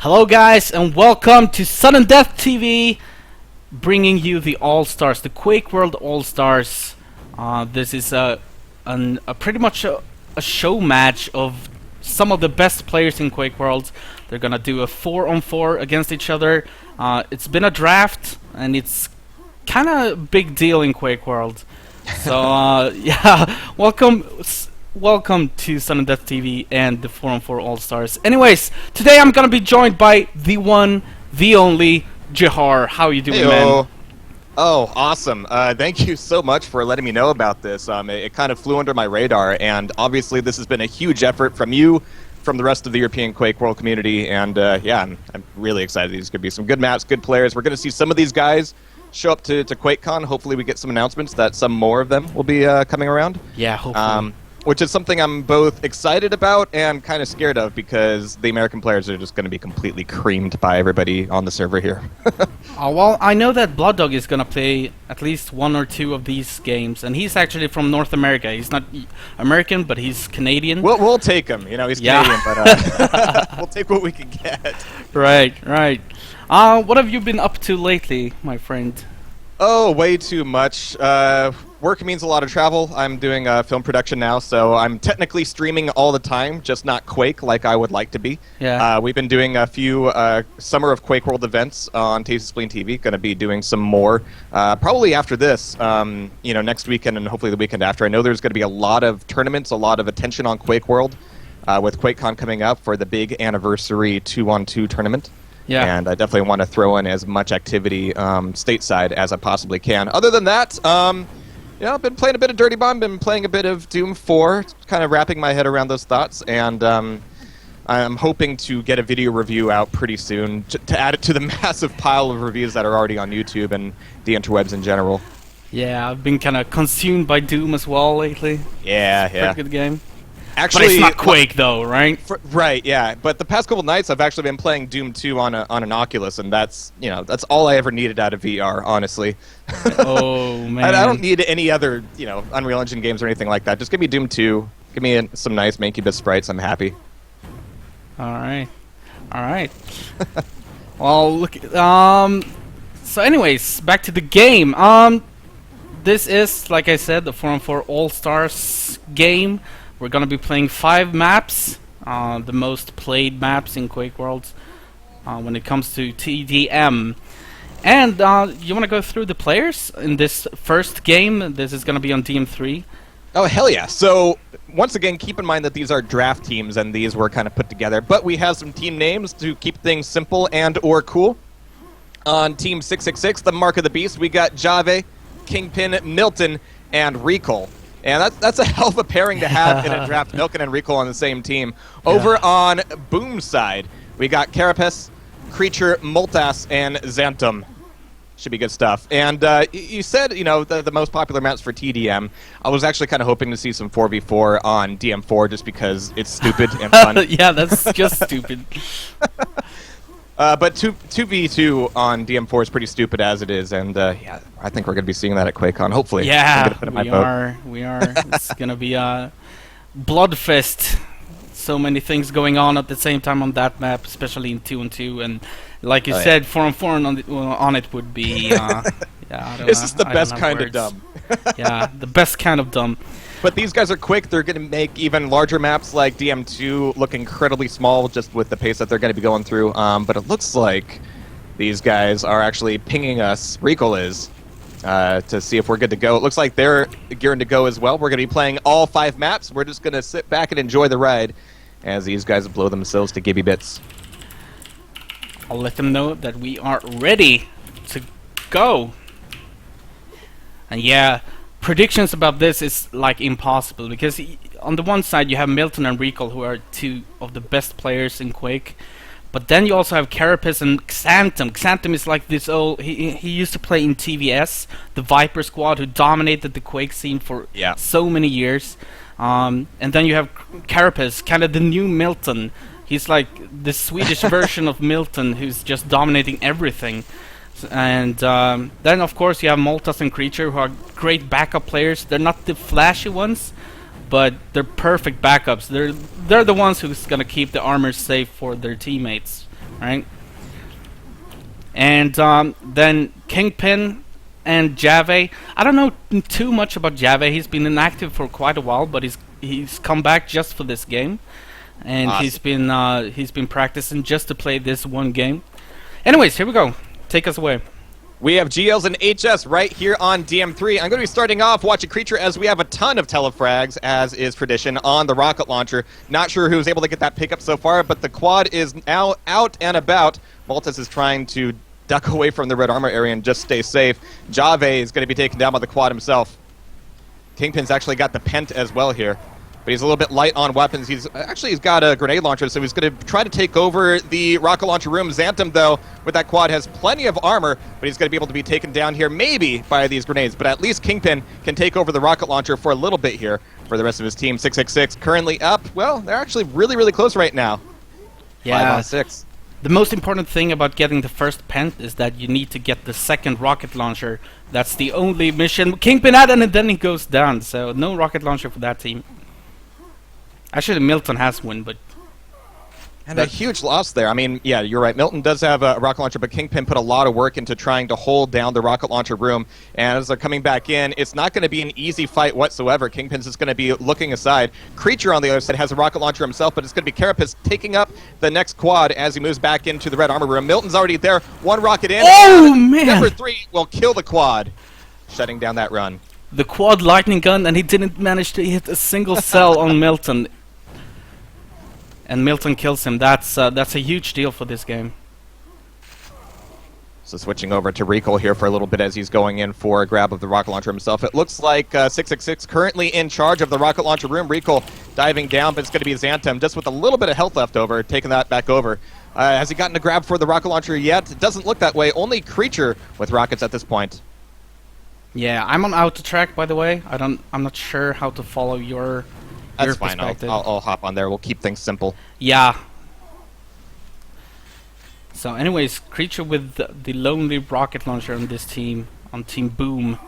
Hello guys and welcome to suddendeathTV, bringing you the AllStars, the QuakeWorld AllStars. This is pretty much a show match of some of the best players in QuakeWorld. They're gonna do a 4-on-4 against each other. It's been a draft and it's kinda a big deal in QuakeWorld. So yeah, welcome to suddendeathTV and the 4-on-4 All-Stars. Anyways, today I'm gonna be joined by the one, the only, Jihar. How you doing, man? Oh, awesome. Thank you so much for letting me know about this. It kind of flew under my radar, and obviously this has been a huge effort from you, from the rest of the European QuakeWorld community, and yeah, I'm really excited. These could be some good maps, good players. We're going to see some of these guys show up to QuakeCon. Hopefully we get some announcements that some more of them will be coming around. Yeah, hopefully. Which is something I'm both excited about and kind of scared of, because the American players are just going to be completely creamed by everybody on the server here. Well, I know that Blood Dog is gonna play at least one or two of these games, and he's actually from North America. He's not American, but he's Canadian. We'll take him. You know, he's Canadian, but we'll take what we can get. Right. What have you been up to lately, my friend? Oh, way too much. Work means a lot of travel. I'm doing film production now, so I'm technically streaming all the time, just not Quake like I would like to be. Yeah. We've been doing a few Summer of QuakeWorld events on Tasty Spleen TV. Going to be doing some more probably after this, you know, next weekend and hopefully the weekend after. I know there's going to be a lot of tournaments, a lot of attention on QuakeWorld with QuakeCon coming up for the big anniversary 2-on-2 tournament. Yeah. And I definitely want to throw in as much activity stateside as I possibly can. Other than that, you know, I've been playing a bit of Dirty Bomb, been playing a bit of Doom 4, kind of wrapping my head around those thoughts, and I'm hoping to get a video review out pretty soon to add it to the massive pile of reviews that are already on YouTube and the interwebs in general. Yeah, I've been kind of consumed by Doom as well lately. Yeah, It's a pretty good game. Actually, but it's not Quake though, right? Right, yeah. But the past couple nights, I've actually been playing Doom 2 on an Oculus, and that's, you know, that's all I ever needed out of VR, honestly. Oh man, I don't need any other, you know, Unreal Engine games or anything like that. Just give me Doom 2. Give me some nice Mancubus sprites. I'm happy. All right. Well, look. So, anyways, back to the game. This is, like I said, the 4-on-4 All-Stars game. We're gonna be playing 5 maps, the most played maps in QuakeWorld when it comes to TDM. And you wanna go through the players in this first game? This is gonna be on DM3. Oh, hell yeah. So, once again, keep in mind that these are draft teams and these were kind of put together. But we have some team names to keep things simple and or cool. On Team 666, the Mark of the Beast, we got Jave, Kingpin, Milton, and Recall. And that's a hell of a pairing to have in a draft, Milton and Recall on the same team. Over on Boom's side, we got Carapace, Creature, Moltas, and Xantum. Should be good stuff. And you said, you know, the most popular maps for TDM. I was actually kind of hoping to see some 4v4 on DM4 just because it's stupid and fun. Yeah, that's just stupid. But 2v2 on DM4 is pretty stupid as it is, and yeah, I think we're going to be seeing that at QuakeCon, hopefully. Yeah, we are. It's going to be a bloodfest. So many things going on at the same time on that map, especially in 2-on-2, and like you said, 4-on-4 on it would be, yeah, this is the best kind of dumb. Yeah, the best kind of dumb. But these guys are quick. They're going to make even larger maps like DM2 look incredibly small just with the pace that they're going to be going through. But it looks like these guys are actually pinging us, Recall is, to see if we're good to go. It looks like they're gearing to go as well. We're going to be playing all 5 maps. We're just going to sit back and enjoy the ride as these guys blow themselves to gibby bits. I'll let them know that we are ready to go. And yeah, predictions about this is like impossible, because on the one side you have Milton and Recall, who are 2 of the best players in Quake, but then you also have Carapace and Xantum. Xantum is like this old, he used to play in TVS, the Viper Squad, who dominated the Quake scene for so many years. And then you have Carapace, kind of the new Milton. He's like the Swedish version of Milton, who's just dominating everything. And then of course you have Moltas and Creature, who are great backup players. They're not the flashy ones, but they're perfect backups. They're the ones who's gonna keep the armor safe for their teammates, right? And then Kingpin and Jave. I don't know too much about Jave. He's been inactive for quite a while, but he's come back just for this game, and Awesome. he's been practicing just to play this one game. Anyways, here we go. Take us away. We have GLs and HS right here on DM3. I'm going to be starting off watching Creature as we have a ton of telefrags, as is tradition, on the rocket launcher. Not sure who's able to get that pickup so far, but the quad is now out and about. Maltus is trying to duck away from the red armor area and just stay safe. Jave is going to be taken down by the quad himself. Kingpin's actually got the pent as well here, but he's a little bit light on weapons. He's got a grenade launcher, so he's going to try to take over the rocket launcher room. Xantum, though, with that quad, has plenty of armor, but he's going to be able to be taken down here maybe by these grenades. But at least Kingpin can take over the rocket launcher for a little bit here for the rest of his team. 666 currently up. Well, they're actually really, really close right now. Yeah. 5 on 6. The most important thing about getting the first pent is that you need to get the second rocket launcher. That's the only mission. Kingpin out, and then he goes down. So no rocket launcher for that team. Actually, Milton has one, but... And a huge loss there. I mean, yeah, you're right. Milton does have a rocket launcher, but Kingpin put a lot of work into trying to hold down the rocket launcher room. And as they're coming back in, it's not going to be an easy fight whatsoever. Kingpin's just going to be looking aside. Creature on the other side has a rocket launcher himself, but it's going to be Carapace taking up the next quad as he moves back into the red armor room. Milton's already there. One rocket in. Oh, man! Number 3 will kill the quad, shutting down that run. The quad lightning gun, and he didn't manage to hit a single cell on Milton. And Milton kills him. That's a huge deal for this game. So switching over to Recall here for a little bit as he's going in for a grab of the rocket launcher himself. It looks like 666 currently in charge of the rocket launcher room. Recall diving down, but it's going to be Xantum just with a little bit of health left over, taking that back over. Has he gotten a grab for the rocket launcher yet? It doesn't look that way. Only Creature with rockets at this point. Yeah, I'm on auto track, by the way. I'm not sure how to follow your That's fine. perspective. I'll hop on there. We'll keep things simple. Yeah. So anyways, Creature with the lonely rocket launcher on this team, on Team Boom.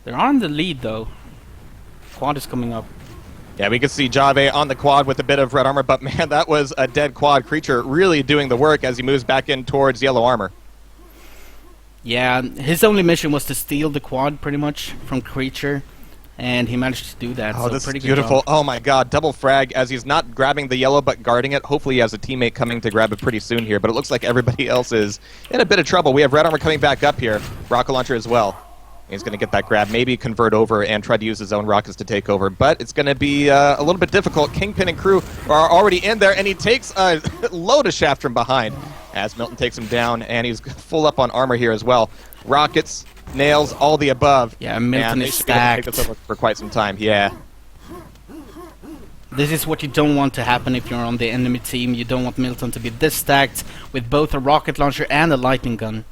They're on the lead though. Quad is coming up. Yeah, we can see Jave on the quad with a bit of red armor, but man, that was a dead quad. Creature really doing the work as he moves back in towards yellow armor. Yeah, his only mission was to steal the quad pretty much from Creature. And he managed to do that. Oh, so this pretty is good beautiful. job. Oh my god, double frag as he's not grabbing the yellow but guarding it. Hopefully he has a teammate coming to grab it pretty soon here, but it looks like everybody else is in a bit of trouble. We have red armor coming back up here. Rocket launcher as well. He's going to get that grab, maybe convert over and try to use his own rockets to take over, but it's going to be a little bit difficult. Kingpin and crew are already in there, and he takes a load of shaft from behind as Milton takes him down, and he's full up on armor here as well. Rockets, nails, all the above. Yeah, Milton is should be able to stacked. take this over for quite some time. Yeah. This is what you don't want to happen if you're on the enemy team. You don't want Milton to be this stacked with both a rocket launcher and a lightning gun.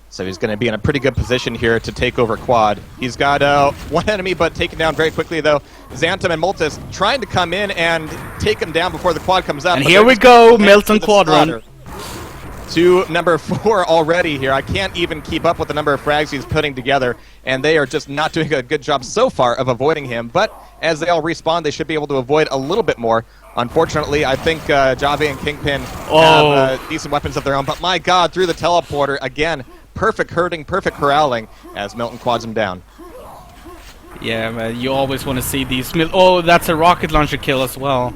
So he's going to be in a pretty good position here to take over quad. He's got one enemy, but taken down very quickly, though. Xantum and Multis trying to come in and take him down before the quad comes up. And here we go, Milton quad run. To number 4 already here. I can't even keep up with the number of frags he's putting together, and they are just not doing a good job so far of avoiding him. But as they all respawn, they should be able to avoid a little bit more. Unfortunately, I think Jave and Kingpin have decent weapons of their own. But my god, through the teleporter, again, perfect hurting, perfect corralling as Milton quads him down. Yeah, man, you always want to see these. Oh, that's a rocket launcher kill as well.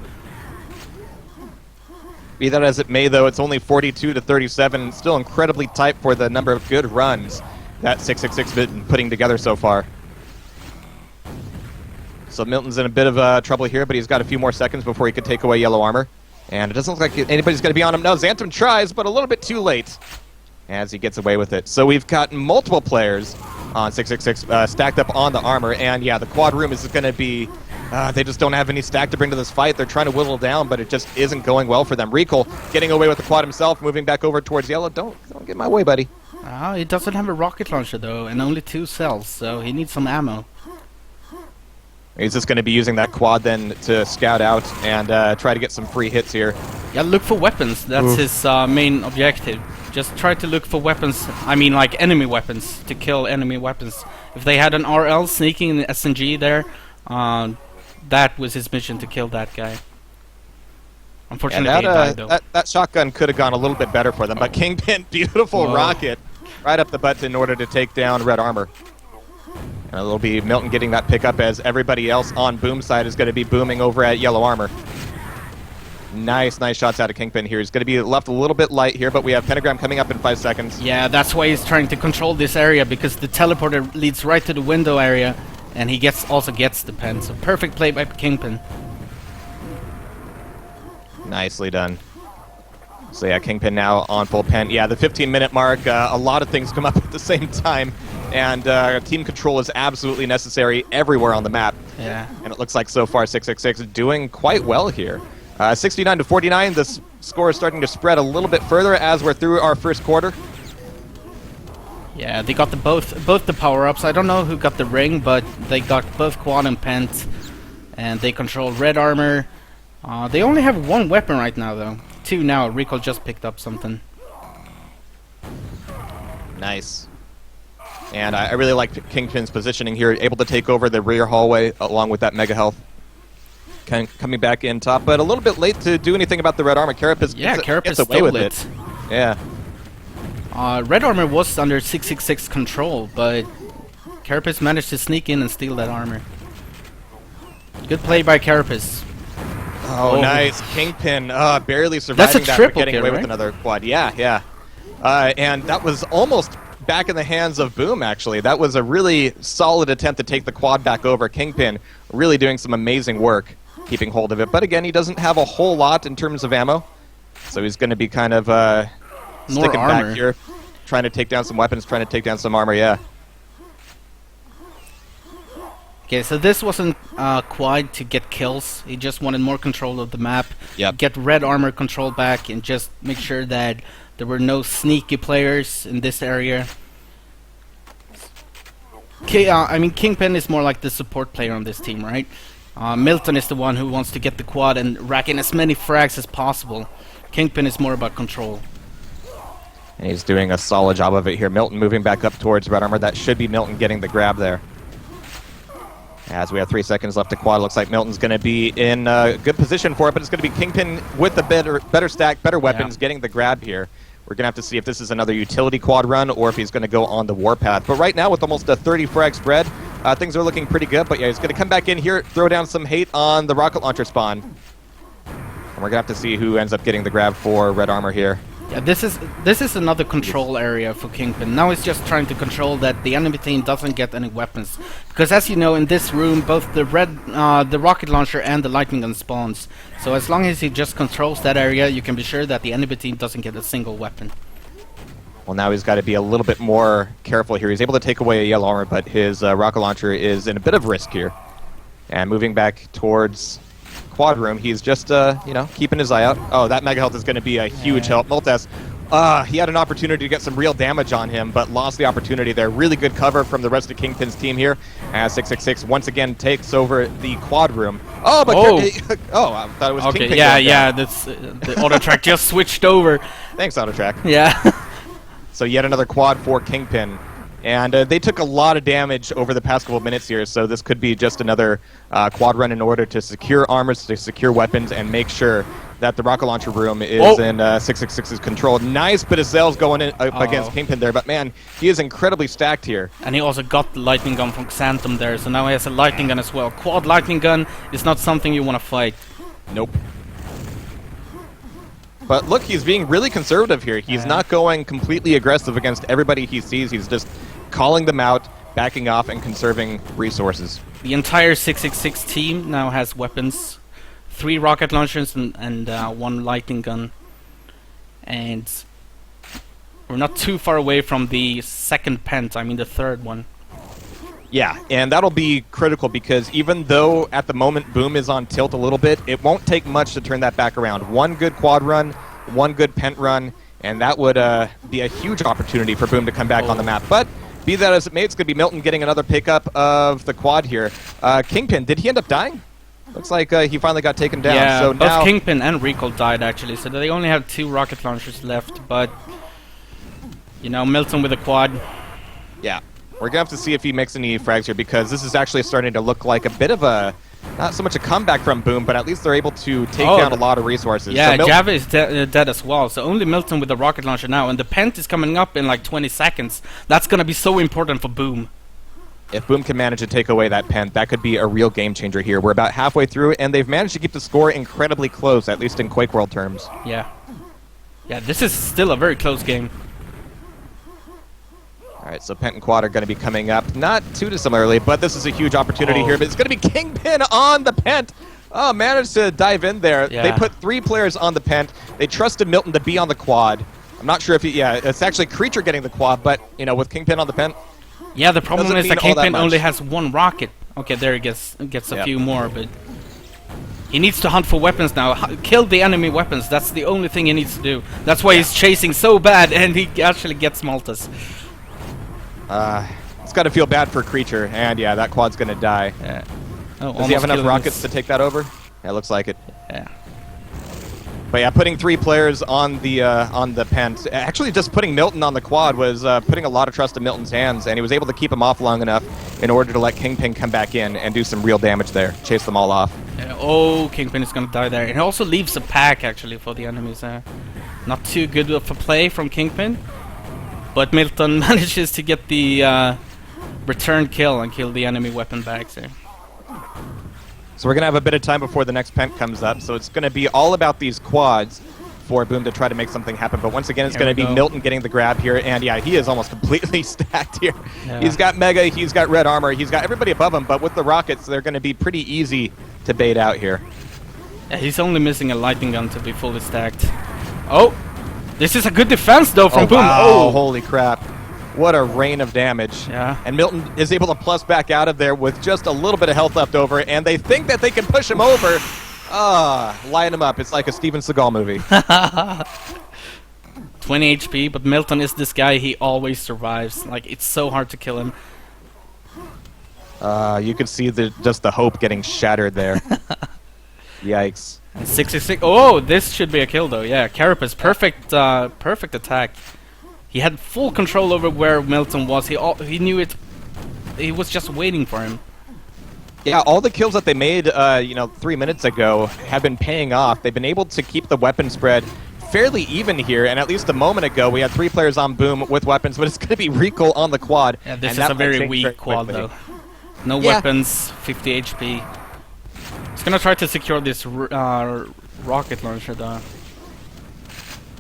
Be that as it may, though, it's only 42 to 37. Still incredibly tight for the number of good runs that 666 has been putting together so far. So Milton's in a bit of trouble here, but he's got a few more seconds before he could take away yellow armor. And it doesn't look like anybody's going to be on him. No, Xantum tries, but a little bit too late as he gets away with it. So we've got multiple players on 666 stacked up on the armor. And yeah, the quad room is going to be... they just don't have any stack to bring to this fight. They're trying to whittle down, but it just isn't going well for them. Recall getting away with the quad himself, moving back over towards yellow. Don't get in my way, buddy. He doesn't have a rocket launcher, though, and only 2 cells, so he needs some ammo. He's just going to be using that quad then to scout out and try to get some free hits here. Yeah, look for weapons. That's his main objective. Just try to look for weapons. I mean, like enemy weapons, to kill enemy weapons. If they had an RL sneaking an SNG there, that was his mission, to kill that guy. Unfortunately, Yeah, they died though. that shotgun could have gone a little bit better for them, but Kingpin, beautiful rocket right up the butt in order to take down red armor. And it'll be Milton getting that pickup as everybody else on boom side is going to be booming over at yellow armor. Nice shots out of Kingpin here. He's going to be left a little bit light here, but we have Pentagram coming up in 5 seconds. Yeah, that's why he's trying to control this area, because the teleporter leads right to the window area, and he also gets the pen. So perfect play by Kingpin. Nicely done. So yeah, Kingpin now on full pen. Yeah, the 15-minute mark, a lot of things come up at the same time, and team control is absolutely necessary everywhere on the map. Yeah. And it looks like so far 666 doing quite well here. 69 to 49, this score is starting to spread a little bit further as we're through our first quarter. Yeah, they got both the power-ups. I don't know who got the ring, but they got both quad and pent, and they control red armor. They only have one weapon right now, though. 2 now. Recall just picked up something. Nice. And I really like Kingpin's positioning here, able to take over the rear hallway along with that mega health. Coming back in top, but a little bit late to do anything about the red armor. Carapace gets away with it. Yeah. Red armor was under 666 control, but Carapace managed to sneak in and steal that armor. Good play by Carapace. Oh, nice. Kingpin barely surviving That's a that, triple but getting kill, away right? with another quad. Yeah. And that was almost back in the hands of Boom, actually. That was a really solid attempt to take the quad back over. Kingpin really doing some amazing work, keeping hold of it. But again, he doesn't have a whole lot in terms of ammo, so he's going to be kind of sticking back here, trying to take down some weapons, trying to take down some armor, yeah. Okay, so this wasn't quad to get kills. He just wanted more control of the map. Yep. Get red armor control back and just make sure that there were no sneaky players in this area. I mean, Kingpin is more like the support player on this team, right? Milton is the one who wants to get the quad and rack in as many frags as possible. Kingpin is more about control. And he's doing a solid job of it here. Milton moving back up towards red armor. That should be Milton getting the grab there. As we have 3 seconds left to quad, looks like Milton's going to be in good position for it, but it's going to be Kingpin with the better stack, better weapons, getting the grab here. We're going to have to see if this is another utility quad run or if he's going to go on the warpath. But right now, with almost a 30 frag spread, things are looking pretty good. But yeah, he's going to come back in here, throw down some hate on the rocket launcher spawn. And we're going to have to see who ends up getting the grab for red armor here. Yeah, this is another control area for Kingpin. Now he's just trying to control that the enemy team doesn't get any weapons, because as you know, in this room, both the rocket launcher and the lightning gun spawns. So as long as he just controls that area, you can be sure that the enemy team doesn't get a single weapon. Well, now he's got to be a little bit more careful here. He's able to take away a yellow armor, but his rocket launcher is in a bit of risk here. And moving back towards quad room, he's just keeping his eye out. Oh, that mega health is going to be a huge help. Moltes, he had an opportunity to get some real damage on him, but lost the opportunity there. Really good cover from the rest of Kingpin's team here, as 666 once again takes over the quad room. Oh, but I thought it was Kingpin. Yeah, that's the auto track just switched over. Thanks, auto track. Yeah. So yet another quad for Kingpin. And they took a lot of damage over the past couple of minutes here, so this could be just another quad run in order to secure armors, to secure weapons, and make sure that the rocket launcher room is in 666's control. Nice bit of sales going in against Kingpin there, but man, he is incredibly stacked here. And he also got the lightning gun from Xantham there, so now he has a lightning gun as well. Quad lightning gun is not something you want to fight. Nope. But look, he's being really conservative here. He's not going completely aggressive against everybody he sees. He's just calling them out, backing off, and conserving resources. The entire 666 team now has weapons. 3 rocket launchers and 1 lightning gun. And we're not too far away from the second pent, I mean the third one. Yeah, and that'll be critical because even though at the moment Boom is on tilt a little bit, it won't take much to turn that back around. 1 good quad run, 1 good pent run, and that would be a huge opportunity for Boom to come back on the map. But be that as it may, it's going to be Milton getting another pickup of the quad here. Kingpin, did he end up dying? Looks like he finally got taken down. Yeah, so both now Kingpin and Recall died actually, so they only have 2 rocket launchers left, but Milton with a quad. Yeah, we're going to have to see if he makes any frags here because this is actually starting to look like a bit of a not so much a comeback from Boom, but at least they're able to take Oh, down a lot of resources. Yeah, So Java is dead as well, so only Milton with the rocket launcher now, and the Pent is coming up in like 20 seconds. That's gonna be so important for Boom. if Boom can manage to take away that pen, that could be a real game changer here. We're about halfway through, and they've managed to keep the score incredibly close, at least in QuakeWorld terms. Yeah. Yeah, this is still a very close game. All right, so Pent and Quad are going to be coming up, not too dissimilarly, but this is a huge opportunity here. But it's going to be Kingpin on the Pent. Oh, managed to dive in there. Yeah. They put 3 players on the Pent. They trusted Milton to be on the Quad. I'm not sure if it's actually Creature getting the Quad, but, you know, with Kingpin on the Pent. Yeah, the problem Doesn't is that mean all that Kingpin only much. has 1 rocket. Okay, there he gets a Yep. few more, but he needs to hunt for weapons now. Kill the enemy weapons. That's the only thing he needs to do. That's why he's chasing so bad, and he actually gets Maltus. It's got to feel bad for Creature, and yeah, that Quad's going to die. Yeah. Oh, Does he have enough killing rockets his- to take that over? Yeah, looks like it. Yeah. But yeah, putting 3 players on the Pent, actually just putting Milton on the Quad was putting a lot of trust in Milton's hands, and he was able to keep him off long enough in order to let Kingpin come back in and do some real damage there, chase them all off. Yeah, oh, Kingpin is gonna die there. It also leaves a pack actually for the enemies there. Not too good of a play from Kingpin, but Milton manages to get the return kill and kill the enemy weapon bags there. So we're going to have a bit of time before the next Pent comes up, so it's going to be all about these Quads for Boom to try to make something happen. But once again, it's There going to we be go. Milton getting the grab here, and yeah, he is almost completely stacked here. Yeah. He's got Mega, he's got Red Armor, he's got everybody above him, but with the rockets, they're going to be pretty easy to bait out here. Yeah, he's only missing a lightning gun to be fully stacked. Oh, this is a good defense though from Boom. Wow, Oh, holy crap. What a rain of damage. Yeah. And Milton is able to plus back out of there with just a little bit of health left over, and they think that they can push him over. Line him up. It's like a Steven Seagal movie. 20 HP, but Milton is this guy. He always survives. Like, it's so hard to kill him. You can see just the hope getting shattered there. Yikes. And 66. Oh, this should be a kill though. Yeah, Carapace, perfect, perfect attack. He had full control over where Milton was. He knew it. He was just waiting for him. Yeah, all the kills that they made, 3 minutes ago have been paying off. They've been able to keep the weapon spread fairly even here, and at least a moment ago we had 3 players on Boom with weapons, but it's going to be Recall on the Quad. Yeah, this and is that a might very change weak quad quickly. though. No Yeah. weapons, 50 HP. He's gonna try to secure this rocket launcher though.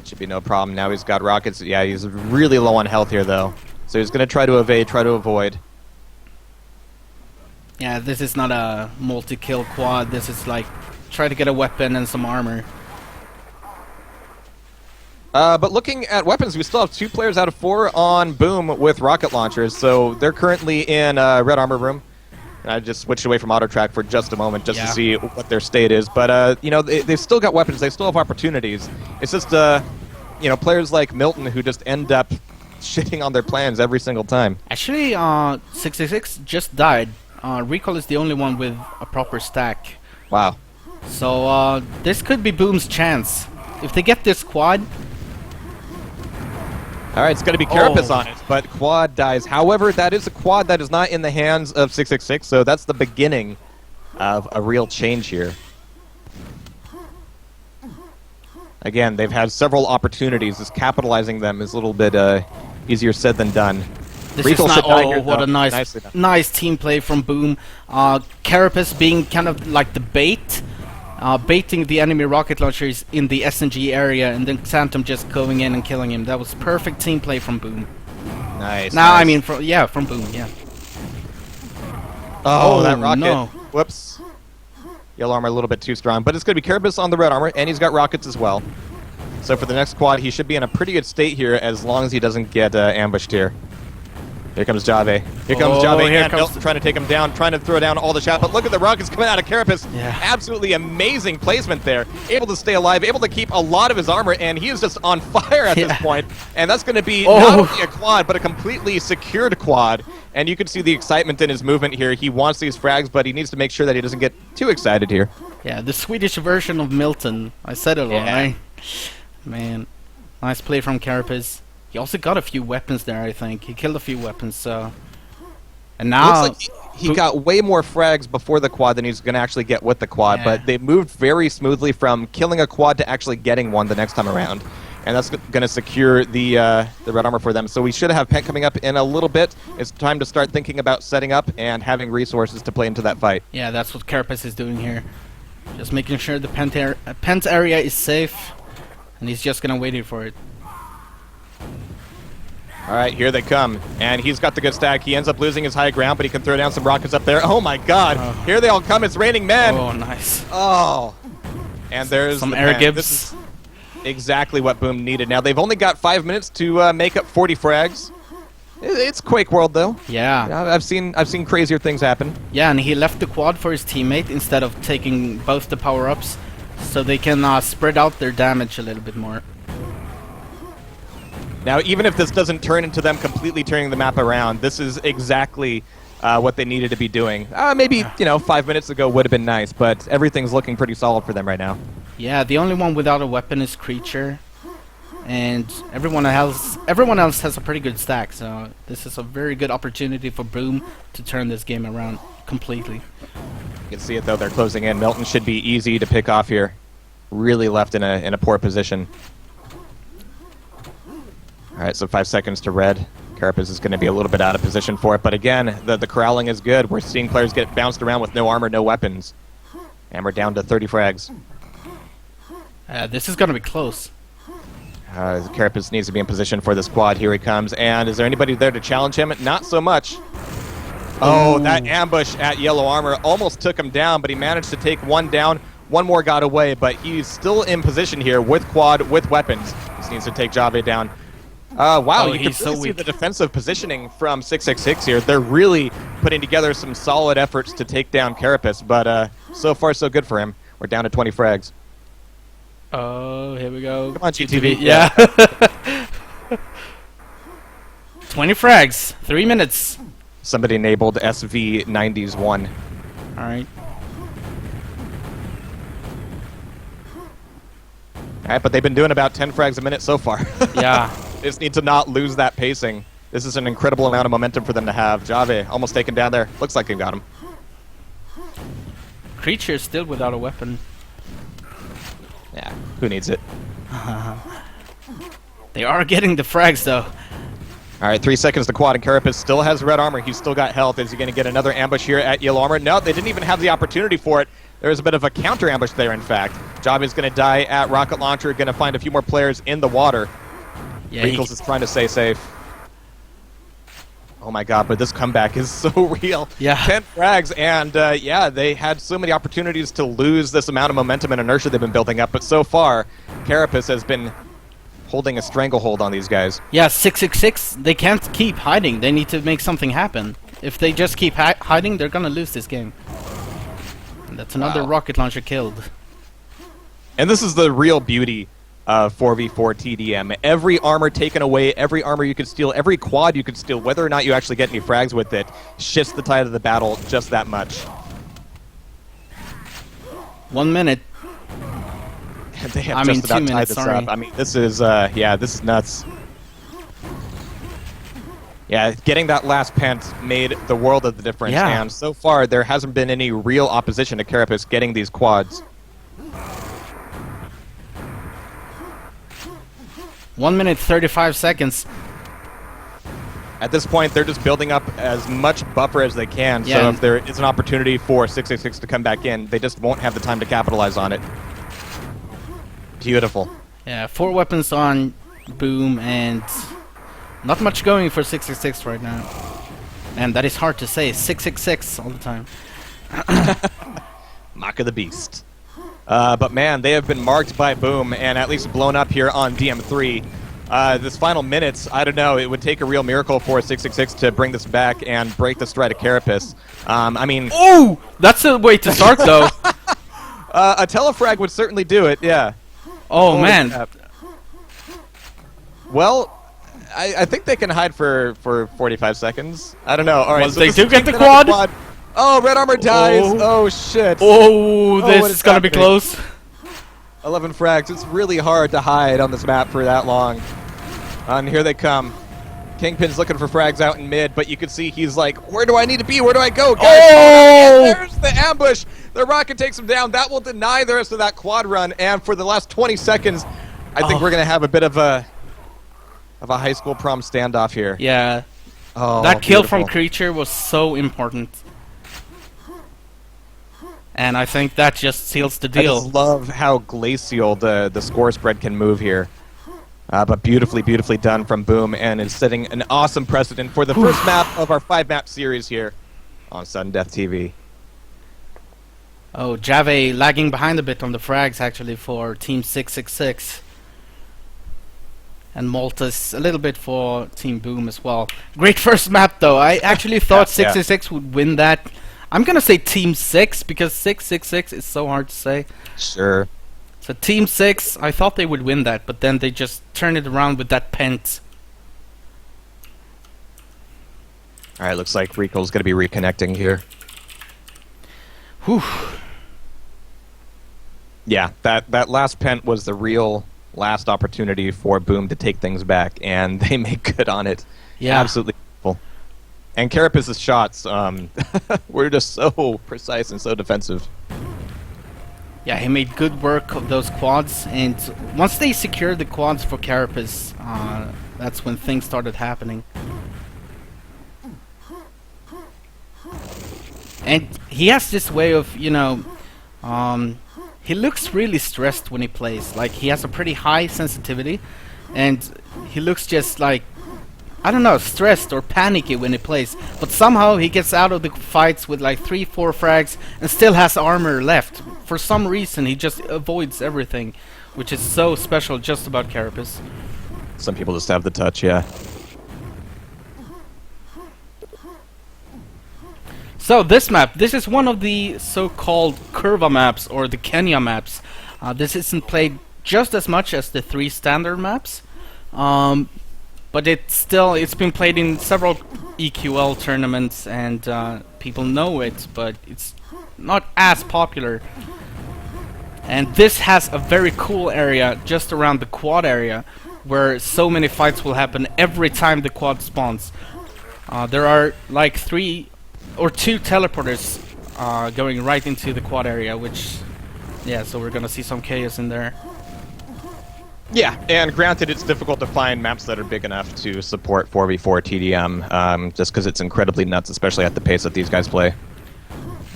Should be no problem. Now he's got rockets. Yeah, he's really low on health here, though. So he's going to try to evade, try to avoid. Yeah, this is not a multi-kill quad. This is like try to get a weapon and some armor. But looking at weapons, we still have 2 players out of 4 on Boom with rocket launchers. So they're currently in Red Armor Room. And I just switched away from Auto Track for just a moment just to see what their state is. But, they've still got weapons. They still have opportunities. It's just, players like Milton who just end up shitting on their plans every single time. Actually, 66 just died. Recall is the only one with a proper stack. Wow. So this could be Boom's chance. If they get this quad. All right, it's going to be Carapace Oh. on it, but Quad dies. However, that is a Quad that is not in the hands of 666, so that's the beginning of a real change here. Again, they've had several opportunities. Just capitalizing them is a little bit easier said than done. This Recall is should not. die Oh, here, what though. a Nicely done. nice team play from Boom. Carapace being kind of like the bait, baiting the enemy rocket launchers in the SNG area, and then Xantum just going in and killing him. That was perfect team play from Boom. Nice. Now, nice. I mean, from Boom, yeah. Oh, that rocket. no. Whoops. Yellow armor a little bit too strong, but it's going to be Carapace on the red armor, and he's got rockets as well. So for the next quad, he should be in a pretty good state here as long as he doesn't get ambushed here. Here comes Jave. Here comes Oh, Jave, here and comes Milton trying to take him down, trying to throw down all the shots. But look at the rockets coming out of Carapace. Yeah. Absolutely amazing placement there. Able to stay alive, able to keep a lot of his armor, and he is just on fire at this point. And that's going to be not only a quad, but a completely secured quad. And you can see the excitement in his movement here. He wants these frags, but he needs to make sure that he doesn't get too excited here. Yeah, the Swedish version of Milton. I said it all, right? Man, nice play from Carapace. He also got a few weapons there, I think. He killed a few weapons, so... And now Looks like he got way more frags before the quad than he's going to actually get with the quad, Yeah. but they moved very smoothly from killing a quad to actually getting one the next time around. And that's going to secure the red armor for them. So we should have Pent coming up in a little bit. It's time to start thinking about setting up and having resources to play into that fight. yeah, that's what Carapace is doing here. Just making sure the Pent area is safe, and he's just gonna wait here for it. All right, here they come. And he's got the good stack. He ends up losing his high ground, but he can throw down some rockets up there. Oh my god! Oh. Here they all come. It's raining men! Oh, nice. Oh! And there's Some the air Pent. gibs. This is exactly what Boom needed. Now, they've only got 5 minutes to make up 40 frags. It's QuakeWorld, though. Yeah. I've seen crazier things happen. Yeah, and he left the quad for his teammate instead of taking both the power-ups, so they can spread out their damage a little bit more. Now, even if this doesn't turn into them completely turning the map around, this is exactly what they needed to be doing. Maybe, 5 minutes ago would have been nice, but everything's looking pretty solid for them right now. Yeah, the only one without a weapon is Creature, and everyone else has a pretty good stack, so this is a very good opportunity for Boom to turn this game around completely. You can see it, though. They're closing in. Milton should be easy to pick off here. Really left in a poor position. All right, so 5 seconds to red. Carapace is going to be a little bit out of position for it, but again, the corralling is good. We're seeing players get bounced around with no armor, no weapons. And we're down to 30 frags. This is going to be close. Carapace needs to be in position for this quad. Here he comes. And is there anybody there to challenge him? Not so much. Oh, that ambush at yellow armor almost took him down, but he managed to take one down. One more got away, but he's still in position here with quad, with weapons. Just needs to take Jave down. Wow, you can he's so really see weak. the defensive positioning from 666 here. They're really putting together some solid efforts to take down Carapace, but so far so good for him. We're down to 20 frags. Oh, here we go. Come on, GTV. Yeah. 20 frags, 3 minutes. Somebody enabled SV90s 1. Alright. Alright, but they've been doing about 10 frags a minute so far. Yeah. They just need to not lose that pacing. This is an incredible amount of momentum for them to have. Jave almost taken down there. Looks like he got him. Creature is still without a weapon. Yeah, who needs it? They are getting the frags though. Alright, 3 seconds to quad, and Carapace still has red armor. He's still got health. Is he going to get another ambush here at yellow armor? No, they didn't even have the opportunity for it. There was a bit of a counter ambush there, in fact. Jave is going to die at rocket launcher. Going to find a few more players in the water. Yeah, Wrinkles is trying to stay safe. Oh my god, but this comeback is so real. Yeah. 10 frags, and yeah, they had so many opportunities to lose this amount of momentum and inertia they've been building up, but so far, Carapace has been holding a stranglehold on these guys. Yeah, 666, they can't keep hiding. They need to make something happen. If they just keep hiding, they're gonna lose this game. And that's another rocket launcher killed. And this is the real beauty of 4v4 TDM. Every armor taken away, every armor you could steal, every quad you could steal, whether or not you actually get any frags with it, shifts the tide of the battle just that much. 1 minute. They have I just mean, 2 about tied minutes, this sorry. up. I mean, this is, yeah, this is nuts. Yeah, getting that last pent made the world of the difference, Yeah. and so far there hasn't been any real opposition to Carapace getting these quads. 1 minute 35 seconds. At this point, they're just building up as much buffer as they can, Yeah. so if there is an opportunity for 666 to come back in, they just won't have the time to capitalize on it. Beautiful. Yeah, 4 weapons on Boom, and not much going for 666 right now. And that is hard to say, 666 all the time. Mock of the Beast. But man, they have been marked by Boom and at least blown up here on DM3. This final minutes, I don't know, it would take a real miracle for 666 to bring this back and break the stride of Carapace. I mean... Oh! That's a way to start, though. A telefrag would certainly do it, yeah. Oh, Holy man. crap. Well, I think they can hide for 45 seconds. I don't know. All right, Well, so they this do is get the another quad. Oh, red armor dies. Oh. Oh, shit. Oh, what this is is gonna be happening? close. 11 frags. It's really hard to hide on this map for that long. And here they come. Kingpin's looking for frags out in mid, but you can see he's like, where do I need to be? Where do I go, guys? Oh! And there's the ambush. The rocket takes him down. That will deny the rest of that quad run. And for the last 20 seconds, I think we're going to have a bit of a high school prom standoff here. Yeah. Oh, that kill beautiful. from Creature was so important. And I think that just seals the I deal. just love how glacial the score spread can move here. But beautifully, beautifully done from Boom, and is setting an awesome precedent for the first map of our 5-map series here on suddendeathTV. Oh, Jave lagging behind a bit on the frags actually for Team 666. And Malta's a little bit for Team Boom as well. Great first map though. I actually thought 666 would win that. I'm gonna say Team 6 because 666 is so hard to say. Sure. So Team 6, I thought they would win that, but then they just turned it around with that pent. Alright, looks like Rico's going to be reconnecting here. Whew. Yeah, that last pent was the real last opportunity for Boom to take things back, and they make good on it. Yeah. Absolutely beautiful. And Carapace's shots were just so precise and so defensive. Yeah, he made good work of those quads, and once they secured the quads for Carapace, that's when things started happening. And he has this way of, you know, he looks really stressed when he plays. Like, he has a pretty high sensitivity, and he looks just like, I don't know, stressed or panicky when he plays. But somehow he gets out of the fights with like 3-4 frags and still has armor left. For some reason he just avoids everything, which is so special just about Carapace. Some people just have the touch, yeah. So this map, this is one of the so-called curva maps or the Kenya maps. This isn't played just as much as the 3 standard maps. But it's been played in several EQL tournaments, and people know it, but it's not as popular. And this has a very cool area just around the quad area, where so many fights will happen every time the quad spawns. There are like 3 or 2 teleporters going right into the quad area, which, yeah, so we're gonna see some chaos in there. Yeah, and granted, it's difficult to find maps that are big enough to support 4v4 TDM, just because it's incredibly nuts, especially at the pace that these guys play.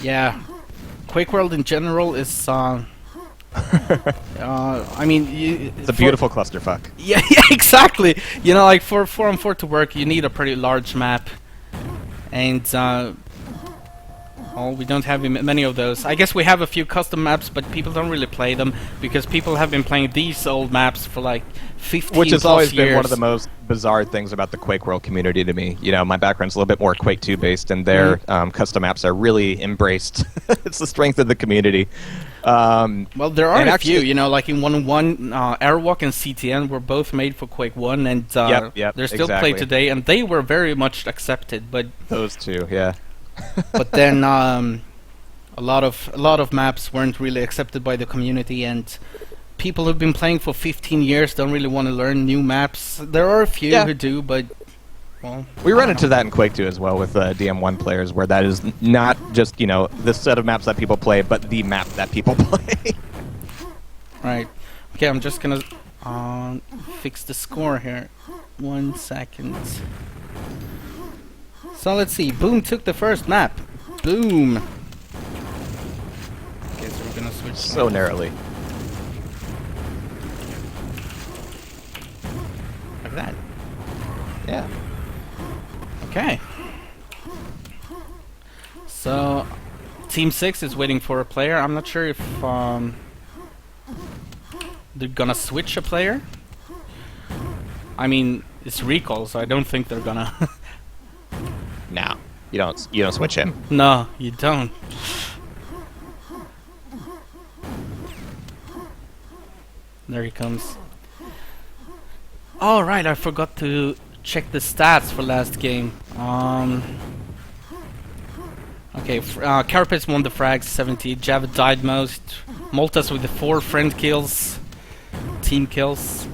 Yeah, QuakeWorld in general is, I mean, it's a beautiful clusterfuck. Yeah, yeah, exactly. You know, like for 4-on-4 to work, you need a pretty large map, and well, we don't have many of those. I guess we have a few custom maps, but people don't really play them because people have been playing these old maps for like 15 Which has plus always years. been one of the most bizarre things about the QuakeWorld community to me. You know, my background's a little bit more Quake 2 based, and their custom maps are really embraced. It's the strength of the community. Well, there are a actually, few, you know, like in 1-on-1, Airwalk and CTN were both made for Quake 1, and they're still played today, and they were very much accepted. But those two, yeah. but then a lot of maps weren't really accepted by the community, and people who've been playing for 15 years don't really want to learn new maps. There are a few who do, but well, we run into that in Quake 2 as well with DM1 players, where that is not just, you know, the set of maps that people play, but the map that people play. Right. Okay, I'm just gonna fix the score here. 1 second. So let's see. Boom took the first map. Boom. Okay, so we're gonna switch. So narrowly. Like that. Yeah. Okay. So Team 6 is waiting for a player. I'm not sure if they're gonna switch a player. I mean, it's recall, so I don't think they're gonna. No, you don't switch him. No, you don't. There he comes. Alright, I forgot to check the stats for last game. Okay, Carapace won the frags, 70. Java died most. Maltas with the 4 friend kills. Team kills.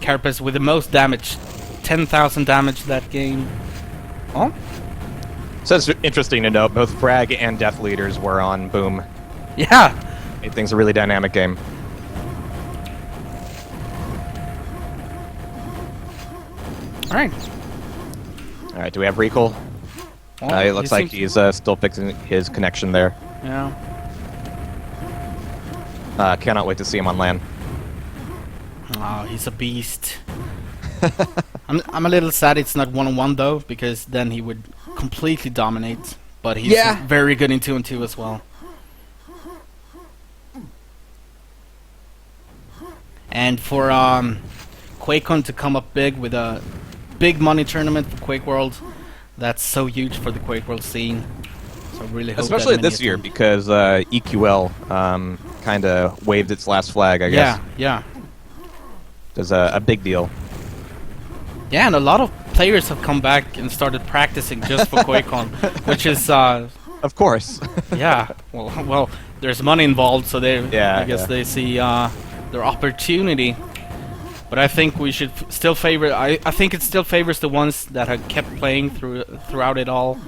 Carapace with the most damage. 10,000 damage that game. Oh? So it's interesting to note, both Frag and Death Leaders were on Boom. Yeah! Made things a really dynamic game. Alright. Alright, do we have Recall? Well, It looks like he's still fixing his connection there. Yeah. Cannot wait to see him on land. Oh, he's a beast. I'm a little sad it's not 1-on-1 though, because then he would completely dominate. But he's very good in 2-on-2 as well. And for QuakeCon to come up big with a big money tournament for QuakeWorld, that's so huge for the QuakeWorld scene. So I really hope especially that this year, because EQL kind of waved its last flag, I guess. Yeah. There's a big deal. Yeah, and a lot of players have come back and started practicing just for QuakeCon, which is of course. yeah. Well, there's money involved, so they I guess they see their opportunity. But I think we should still favor. I think it still favors the ones that have kept playing throughout it all,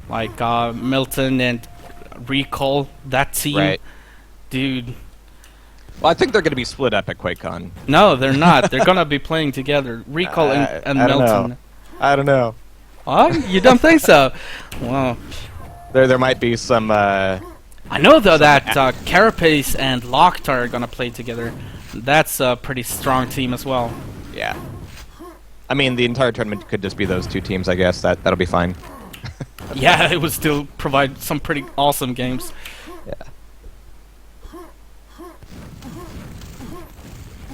like Milton and Recall. That team, Right. Dude. Well, I think they're going to be split up at QuakeCon. No, they're not. They're gonna be playing together. Recall and I don't Milton. know. I don't know. Oh, you don't think so? Well, There might be some. I know though that Carapace and Locktar are gonna play together. That's a pretty strong team as well. Yeah. I mean, the entire tournament could just be those two teams, I guess. That'll be fine. Yeah, it would still provide some pretty awesome games. Yeah.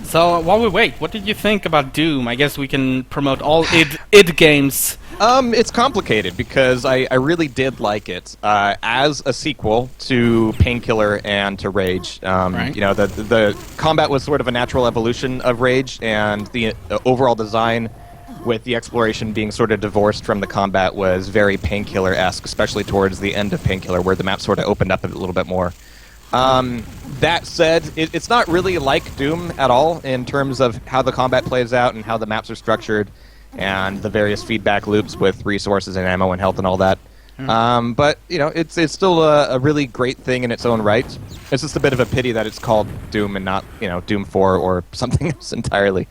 So while we wait, what did you think about Doom? I guess we can promote all id games. It's complicated because I really did like it as a sequel to Painkiller and to Rage. Right. You know, the combat was sort of a natural evolution of Rage, and the overall design, with the exploration being sort of divorced from the combat, was very Painkiller-esque, especially towards the end of Painkiller, where the map sort of opened up a little bit more. That said, it's not really like Doom at all in terms of how the combat plays out and how the maps are structured and the various feedback loops with resources and ammo and health and all that. But, you know, it's still a really great thing in its own right. It's just a bit of a pity that it's called Doom and not, you know, Doom 4 or something else entirely.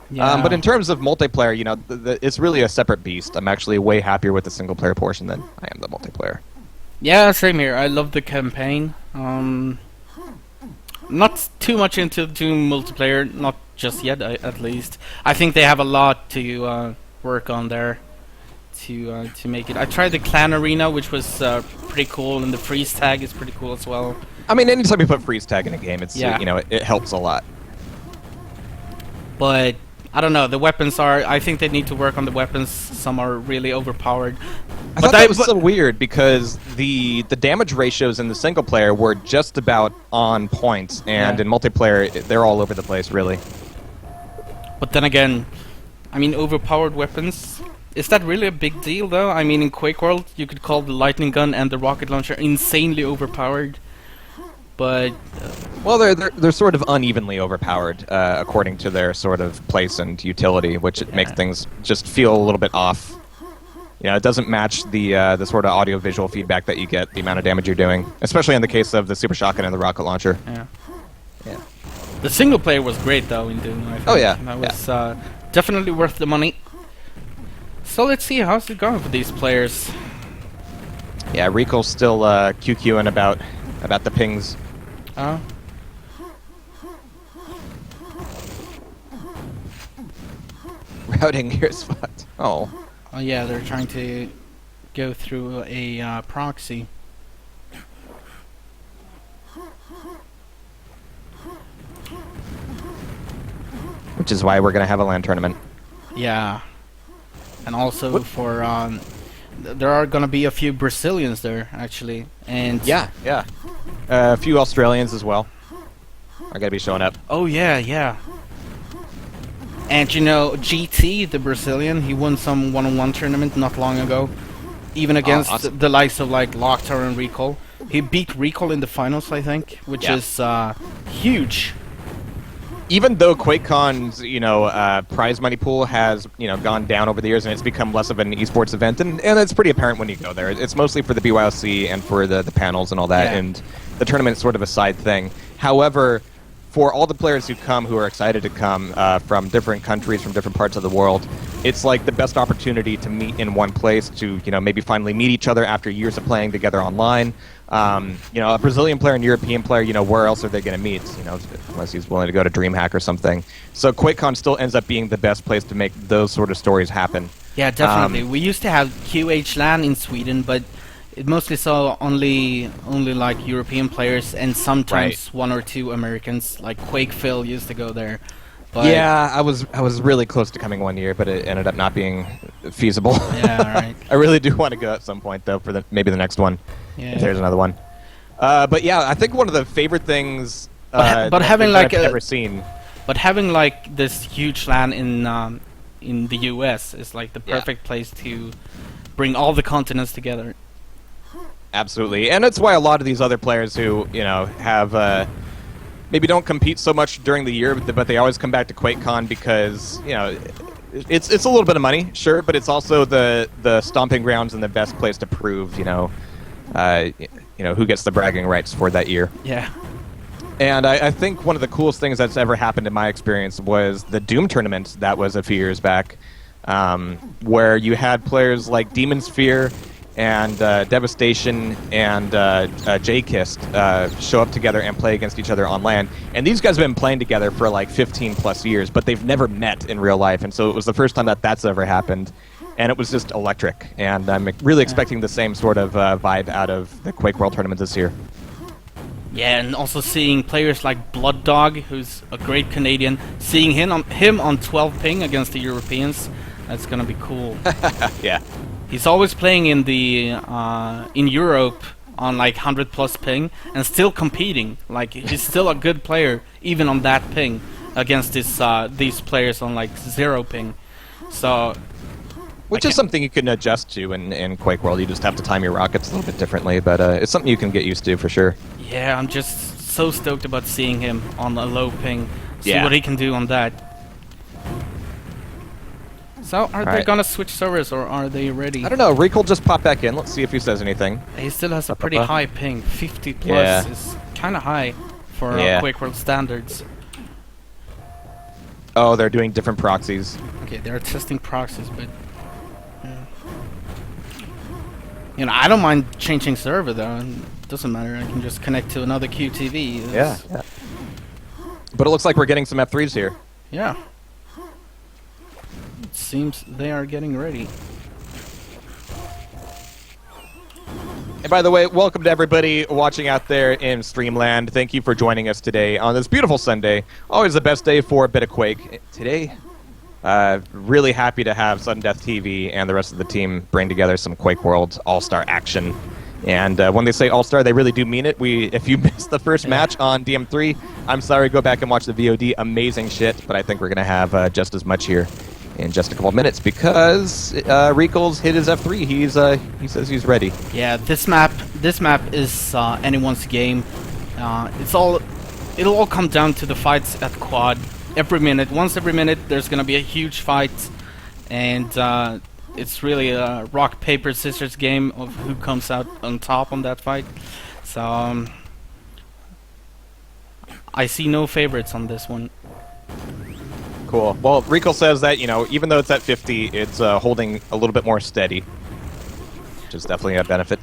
Yeah. But in terms of multiplayer, you know, it's really a separate beast. I'm actually way happier with the single-player portion than I am the multiplayer. Yeah, same here. I love the campaign. Not too much into Doom multiplayer, not just yet, at least. I think they have a lot to work on there to make it. I tried the Clan Arena, which was pretty cool, and the freeze tag is pretty cool as well. I mean, anytime you put freeze tag in a game, it's Yeah. you know, it helps a lot. But I don't know. The weapons are. I think they need to work on the weapons. Some are really overpowered. I thought that was so weird because the damage ratios in the single player were just about on point, and in multiplayer they're all over the place, really. But then again, I mean, overpowered weapons. Is that really a big deal, though? I mean, in QuakeWorld, you could call the lightning gun and the rocket launcher insanely overpowered. But well, they're sort of unevenly overpowered according to their sort of place and utility, which makes things just feel a little bit off. You know, it doesn't match the sort of audio-visual feedback that you get, the amount of damage you're doing, especially in the case of the super shotgun and the rocket launcher. Yeah. The single player was great, though, in Doom. I think. Oh yeah, that was definitely worth the money. So let's see how's it going for these players. Yeah, Recall's still QQing about the pings. Oh. Routing here's fucked. Oh. Oh yeah, they're trying to go through a proxy. Which is why we're gonna have a LAN tournament. Yeah. And also for there are gonna be a few Brazilians there actually, and Yeah. A few Australians as well are gonna be showing up. oh yeah. And you know, GT, the Brazilian, he won some one-on-one tournament not long ago, even against awesome. the likes of like Locktar and Recall. He beat Recall in the finals, I think, which is huge. even though QuakeCon's prize money pool has gone down over the years and it's become less of an esports event, and it's pretty apparent when you go there. It's mostly for the BYOC and for the panels and all that, Yeah. and the tournament's sort of a side thing. However, for all the players who come, who are excited to come from different countries, from different parts of the world, it's like the best opportunity to meet in one place, to maybe finally meet each other after years of playing together online. A Brazilian player and European player, where else are they going to meet? Unless he's willing to go to DreamHack or something. So QuakeCon still ends up being the best place to make those sort of stories happen. Yeah, definitely. We used to have QH-LAN in Sweden, but it mostly saw only like European players and sometimes one or two Americans. Like Quake used to go there. But Yeah, I was really close to coming one year, but it ended up not being feasible. Yeah, right. I really do want to go at some point though, for maybe the next one, if there's another one. But yeah, I think one of the favorite things but having like I've ever seen. But having like this huge LAN in the US is like the perfect place to bring all the continents together. Absolutely, and it's why a lot of these other players who have maybe don't compete so much during the year, but they always come back to QuakeCon because it's a little bit of money, sure, but it's also the stomping grounds and the best place to prove who gets the bragging rights for that year. Yeah. And I think one of the coolest things that's ever happened in my experience was the Doom tournament that was a few years back, where you had players like Demon Sphere and Devastation and J-Kist show up together and play against each other on LAN. And these guys have been playing together for like 15 plus years, but they've never met in real life. And so it was the first time that that's ever happened. And it was just electric. And I'm really expecting the same sort of vibe out of the QuakeWorld tournament this year. Yeah, and also seeing players like Blood Dog, who's a great Canadian, seeing him on 12 ping against the Europeans, that's gonna be cool. Yeah. He's always playing in the in Europe on like 100 plus ping and still competing. Like he's still a good player even on that ping against these players on like 0 ping. So, which is something you can adjust to in QuakeWorld. You just have to time your rockets a little bit differently, but it's something you can get used to for sure. Yeah, I'm just so stoked about seeing him on a low ping. See Yeah. what he can do on that. So, are they gonna switch servers or are they ready? I don't know. Rico just popped back in. Let's see if he says anything. He still has a pretty high ping. 50 plus is kind of high for QuakeWorld standards. Oh, they're doing different proxies. Okay, they're testing proxies, but I don't mind changing server though. It doesn't matter. I can just connect to another QTV. Yeah. But it looks like we're getting some F3s here. Yeah. It seems they are getting ready. And by the way, welcome to everybody watching out there in Streamland. Thank you for joining us today on this beautiful Sunday. Always the best day for a bit of Quake. Today, really happy to have suddendeathTV and the rest of the team bring together some QuakeWorld All-Star action. And when they say All-Star, they really do mean it. If you missed the first match on DM3, I'm sorry, go back and watch the VOD. Amazing shit, but I think we're going to have just as much here in just a couple of minutes because Rico's hit his F3. He says he's ready. Yeah, this map is anyone's game. It'll all come down to the fights at quad. Once every minute, there's gonna be a huge fight, and it's really a rock paper scissors game of who comes out on top on that fight. So I see no favorites on this one. Cool. Well, Rico says that, even though it's at 50, it's holding a little bit more steady, which is definitely a benefit.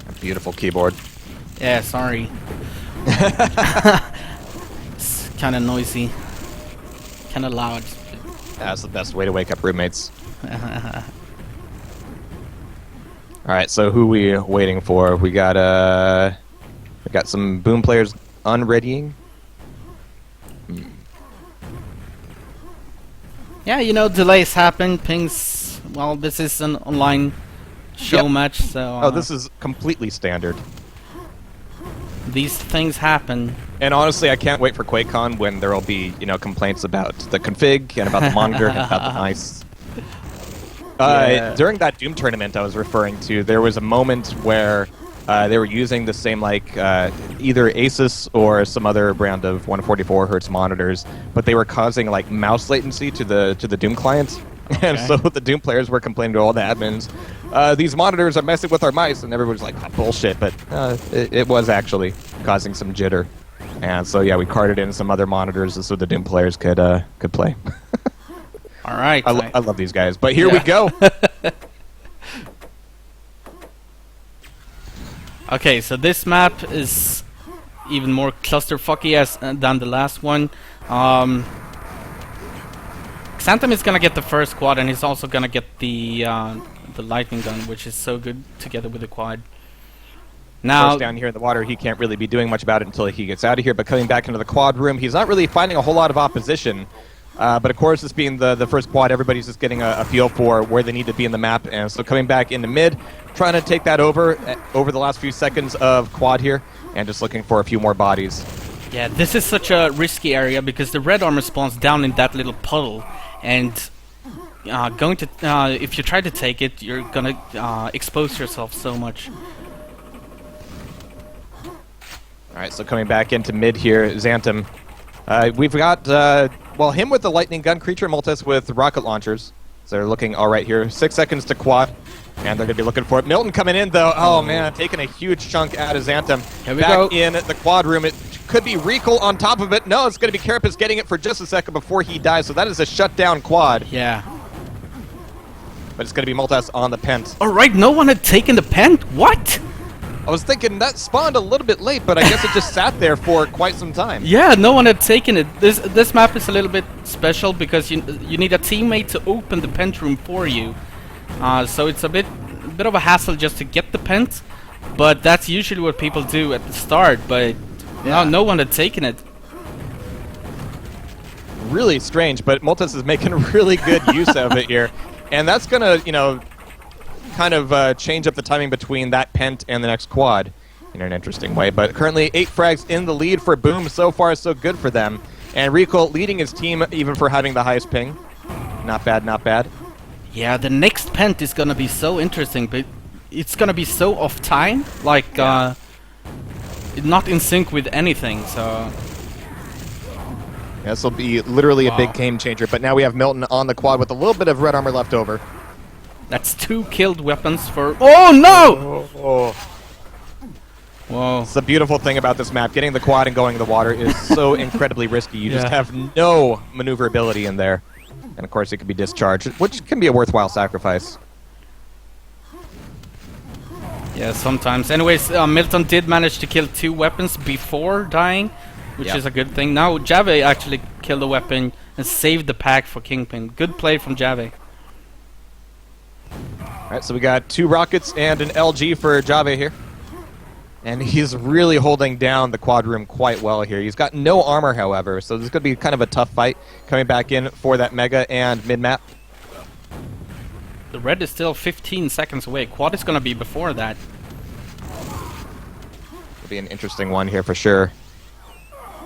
A beautiful keyboard. Yeah, sorry. It's kind of noisy, kind of loud. That's the best way to wake up roommates. All right, so who we waiting for? We got some boom players unreadying. Yeah, delays happen. Pings. Well, this is an online show match, so. Oh, this is completely standard. These things happen. And honestly, I can't wait for QuakeCon when there will be, complaints about the config and about the monitor and about the mice. During that Doom tournament I was referring to, there was a moment where They were using the same like either Asus or some other brand of 144 hertz monitors, but they were causing like mouse latency to the Doom clients, and so the Doom players were complaining to all the admins, these monitors are messing with our mice, and everybody's like, oh, bullshit, but it was actually causing some jitter, and so yeah, we carted in some other monitors so the Doom players could play. All right. I love these guys, but here we go. Okay, so this map is even more clusterfucky than the last one. Xanthem is gonna get the first quad, and he's also gonna get the lightning gun, which is so good together with the quad. Now down here in the water, he can't really be doing much about it until he gets out of here. But coming back into the quad room, he's not really finding a whole lot of opposition. But of course, this being the first quad, everybody's just getting a feel for where they need to be in the map. And so coming back into mid, trying to take that over the last few seconds of quad here, and just looking for a few more bodies. Yeah, this is such a risky area because the red armor spawns down in that little puddle, and if you try to take it, you're gonna expose yourself so much. All right, so coming back into mid here, Xanthem. We've got him with the lightning gun, Creature Multis with rocket launchers. So they're looking all right here. 6 seconds to quad, and they're gonna be looking for it. Milton coming in though. Oh man, taking a huge chunk out of Xanthem. Here we back go. in the quad room. It could be Recall on top of it. No, it's gonna be Carapace getting it for just a second before he dies. So that is a shutdown quad. Yeah. But it's gonna be Multis on the pent. All right, no one had taken the pent. What? I was thinking that spawned a little bit late, but I guess it just sat there for quite some time. Yeah, no one had taken it. This map is a little bit special because you need a teammate to open the pent room for you. So it's a bit of a hassle just to get the pent, but that's usually what people do at the start. But no one had taken it. Really strange, but Multis is making really good use of it here, and that's gonna, kind of change up the timing between that pent and the next quad in an interesting way. But currently 8 frags in the lead for Boom. So far, so good for them. And Recall leading his team even for having the highest ping. Not bad, not bad. Yeah, the next pent is gonna be so interesting, but it's gonna be so off time, like not in sync with anything. So this will be literally a big game changer. But now we have Milton on the quad with a little bit of red armor left over. That's 2 killed weapons for... Oh, no! Oh. Whoa. It's the beautiful thing about this map. Getting the quad and going in the water is so incredibly risky. You just have no maneuverability in there. And of course, it can be discharged, which can be a worthwhile sacrifice. Yeah, sometimes. Anyways, Milton did manage to kill 2 weapons before dying, which is a good thing. Now, Jave actually killed a weapon and saved the pack for Kingpin. Good play from Jave. Alright, so we got 2 rockets and an LG for Jave here. And he's really holding down the quad room quite well here. He's got no armor, however, so this is going to be kind of a tough fight coming back in for that Mega and mid-map. The red is still 15 seconds away. Quad is going to be before that. It'll be an interesting one here for sure.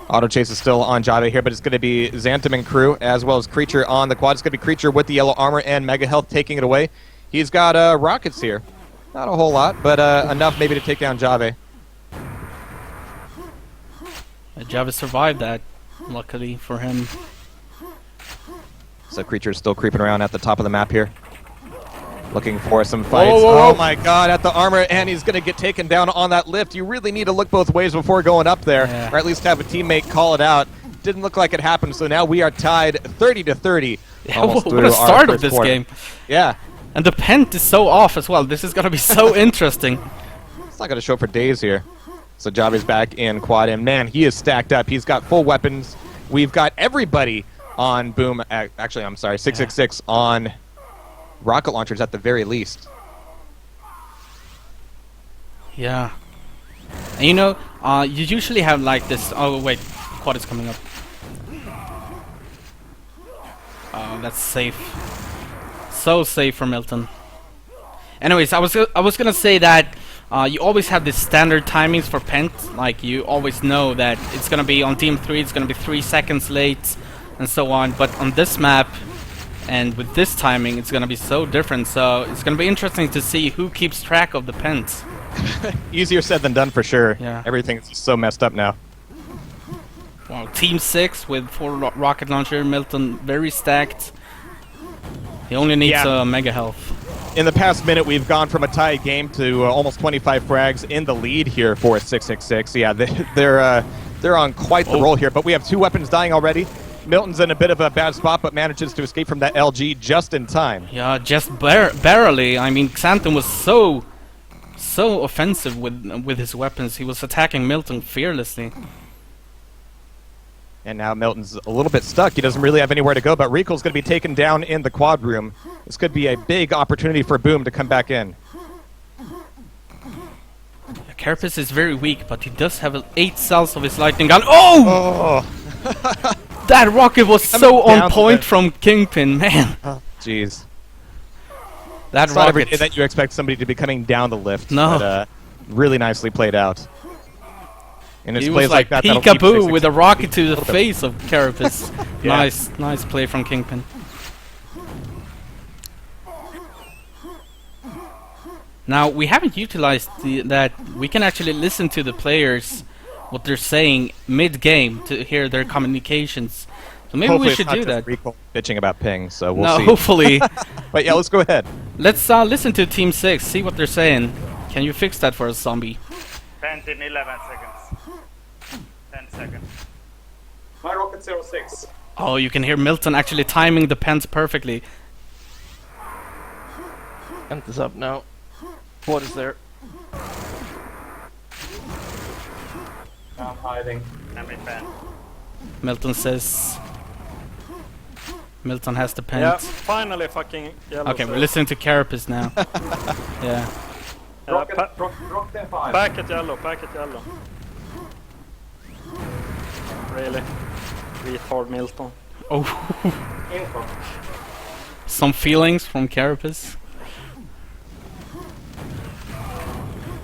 Auto chase is still on Jave here, but it's going to be Xanthem and crew, as well as Creature on the quad. It's going to be Creature with the yellow armor and Mega Health taking it away. He's got rockets here. Not a whole lot, but enough maybe to take down Jave. Jave survived that, luckily for him. So Creature's still creeping around at the top of the map here. Looking for some fights. Whoa, whoa, whoa. Oh my god, at the armor, and he's going to get taken down on that lift. You really need to look both ways before going up there, or at least have a teammate call it out. Didn't look like it happened, so now we are tied 30-30. Yeah, what a start of this game. Yeah. And the pent is so off as well. This is going to be so interesting. It's not going to show for days here. So Javi's back in quad, and man, he is stacked up. He's got full weapons. We've got everybody on Boom. Actually, I'm sorry, 666 on rocket launchers at the very least. Yeah. And you usually have like this... Oh, wait. Quad is coming up. Oh, that's safe. So safe for Milton. Anyways, I was gonna say that you always have the standard timings for pent. Like, you always know that it's gonna be on team 3, it's gonna be 3 seconds late, and so on. But on this map, and with this timing, it's gonna be so different. So it's gonna be interesting to see who keeps track of the pents. Easier said than done for sure. Yeah. Everything's just so messed up now. Wow, Team 6 with 4 rocket launcher. Milton very stacked. He only needs mega health. In the past minute, we've gone from a tied game to almost 25 frags in the lead here for 666. Yeah, they're on quite the roll here, but we have 2 weapons dying already. Milton's in a bit of a bad spot, but manages to escape from that LG just in time. Yeah, just barely. I mean, Xantham was so offensive with his weapons. He was attacking Milton fearlessly. And now Milton's a little bit stuck. He doesn't really have anywhere to go, but Rico's going to be taken down in the quad room. This could be a big opportunity for Boom to come back in. Carapace is very weak, but he does have 8 cells of his lightning gun. Oh! That rocket was so on point from Kingpin, man. Oh, jeez. That it's rocket. Not every day that you expect somebody to be coming down the lift. No. But, really nicely played out. And it's He plays was like that that'll peekaboo keep with a rocket to the face of Carapace. Yeah. Nice play from Kingpin. Now, we haven't utilized that we can actually listen to the players, what they're saying mid-game to hear their communications. So maybe hopefully we should do that. Rico bitching about ping, so we'll No, see. hopefully. But yeah, let's go ahead. Let's listen to Team 6, see what they're saying. Can you fix that for us, Zombie? 10 in 11 seconds. 10 seconds. My rocket 06. Oh, you can hear Milton actually timing the pens perfectly. Pent is up now. What is there? I'm hiding. I'm in pen. Milton says... Milton has the Yeah, pent. finally fucking yellow. Okay, we're listening to Carapace now. Yeah. Rocket 10-5. Packet yellow, packet yellow. Really? Retard Milton. Oh, Info. some feelings from Carapace.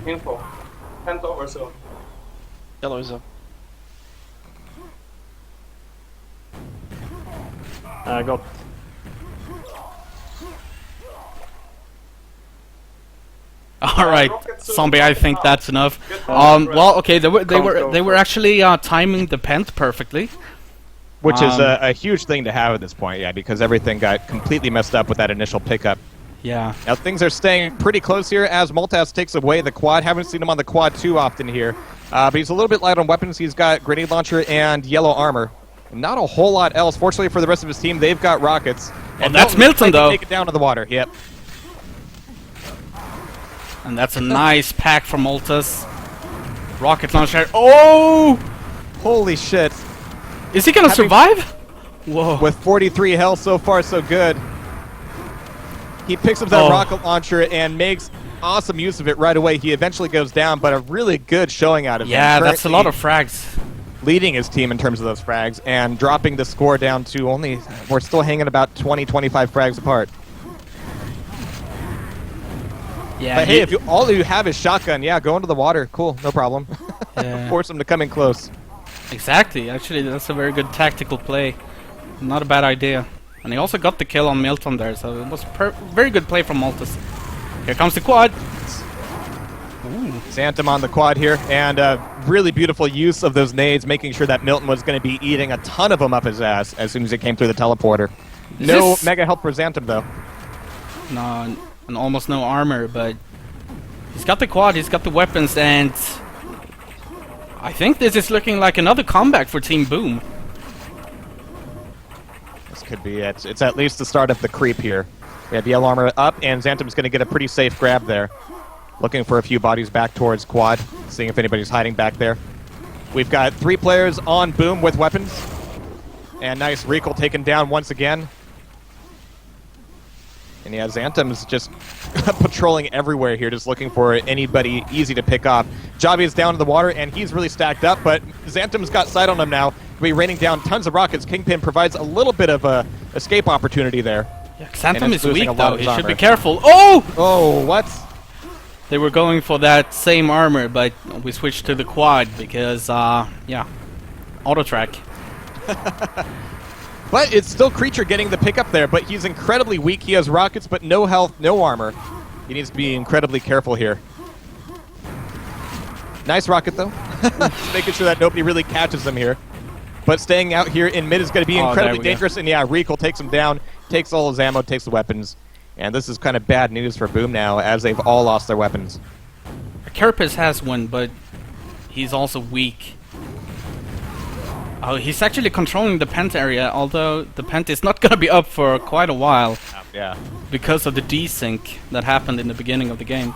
Info. 10 over soon. Yellow is up. I got. All right, Zombie. I think that's enough. Well, okay. They were actually timing the pent perfectly, Which is a huge thing to have at this point, yeah, because everything got completely messed up with that initial pickup. Yeah. Now things are staying pretty close here as Multas takes away the quad. Haven't seen him on the quad too often here, but he's a little bit light on weapons. He's got grenade launcher and yellow armor. Not a whole lot else. Fortunately for the rest of his team, they've got rockets. And that's Milton, though. Take it down to the water. Yep. And that's a nice pack from Multas. Rocket launcher. Oh! Holy shit. Is he gonna survive? Whoa. With 43 health so far, so good. He picks up that rocket launcher and makes awesome use of it right away. He eventually goes down, but a really good showing out of him. Yeah, that's a lot of frags. Leading his team in terms of those frags and dropping the score down to only, we're still hanging about 20-25 frags apart. Yeah. But hey, if all you have is shotgun, yeah, go into the water. Cool, no problem. Yeah. Force them to come in close. Exactly. Actually, that's a very good tactical play. Not a bad idea. And he also got the kill on Milton there, so it was very good play from Multas. Here comes the quad. Ooh. Xantham on the quad here, and really beautiful use of those nades, making sure that Milton was going to be eating a ton of them up his ass as soon as he came through the teleporter. No mega help for Xantham, though. No, and almost no armor, but he's got the quad, he's got the weapons, and I think this is looking like another comeback for Team Boom. This could be it. It's at least the start of the creep here. We have yellow armor up, and Xantham's going to get a pretty safe grab there. Looking for a few bodies back towards quad, seeing if anybody's hiding back there. We've got 3 players on Boom with weapons. And nice, Recall taken down once again. And yeah, Xantham's just patrolling everywhere here, just looking for anybody easy to pick up. Javi is down in the water, and he's really stacked up, but Xantham's got sight on him now. He'll be raining down tons of rockets. Kingpin provides a little bit of a escape opportunity there. Yeah, Xantham is weak, a lot though. of He his should be armor. careful. Oh! Oh, what? They were going for that same armor, but we switched to the quad because, yeah, auto track. But it's still Creature getting the pickup there, but he's incredibly weak. He has rockets, but no health, no armor. He needs to be incredibly careful here. Nice rocket, though. Just making sure that nobody really catches him here. But staying out here in mid is going to be incredibly dangerous. And yeah, Reekle takes him down, takes all his ammo, takes the weapons. And this is kind of bad news for Boom now, as they've all lost their weapons. Carapace has one, but he's also weak. Oh, he's actually controlling the pent area, although the pent is not going to be up for quite a while. Yeah. Because of the desync that happened in the beginning of the game.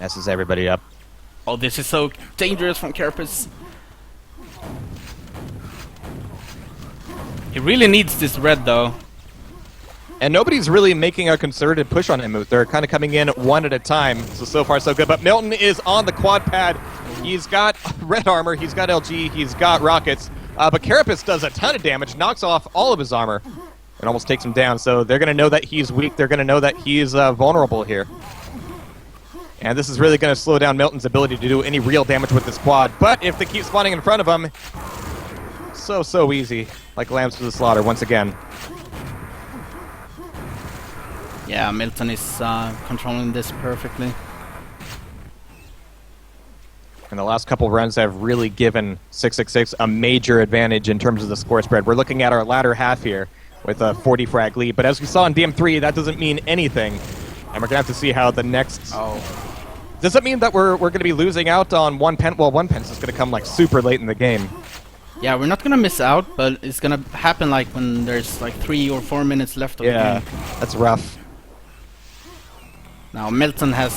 Messes everybody up. Oh, this is so dangerous from Carapace. He really needs this red, though. And nobody's really making a concerted push on him. They're kind of coming in one at a time. So far, so good. But Milton is on the quad pad. He's got red armor. He's got LG. He's got rockets. But Carapace does a ton of damage, knocks off all of his armor, and almost takes him down. So they're going to know that he's weak. They're going to know that he's vulnerable here. And this is really going to slow down Milton's ability to do any real damage with this quad. But if they keep spawning in front of him, so easy. Like lambs to the slaughter once again. Yeah, Milton is controlling this perfectly. And the last couple runs have really given 666 a major advantage in terms of the score spread. We're looking at our latter half here with a 40 frag lead. But as we saw in DM3, that doesn't mean anything. And we're going to have to see how the next... Oh. Does that mean that we're going to be losing out on one pen? Well, one pen is going to come like super late in the game. Yeah, we're not going to miss out, but it's going to happen like when there's like 3 or 4 minutes left of the game. That's rough. Now, Milton has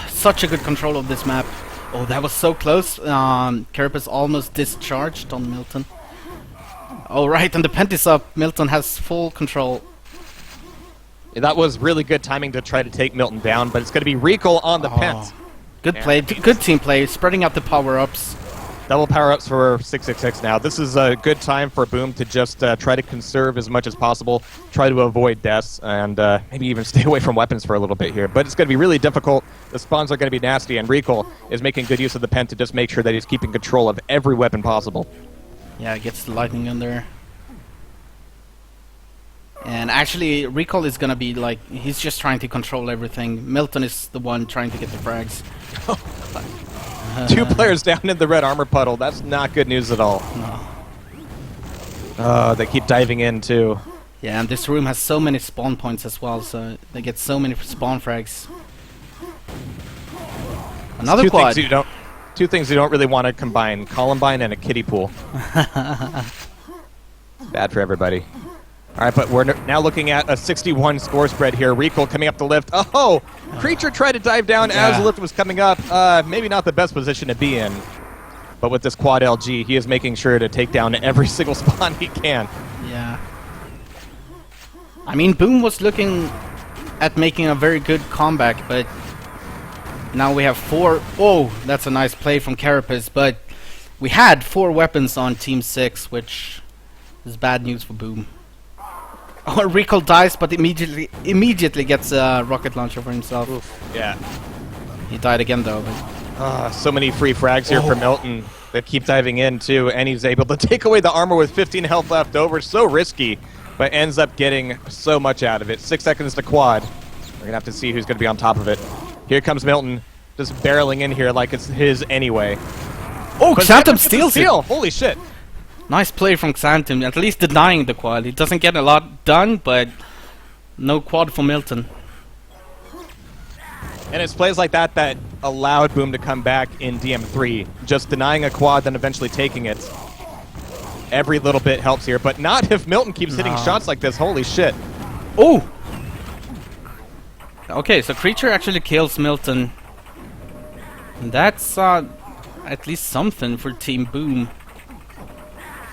such a good control of this map. Oh, that was so close. Carapace almost discharged on Milton. Oh, right, and the pent is up. Milton has full control. Yeah, that was really good timing to try to take Milton down, but it's going to be Reekle on the pent. Good play, good team play, spreading out the power-ups. Double power-ups for 666 now. This is a good time for Boom to just try to conserve as much as possible, try to avoid deaths, and maybe even stay away from weapons for a little bit here. But it's going to be really difficult. The spawns are going to be nasty, and Reekle is making good use of the pen to just make sure that he's keeping control of every weapon possible. Yeah, gets the lightning in there. And actually, Reekle is going to be like, he's just trying to control everything. Milton is the one trying to get the frags. 2 players down in the red armor puddle. That's not good news at all. No. They keep diving in, too. Yeah, and this room has so many spawn points as well, so they get so many spawn frags. Another quad. Two things you don't really want to combine. Columbine and a kiddie pool. Bad for everybody. All right, but we're now looking at a 61 score spread here. Reekle coming up the lift. Oh! Creature tried to dive down as the lift was coming up. Maybe not the best position to be in. But with this quad LG, he is making sure to take down every single spawn he can. Yeah. I mean, Boom was looking at making a very good comeback, but now we have 4... Oh, that's a nice play from Carapace, but we had 4 weapons on Team 6, which is bad news for Boom. Oh, Reekle dies, but immediately gets a rocket launcher for himself. Oof. Yeah. He died again, though. But so many free frags here for Milton. They keep diving in, too, and he's able to take away the armor with 15 health left over. So risky, but ends up getting so much out of it. 6 seconds to quad. We're going to have to see who's going to be on top of it. Here comes Milton, just barreling in here like it's his anyway. Oh, Xanthem steals it! Holy shit. Nice play from Xanthem, at least denying the quad. He doesn't get a lot done, but no quad for Milton. And it's plays like that that allowed Boom to come back in DM3. Just denying a quad, then eventually taking it. Every little bit helps here, but not if Milton keeps hitting shots like this. Holy shit. Oh! Okay, so Creature actually kills Milton. And that's at least something for Team Boom.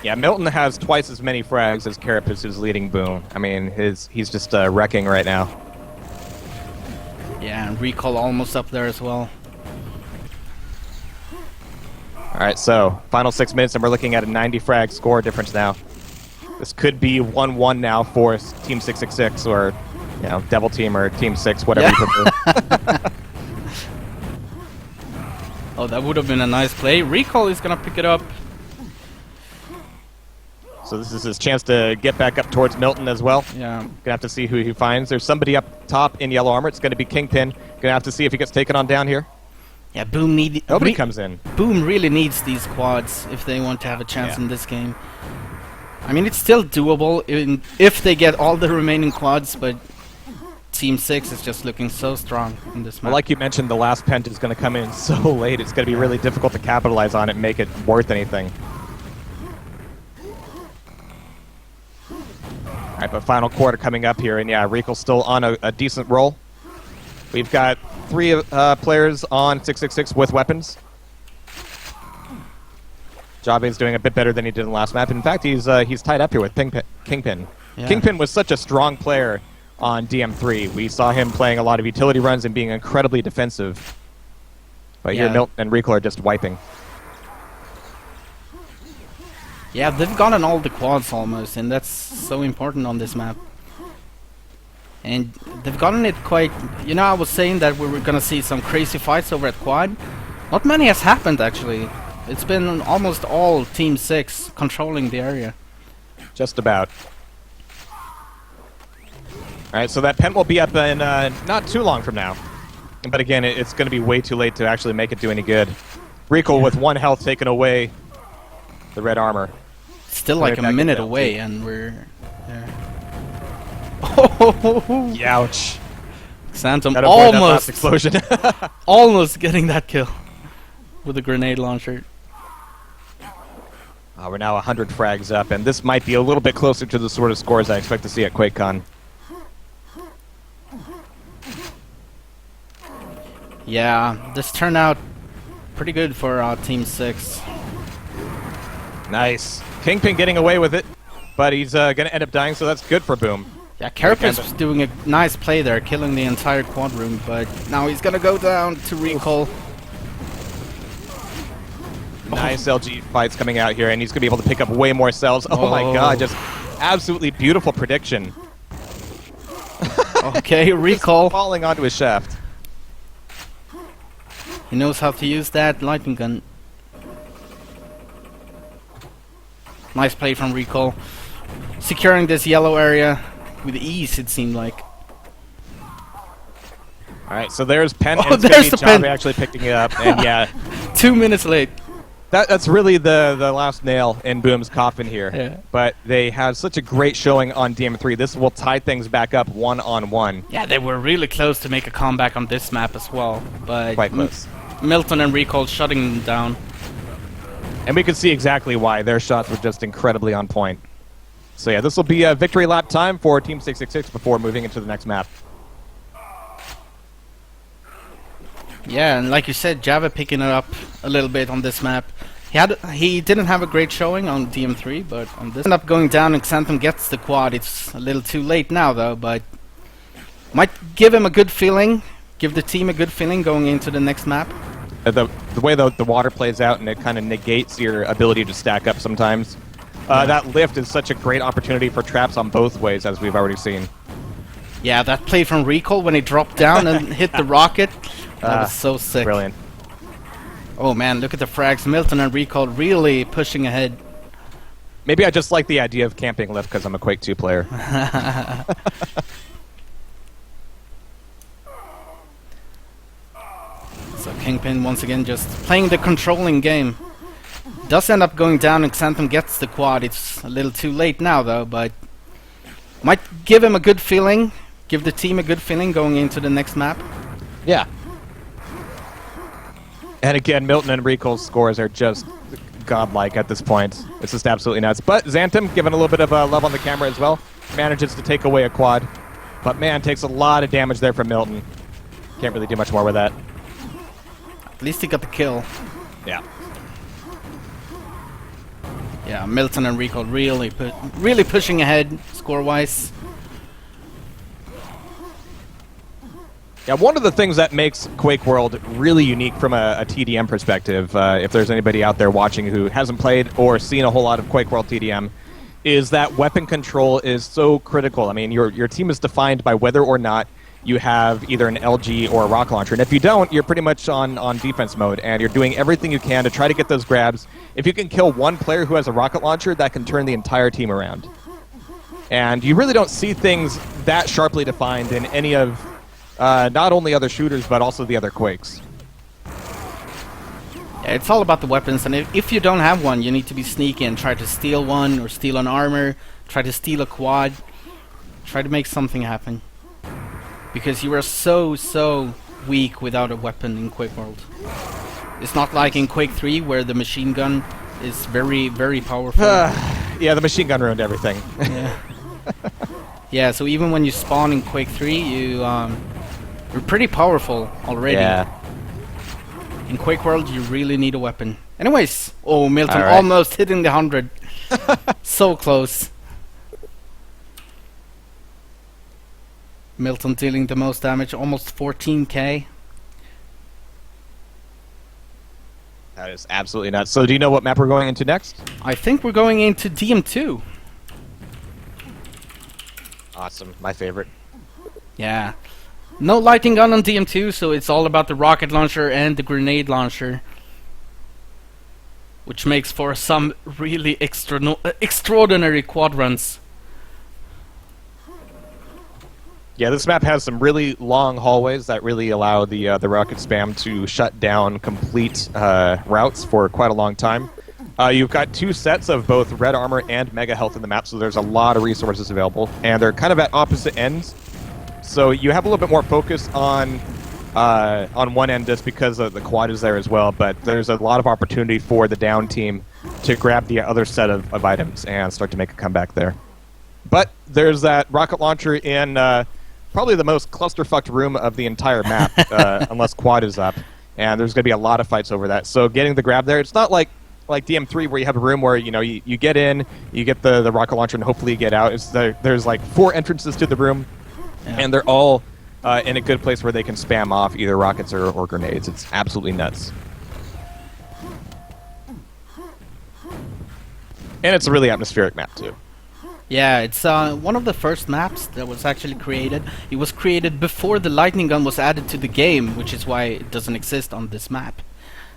Yeah, Milton has twice as many frags as Carapace, who's leading Boom. I mean, he's just wrecking right now. Yeah, and Reekle almost up there as well. All right, so final 6 minutes, and we're looking at a 90 frag score difference now. This could be 1-1 now for Team 666, or Devil Team or Team 6, whatever you prefer. Oh, that would have been a nice play. Reekle is gonna pick it up. So this is his chance to get back up towards Milton as well. Yeah. Gonna have to see who he finds. There's somebody up top in yellow armor. It's gonna be Kingpin. Gonna have to see if he gets taken on down here. Yeah, Boom Nobody comes in. Boom really needs these quads if they want to have a chance Yeah. in this game. I mean, it's still doable if they get all the remaining quads, but Team 6 is just looking so strong in this Well, map. like you mentioned, the last pent is going to come in so late. It's going to be really difficult to capitalize on it and make it worth anything. All right, but final quarter coming up here, and yeah, Rico's still on a decent roll. We've got 3 players on 666 with weapons. Jabe's doing a bit better than he did in the last map. In fact, he's tied up here with Kingpin. Yeah. Kingpin was such a strong player on DM3. We saw him playing a lot of utility runs and being incredibly defensive. But here, Yeah. Milton and Rico are just wiping. Yeah, they've gotten all the quads almost, and that's so important on this map. And they've gotten it quite... You know, I was saying that we were gonna see some crazy fights over at quad. Not many has happened, actually. It's been almost all Team 6 controlling the area. Just about. All right, so that pen will be up in not too long from now. But again, it's going to be way too late to actually make it do any good. Rico with 1 health taken away the red armor. Still like Right a back minute in away, LT. and we're there. Oh, Ouch. Xanthem Gotta avoid that last explosion. almost getting that kill with a grenade launcher. We're now 100 frags up, and this might be a little bit closer to the sort of scores I expect to see at QuakeCon. Yeah, this turned out pretty good for Team 6. Nice. Kingpin getting away with it, but he's going to end up dying, so that's good for Boom. Yeah, Carapace doing a nice play there, killing the entire quad room, but now he's gonna go down to recall. Nice LG fights coming out here, and he's going to be able to pick up way more cells. Oh my god, just absolutely beautiful prediction. Okay, recall. Falling onto his shaft. He knows how to use that lightning gun. Nice play from recall. Securing this yellow area with ease, it seemed like. Alright, so there's Pen, Oh, and it's there's going the to be Jabe Pen. actually picking it up, and yeah. 2 minutes late. That's really the last nail in Boom's coffin here. Yeah. But they had such a great showing on DM3. This will tie things back up 1-on-1. Yeah, they were really close to make a comeback on this map as well, but Quite close. Milton and Recall shutting them down. And we can see exactly why. Their shots were just incredibly on point. So yeah, this will be a victory lap time for Team 666 before moving into the next map. Yeah, and like you said, Java picking it up a little bit on this map. He didn't have a great showing on DM3, but on this ended up going down and Xanthem gets the quad. It's a little too late now though, but might give him a good feeling, give the team a good feeling going into the next map. The way the water plays out, and it kind of negates your ability to stack up sometimes. That lift is such a great opportunity for traps on both ways, as we've already seen. Yeah, that play from Recall when he dropped down and hit the rocket, that was so sick. Brilliant. Oh man, look at the frags. Milton and Recall really pushing ahead. Maybe I just like the idea of camping lift because I'm a Quake 2 player. So Kingpin once again just playing the controlling game. Does end up going down and Xanthem gets the quad. It's a little too late now though, but might give him a good feeling, give the team a good feeling going into the next map. Yeah. And again, Milton and Recall's scores are just godlike at this point. It's just absolutely nuts. But Xanthem, given a little bit of love on the camera as well, manages to take away a quad. But man, takes a lot of damage there from Milton. Can't really do much more with that. At least he got the kill. Yeah. Yeah, Milton and Recall really pushing ahead score-wise. Yeah, one of the things that makes QuakeWorld really unique from a TDM perspective, if there's anybody out there watching who hasn't played or seen a whole lot of QuakeWorld TDM, is that weapon control is so critical. I mean, your team is defined by whether or not you have either an LG or a rocket launcher. And if you don't, you're pretty much on defense mode, and you're doing everything you can to try to get those grabs. If you can kill one player who has a rocket launcher, that can turn the entire team around. And you really don't see things that sharply defined in any of not only other shooters, but also the other Quakes. It's all about the weapons, and if you don't have one, you need to be sneaky and try to steal one, or steal an armor, try to steal a quad, try to make something happen. Because you are so weak without a weapon in QuakeWorld. It's not like in Quake 3 where the machine gun is very powerful. Yeah, the machine gun ruined everything. Yeah. Yeah, so even when you spawn in Quake 3, you're pretty powerful already. Yeah. In QuakeWorld, you really need a weapon. Anyways, oh, Milton Alright. almost hitting the 100. So close. Milton dealing the most damage, almost 14k. That is absolutely nuts. So do you know what map we're going into next? I think we're going into DM2. Awesome. My favorite. Yeah. No lighting gun on DM2, so it's all about the rocket launcher and the grenade launcher. Which makes for some really extraordinary quad runs. Yeah, this map has some really long hallways that really allow the rocket spam to shut down complete routes for quite a long time. You've got 2 sets of both red armor and mega health in the map, so there's a lot of resources available, and they're kind of at opposite ends. So you have a little bit more focus on one end just because the quad is there as well, but there's a lot of opportunity for the down team to grab the other set of items and start to make a comeback there. But there's that rocket launcher in probably the most clusterfucked room of the entire map, unless quad is up, and there's going to be a lot of fights over that. So getting the grab there, it's not like DM3 where you have a room where you get in, you get the rocket launcher, and hopefully you get out. There's like 4 entrances to the room, and they're all in a good place where they can spam off either rockets or grenades. It's absolutely nuts. And it's a really atmospheric map, too. Yeah, it's one of the first maps that was actually created. It was created before the lightning gun was added to the game, which is why it doesn't exist on this map.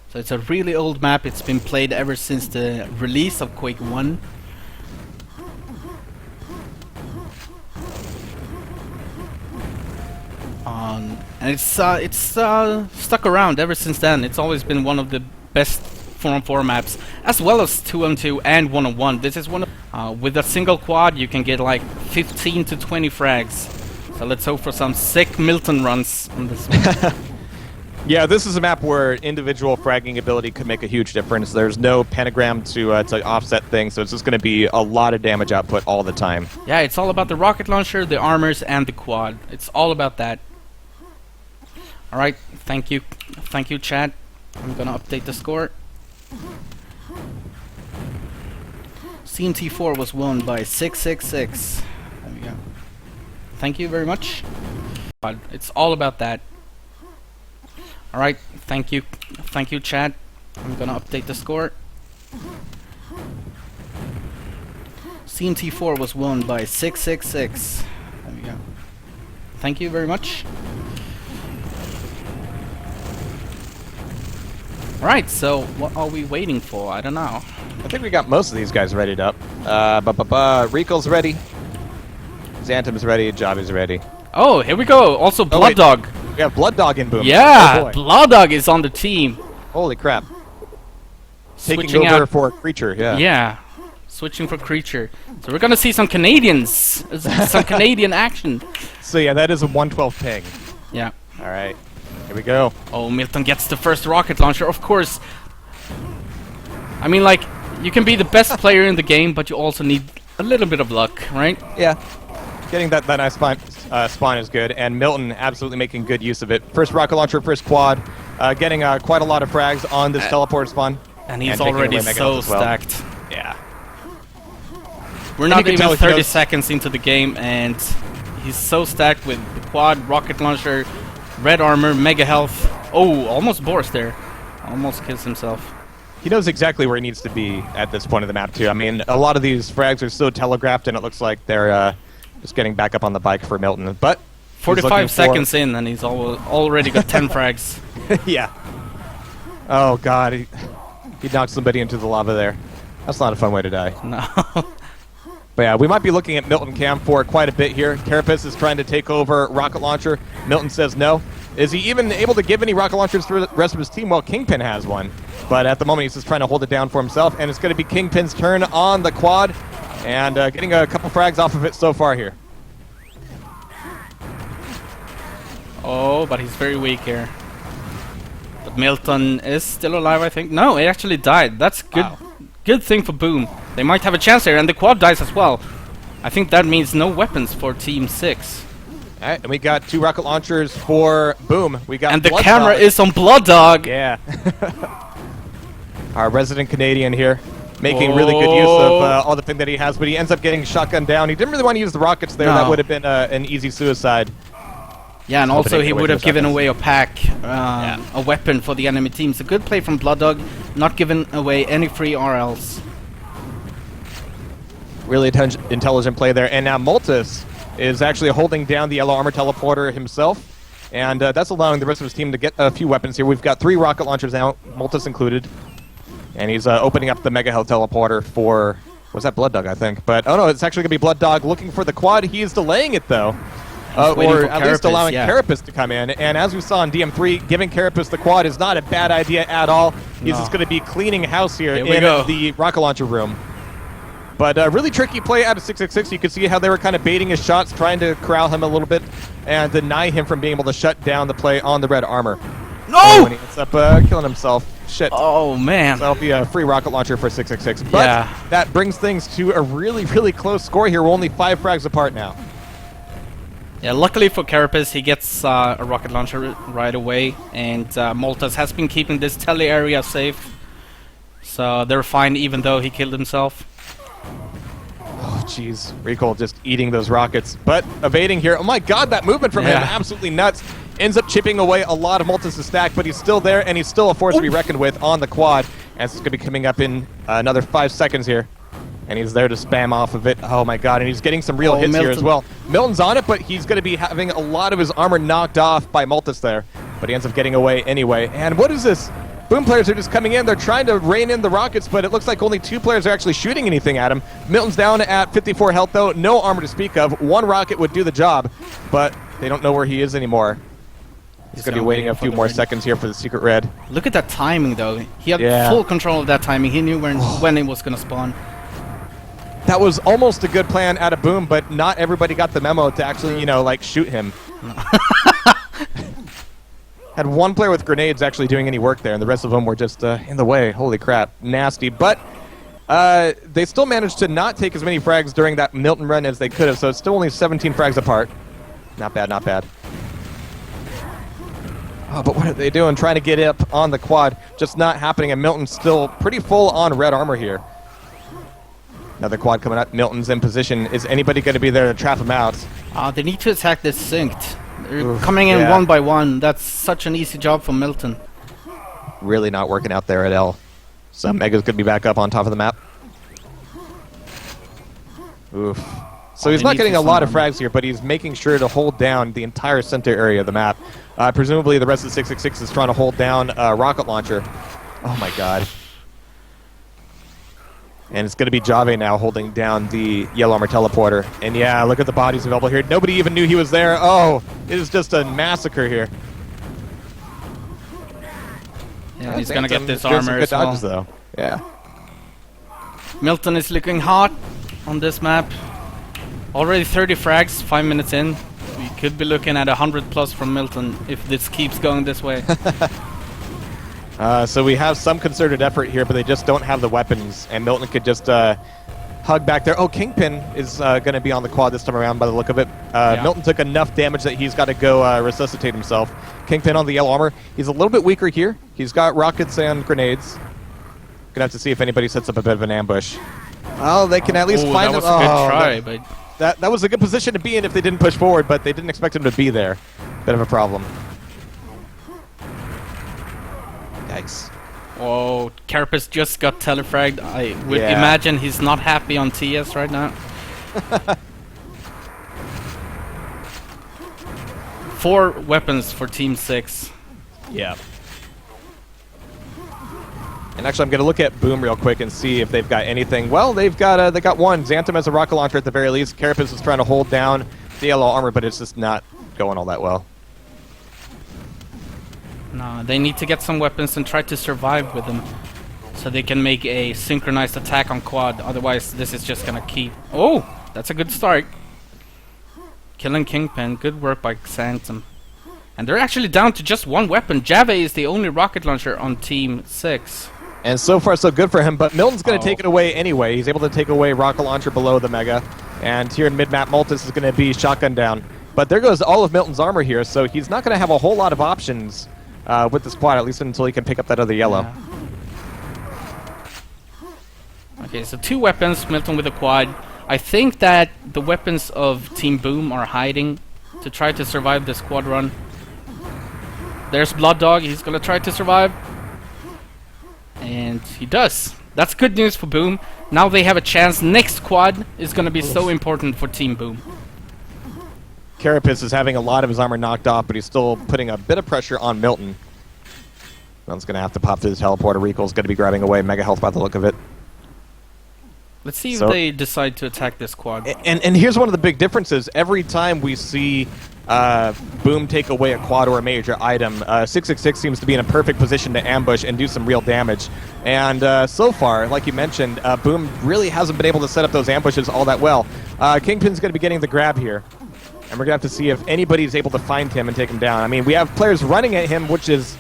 So it's a really old map. It's been played ever since the release of Quake 1. And it's stuck around ever since then. It's always been one of the best 4-on-4 maps, as well as 2-on-2 and 1-on-1. This is one of, with a single quad you can get like 15 to 20 frags. So let's hope for some sick Milton runs on this one. Yeah, this is a map where individual fragging ability could make a huge difference. There's no pentagram to offset things, so it's just going to be a lot of damage output all the time. Yeah, it's all about the rocket launcher, the armors, and the quad. It's all about that. Alright, thank you. Thank you, chat. I'm gonna update the score. CMT4 was won by 666. There we go. Thank you very much. It's all about that. Alright, thank you. Thank you, chat. I'm gonna update the score. CMT4 was won by 666. There we go. Thank you very much. Alright, so what are we waiting for? I don't know. I think we got most of these guys readied up. Rico's ready. Xantum's ready. Jobby's ready. Oh, here we go. Also, Blood wait. Dog. We have Blood Dog in boom. Yeah, Oh boy. Blood Dog is on the team. Holy crap. Taking Switching over out. for Creature, yeah. Yeah, switching for Creature. So we're gonna see some Canadians, some Canadian action. So yeah, that is a 112 ping. Yeah. Alright, here we go. Oh, Milton gets the first rocket launcher, of course. I mean, like, you can be the best player in the game, but you also need a little bit of luck, right? Yeah. Getting that nice spawn is good, and Milton absolutely making good use of it. First rocket launcher, first quad, getting quite a lot of frags on this teleport spawn. And he's taking already away Mega so Health as well. stacked. Yeah. We're And not you can even tell he 30 knows- seconds into the game, and he's so stacked with the quad, rocket launcher, red armor, mega health. Oh, almost burst there. Almost kills himself. He knows exactly where he needs to be at this point of the map, too. I mean, a lot of these frags are so telegraphed, and it looks like they're just getting back up on the bike for Milton. But 45 seconds in, and he's already got 10 frags. yeah. Oh, God. He knocked somebody into the lava there. That's not a fun way to die. No. But yeah, we might be looking at Milton Cam for quite a bit here. Carapace is trying to take over rocket launcher. Milton says no. Is he even able to give any rocket launchers to the rest of his team? Well, Kingpin has one. But at the moment, he's just trying to hold it down for himself, and it's going to be Kingpin's turn on the quad, and getting a couple frags off of it so far here. Oh, but he's very weak here. But Milton is still alive, I think. No, he actually died. That's good. Wow. Good thing for Boom. They might have a chance here, and the quad dies as well. I think that means no weapons for Team 6. All right, and we got 2 rocket launchers for Boom. We got And the Blood camera Dog. is on Blood Dog. Yeah. Our resident Canadian here, making really good use of all the thing that he has, but he ends up getting shotgunned down. He didn't really want to use the rockets there. No. That would have been an easy suicide. Yeah, and also Hoping he to get away would from have the given shotguns. away a pack, a weapon for the enemy team. It's a good play from Blood Dog, not giving away any free RLs. Really intelligent play there. And now Multus is actually holding down the yellow armor teleporter himself. And that's allowing the rest of his team to get a few weapons here. We've got 3 rocket launchers now, Multus included. And he's opening up the Mega Health teleporter for... Was that Blood Dog, I think? But, oh no, it's actually going to be Blood Dog looking for the quad. He is delaying it, though. waiting Or for at least Carapace, allowing yeah. Carapace to come in. And as we saw in DM3, giving Carapace the quad is not a bad idea at all. He's No. just going to be cleaning house here Here we in go. the rocket launcher room. But really tricky play out of 666. You could see how they were kind of baiting his shots, trying to corral him a little bit and deny him from being able to shut down the play on the red armor. No! When he ends up killing himself. Shit. Oh, man. That'll be a free rocket launcher for 666. But Yeah. that brings things to a really, really close score here. We're only 5 frags apart now. Yeah, luckily for Carapace, he gets a rocket launcher right away, and Multus has been keeping this tele area safe, so they're fine even though he killed himself. Oh, jeez. Recall just eating those rockets, but evading here. Oh my god, that movement from him, Yeah. absolutely nuts. Ends up chipping away a lot of Multus' stack, but he's still there, and he's still a force to be reckoned with on the quad, as it's going to be coming up in another 5 seconds here. And he's there to spam off of it. Oh my god, and he's getting some real hits here as Milton. well. Milton's on it, but he's going to be having a lot of his armor knocked off by Multus there. But he ends up getting away anyway. And what is this? Boom players are just coming in. They're trying to rein in the rockets, but it looks like only 2 players are actually shooting anything at him. Milton's down at 54 health, though. No armor to speak of. 1 rocket would do the job, but they don't know where he is anymore. He's going to be waiting a few more seconds here for the secret red. Look at that timing, though. He had Yeah. full control of that timing. He knew when he was going to spawn. That was almost a good plan out of Boom, but not everybody got the memo to actually, you know, like, shoot him. Had 1 player with grenades actually doing any work there, and the rest of them were just in the way. Holy crap. Nasty. But they still managed to not take as many frags during that Milton run as they could have, so it's still only 17 frags apart. Not bad, not bad. Oh, but what are they doing? Trying to get up on the quad. Just not happening, and Milton's still pretty full on red armor here. Another quad coming up. Milton's in position. Is anybody going to be there to trap him out? They need to attack this synced. They're Oof, coming in yeah. 1 by 1. That's such an easy job for Milton. Really not working out there at L. So Mega's going to be back up on top of the map. Oof. So he's they not need getting to a lot of summon. frags here, but he's making sure to hold down the entire center area of the map. Presumably the rest of the 666 is trying to hold down a rocket launcher. Oh my god. And it's going to be Jave now holding down the yellow armor teleporter. And yeah, look at the bodies available here. Nobody even knew he was there. Oh, it is just a massacre here. Yeah, he's going to get this Doing some armor good as well. dodges, though. Yeah. Milton is looking hot on this map. Already 30 frags, 5 minutes in. We could be looking at 100 plus from Milton if this keeps going this way. So we have some concerted effort here, but they just don't have the weapons, and Milton could just hug back there. Oh, Kingpin is going to be on the quad this time around by the look of it. Milton took enough damage that he's got to go resuscitate himself. Kingpin on the yellow armor. He's a little bit weaker here. He's got rockets and grenades. Gonna have to see if anybody sets up a bit of an ambush. Oh, they can at least Oh, find that was him. a good Oh, try, but that was a good position to be in if they didn't push forward, but they didn't expect him to be there. Bit of a problem. Yikes. oh, Carapace just got telefragged. I would Yeah. imagine he's not happy on TS right now. 4 weapons for Team 6. Yeah. And actually, I'm going to look at Boom real quick and see if they've got anything. Well, they got 1. Xanthem has a rocket launcher at the very least. Carapace is trying to hold down the yellow armor, but it's just not going all that well. No, they need to get some weapons and try to survive with them, so they can make a synchronized attack on quad. Otherwise, this is just gonna keep. Oh, that's a good start. Killing Kingpin. Good work by Xanthem. And they're actually down to just one weapon. Jave is the only rocket launcher on Team 6. And so far, so good for him. But Milton's going to take it away anyway. He's able to take away rocket launcher below the Mega. And here in mid-map, Multis is going to be shotgun down. But there goes all of Milton's armor here, so he's not going to have a whole lot of options with the squad, at least until he can pick up that other yellow. Yeah. Okay, so 2 weapons, Milton with a quad. I think that the weapons of Team Boom are hiding to try to survive this quad run. There's Blood Dog, he's gonna try to survive. And he does. That's good news for Boom. Now they have a chance. Next quad is gonna be so important for Team Boom. Carapace is having a lot of his armor knocked off, but he's still putting a bit of pressure on Milton. Milton's gonna have to pop through his teleporter. Rico's gonna be grabbing away Mega Health by the look of it. Let's see if they decide to attack this quad. And here's one of the big differences. Every time we see Boom take away a quad or a major item, 666 seems to be in a perfect position to ambush and do some real damage. And so far, like you mentioned, Boom really hasn't been able to set up those ambushes all that well. Kingpin's going to be getting the grab here. And we're going to have to see if anybody's able to find him and take him down. I mean, we have players running at him, which is,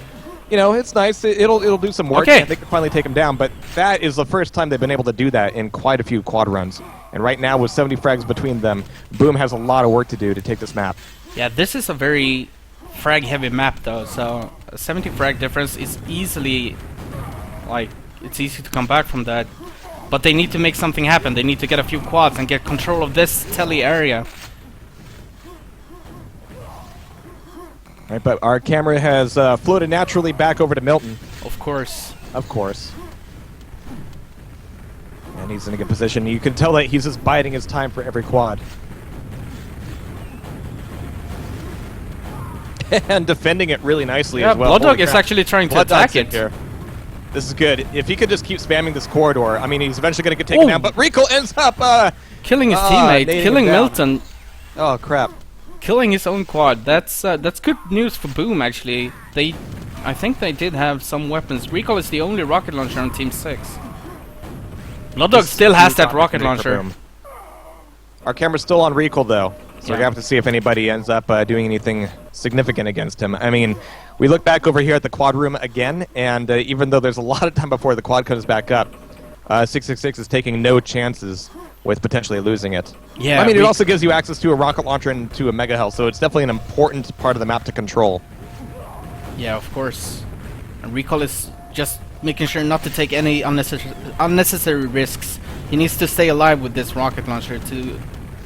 you know, it's nice. It'll do some work. Okay. And they can finally take him down. But that is the first time they've been able to do that in quite a few quad runs. And right now, with 70 frags between them, Boom has a lot of work to do to take this map. Yeah, this is a very frag-heavy map, though. So a 70 frag difference is easily, like, it's easy to come back from that. But they need to make something happen. They need to get a few quads and get control of this telly area. Right, but our camera has floated naturally back over to Milton. Of course. Of course. And he's in a good position. You can tell that he's just biding his time for every quad. And defending it really nicely as well. Blood Dog is actually trying to attack it. Here. This is good. If he could just keep spamming this corridor, I mean, he's eventually going to get taken down. But Rico ends up killing his teammate, killing Milton. Oh, crap. Killing his own quad. That's good news for Boom, actually. I think they did have some weapons. Rico is the only rocket launcher on Team 6. Blood Dog still has that rocket launcher. Our camera's still on Rico, though. So we're going to have to see if anybody ends up doing anything significant against him. I mean, we look back over here at the quad room again, and even though there's a lot of time before the quad comes back up, 666 is taking no chances with potentially losing it. Yeah, I mean, it also gives you access to a rocket launcher and to a Mega Health, so it's definitely an important part of the map to control. Yeah, of course. And Recall is just making sure not to take any unnecessary risks. He needs to stay alive with this rocket launcher to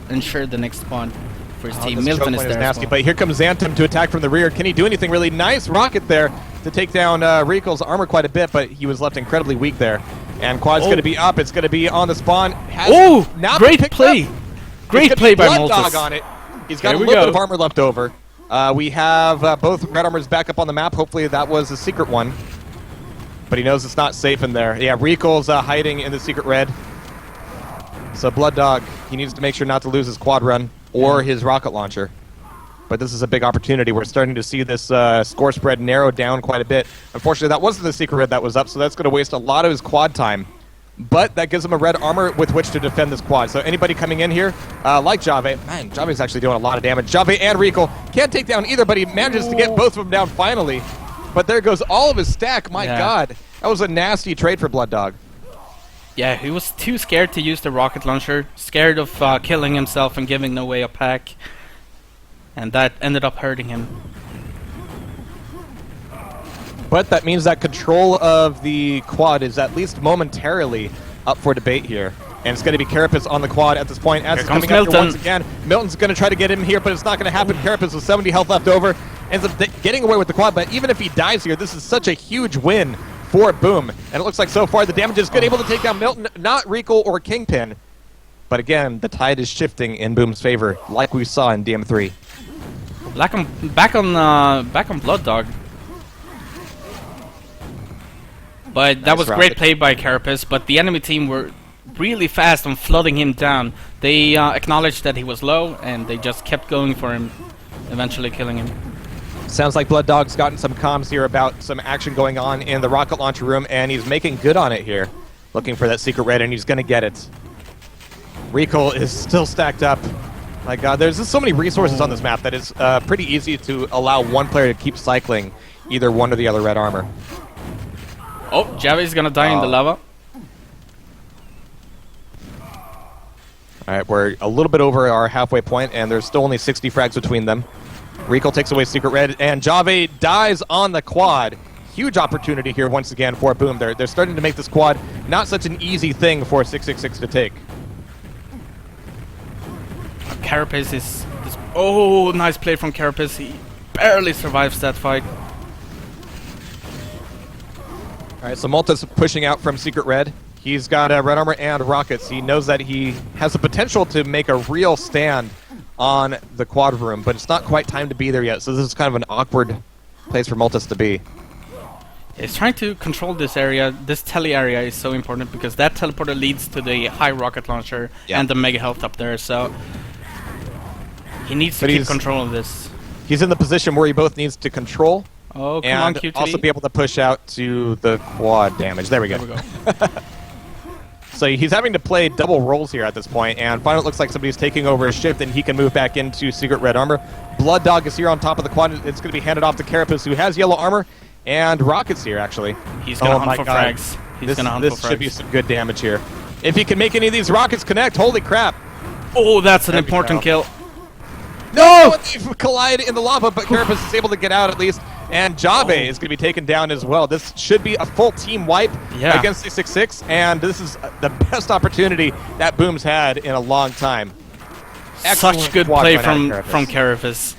ensure the next spawn for his team. Milton is there nasty, as well. but here comes Xanthem to attack from the rear. Can he do anything really? Nice rocket there to take down Rico's armor quite a bit, but he was left incredibly weak there. And quad's going to be up. It's going to be on the spawn. Great play! Great play by Blood Multis. Dog on it. He's got a little bit of armor left over. We have both red armors back up on the map. Hopefully that was a secret one. But he knows it's not safe in there. Yeah, Rico's hiding in the secret red. So Blood Dog, he needs to make sure not to lose his quad run or his rocket launcher. But this is a big opportunity. We're starting to see this score spread narrow down quite a bit. Unfortunately, that wasn't the secret red that was up, so that's going to waste a lot of his quad time. But that gives him a red armor with which to defend this quad. So anybody coming in here, like Jave, man, Jave's actually doing a lot of damage. Jave and Rico can't take down either, but he manages to get both of them down finally. But there goes all of his stack. My God, that was a nasty trade for Blood Dog. Yeah, he was too scared to use the rocket launcher, scared of killing himself and giving away a pack. And that ended up hurting him. But that means that control of the quad is at least momentarily up for debate here. And it's going to be Carapace on the quad at this point. As Here it's comes coming up here Milton. once again. Milton's going to try to get in here, but it's not going to happen. Carapace with 70 health left over ends up getting away with the quad. But even if he dies here, this is such a huge win for Boom. And it looks like so far the damage is good, able to take down Milton, not Rico or Kingpin. But again, the tide is shifting in Boom's favor, like we saw in DM3. Back on Blood Dog. But that was great play by Carapace, but the enemy team were really fast on flooding him down. They acknowledged that he was low, and they just kept going for him, eventually killing him. Sounds like Blood Dog's gotten some comms here about some action going on in the rocket launcher room, and he's making good on it here. Looking for that secret red, and he's going to get it. Recall is still stacked up. My god, there's just so many resources on this map that it's pretty easy to allow one player to keep cycling either one or the other red armor. Oh, Javi's gonna die in the lava. Alright, we're a little bit over our halfway point, and there's still only 60 frags between them. Recall takes away secret red, and Jave dies on the quad. Huge opportunity here once again for Boom. They're starting to make this quad not such an easy thing for 666 to take. Carapace is... Oh, nice play from Carapace. He barely survives that fight. Alright, so Malta's pushing out from secret red. He's got red armor and rockets. He knows that he has the potential to make a real stand on the quad room, but it's not quite time to be there yet, so this is kind of an awkward place for Maltas to be. He's trying to control this area. This tele area is so important because that teleporter leads to the high rocket launcher and the mega health up there, so he needs to keep control of this. He's in the position where he both needs to control Oh, come on, and QTV. also be able to push out to the quad damage. There we go. There we go. So he's having to play double roles here at this point, and finally it looks like somebody's taking over his shift and he can move back into secret red armor. Blood Dog is here on top of the quad. It's going to be handed off to Carapace, who has yellow armor, and Rocket's here, actually. He's going to hunt for frags. He's going to hunt for frags. This should be some good damage here. If he can make any of these rockets connect, holy crap. Oh, that's an important kill. No! They collide in the lava, but Carapace is able to get out at least. And Jabe is going to be taken down as well. This should be a full team wipe against 666, and this is the best opportunity that Boom's had in a long time. Excellent Such good play from Carapace.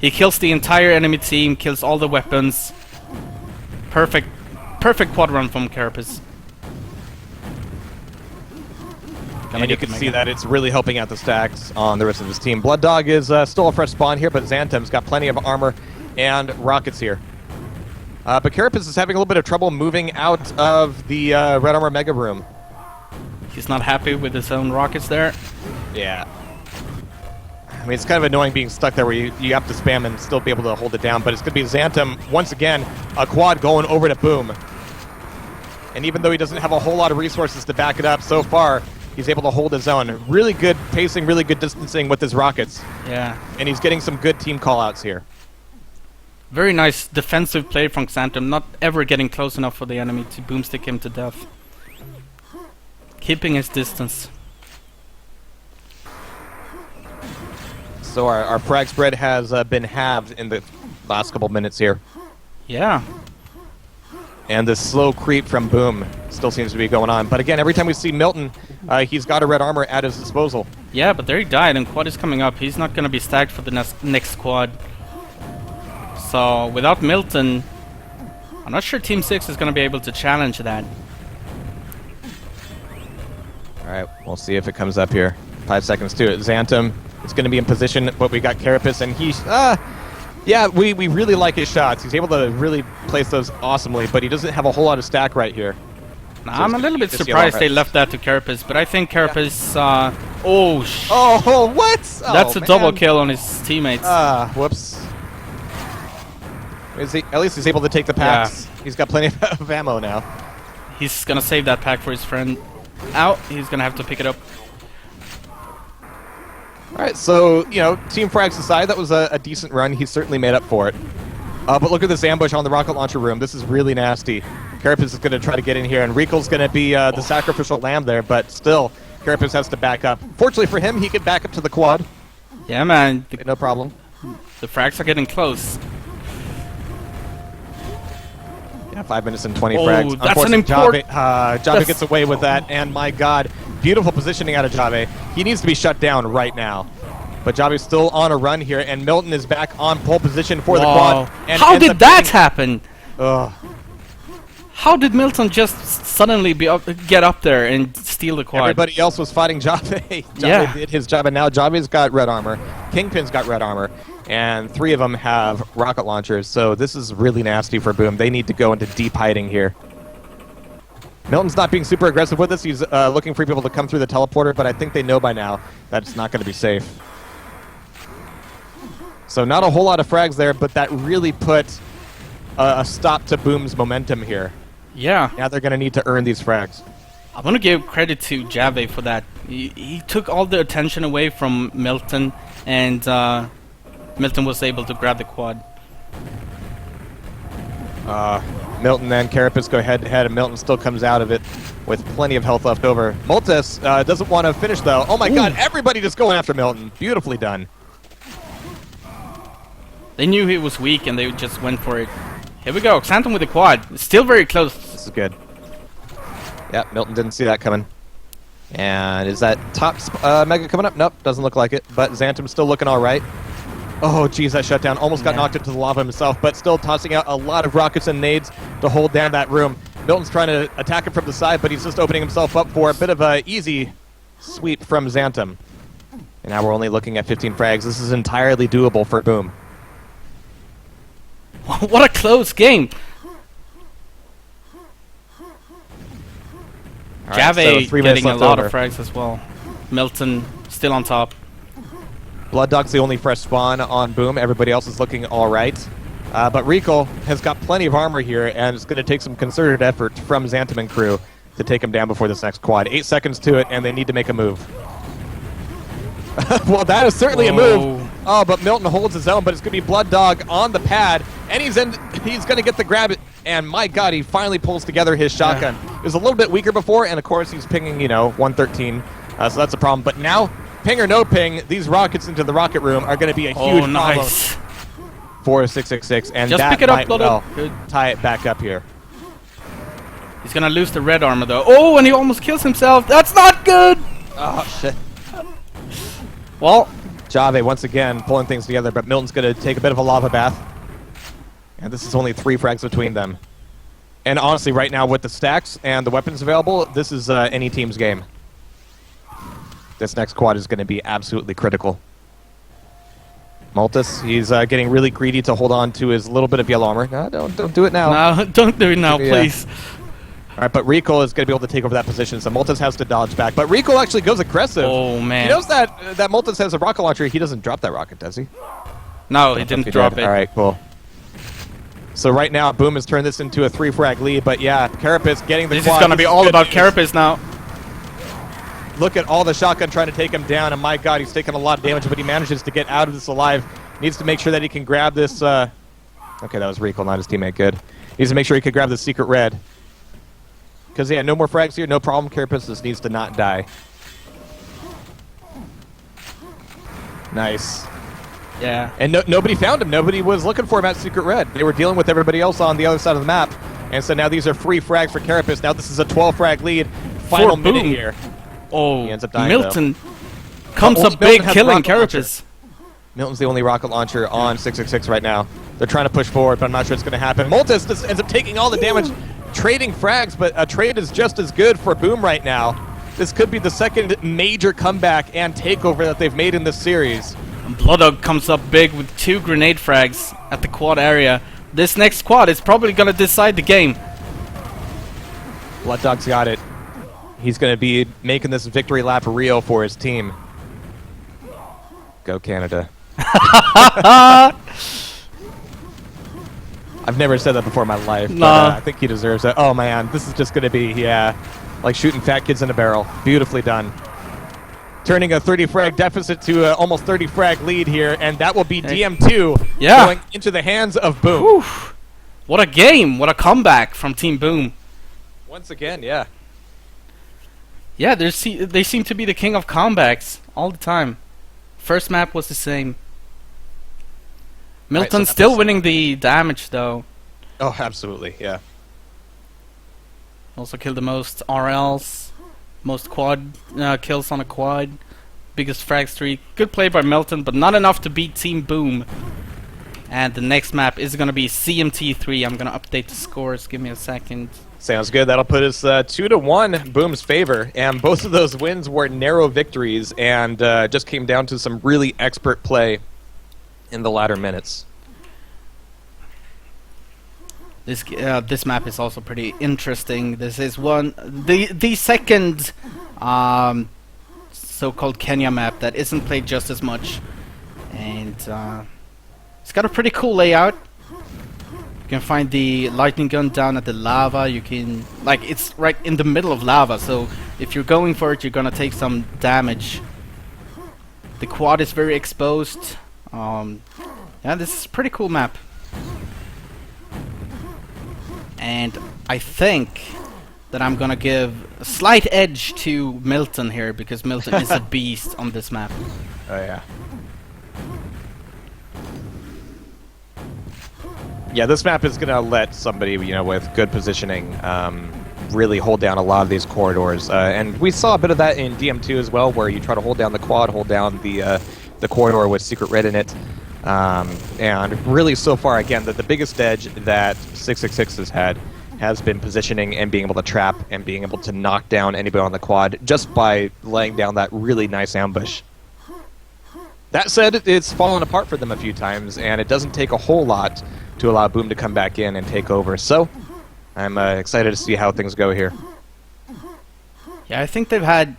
He kills the entire enemy team, kills all the weapons. Perfect quad run from Carapace. And you can see that it's really helping out the stacks on the rest of his team. Blood Dog is still a fresh spawn here, but Xanthem's got plenty of armor and rockets here. But Carapace is having a little bit of trouble moving out of the red armor mega room. He's not happy with his own rockets there. Yeah. I mean, it's kind of annoying being stuck there where you have to spam and still be able to hold it down, but it's going to be Xanthem, once again, a quad going over to Boom. And even though he doesn't have a whole lot of resources to back it up so far, he's able to hold his own. Really good pacing, really good distancing with his rockets. Yeah. And he's getting some good team callouts here. Very nice defensive play from Xanthem, not ever getting close enough for the enemy to boomstick him to death. Keeping his distance. So our frag spread has been halved in the last couple minutes here. Yeah. And this slow creep from Boom still seems to be going on. But again, every time we see Milton, he's got a red armor at his disposal. Yeah, but there he died, and quad is coming up. He's not going to be stacked for the next quad. So, without Milton, I'm not sure Team 6 is going to be able to challenge that. Alright, we'll see if it comes up here. 5 seconds to it. Xanthem is going to be in position, but we got Carapace, and he's... yeah, we really like his shots. He's able to really place those awesomely, but he doesn't have a whole lot of stack right here. Nah, so I'm a little bit surprised they left that to Carapace, but I think Carapace... Oh, what? That's a double kill on his teammates. Whoops. At least he's able to take the packs. Yeah. He's got plenty of ammo now. He's going to save that pack for his friend. Out. He's going to have to pick it up. Alright, so, Team Frags aside, that was a decent run. He certainly made up for it. But look at this ambush on the rocket launcher room. This is really nasty. Carapace is going to try to get in here, and Recal's going to be the sacrificial lamb there, but still, Carapace has to back up. Fortunately for him, he can back up to the quad. Yeah, man. No problem. The frags are getting close. Yeah, 5 minutes and 20 frags. That's an important... Jabe gets away with that, and my god, beautiful positioning out of Jabe. He needs to be shut down right now. But Jabe's still on a run here, and Milton is back on pole position for the quad. And how did that happen? Ugh. How did Milton just suddenly get up there and steal the quad? Everybody else was fighting Jabe. Jabe did his job, and now Jabe's got red armor. Kingpin's got red armor. And 3 of them have rocket launchers, so this is really nasty for Boom. They need to go into deep hiding here. Milton's not being super aggressive with this. He's looking for people to come through the teleporter, but I think they know by now that it's not going to be safe. So not a whole lot of frags there, but that really put a stop to Boom's momentum here. Yeah. Now they're going to need to earn these frags. I want to give credit to Jave for that. He took all the attention away from Milton, and Milton was able to grab the quad. Milton and Carapace go head-to-head, and Milton still comes out of it with plenty of health left over. Moltes doesn't want to finish, though. Oh my god, everybody just going after Milton. Beautifully done. They knew he was weak, and they just went for it. Here we go, Xantham with the quad. Still very close. This is good. Yep, Milton didn't see that coming. And is that top Mega coming up? Nope, doesn't look like it. But Xantam's still looking all right. Oh, geez, that shutdown. Almost got knocked into the lava himself, but still tossing out a lot of rockets and nades to hold down that room. Milton's trying to attack him from the side, but he's just opening himself up for a bit of a easy sweep from Xantam. And now we're only looking at 15 frags. This is entirely doable for Boom. What a close game. Right, Jave so 3 minutes getting a left lot over. of frags as well. Milton still on top. Blood Dog's the only fresh spawn on Boom. Everybody else is looking all right. But Recall has got plenty of armor here, and it's going to take some concerted effort from Xantam and crew to take him down before this next quad. 8 seconds to it, and they need to make a move. Well, that is certainly a move. Oh, but Milton holds his own, but it's going to be Blood Dog on the pad, and he's going to get the grab. And my god, he finally pulls together his shotgun. It was a little bit weaker before, and of course he's pinging, 113, so that's a problem. But now, ping or no ping, these rockets into the rocket room are going to be a huge problem Nice. for 666, and Just that pick it up, might Blood well Dog. Good. tie it back up here. He's gonna lose the red armor though. Oh, and he almost kills himself. That's not good. Oh, shit. Well, Jave once again pulling things together, but Milton's going to take a bit of a lava bath. And this is only 3 frags between them. And honestly, right now with the stacks and the weapons available, this is any team's game. This next quad is going to be absolutely critical. Maltus, he's getting really greedy to hold on to his little bit of yellow armor. No, don't do it now. no, don't do it now, Yeah. please. All right, but Recall is going to be able to take over that position, so Maltus has to dodge back. But Recall actually goes aggressive. Oh man. He knows that Maltus has a rocket launcher. He doesn't drop that rocket, does he? No, he didn't drop it. All right, cool. So right now, Boom has turned this into a 3-frag lead, but yeah, Carapace getting the This quad. is gonna be all good about news. Carapace now. Look at all the shotgun trying to take him down, and my god, he's taking a lot of damage, but he manages to get out of this alive. Needs to make sure that he can grab this, okay, that was Recall, not his teammate, good. Needs to make sure he can grab the secret red. Because, yeah, no more frags here, no problem. Carapace just needs to not die. Nice. Yeah. And nobody found him. Nobody was looking for him at Secret Red. They were dealing with everybody else on the other side of the map. And so now these are free frags for Carapace. Now this is a 12-frag lead. Final minute Boom. here. Oh, He ends up dying, Milton comes Only up big, Milton has killing rocket launcher. Carapace. Milton's the only rocket launcher on 666 right now. They're trying to push forward, but I'm not sure it's going to happen. Moltes just ends up taking all the damage, trading frags, but a trade is just as good for Boom right now. This could be the second major comeback and takeover that they've made in this series. And Blood Dog comes up big with 2 grenade frags at the quad area. This next quad is probably gonna decide the game. Blood Dog's got it. He's going to be making this victory lap real for his team. Go Canada. I've never said that before in my life, but Nah. I think he deserves it. Oh man, this is just going to be, yeah, like shooting fat kids in a barrel. Beautifully done. Turning a 30 frag deficit to an almost 30 frag lead here, and that will be DM2 Yeah. going into the hands of Boom. Whew. What a game! What a comeback from Team Boom. Once again, yeah. Yeah, they seem to be the king of comebacks all the time. First map was the same. Milton's that still was- winning the damage though. Oh, absolutely, yeah. Also killed the most RLs, most quad kills on a quad, biggest frag streak. Good play by Milton, but not enough to beat Team Boom. And the next map is gonna be CMT3. I'm gonna update the scores. Give me a second. Sounds good. That'll put us 2-1 Boom's favor, and both of those wins were narrow victories, and just came down to some really expert play in the latter minutes. This map is also pretty interesting. This is the second so-called Kenya map that isn't played just as much, and It's got a pretty cool layout. You can find the lightning gun down at the lava. You can, like, it's right in the middle of lava, so if you're going for it, you're gonna take some damage. The quad is very exposed. Yeah, this is a pretty cool map. And I think that I'm gonna give a slight edge to Milton here, because Milton is a beast on this map. Oh yeah. Yeah, this map is gonna let somebody, you know, with good positioning, really hold down a lot of these corridors. And we saw a bit of that in DM2 as well, where you try to hold down the quad, hold down the corridor with Secret Red in it. And really, so far, again, the biggest edge that 666 has had has been positioning and being able to trap and being able to knock down anybody on the quad just by laying down that really nice ambush. That said, it's fallen apart for them a few times, and it doesn't take a whole lot to allow Boom to come back in and take over. So, I'm excited to see how things go here. Yeah, I think they've had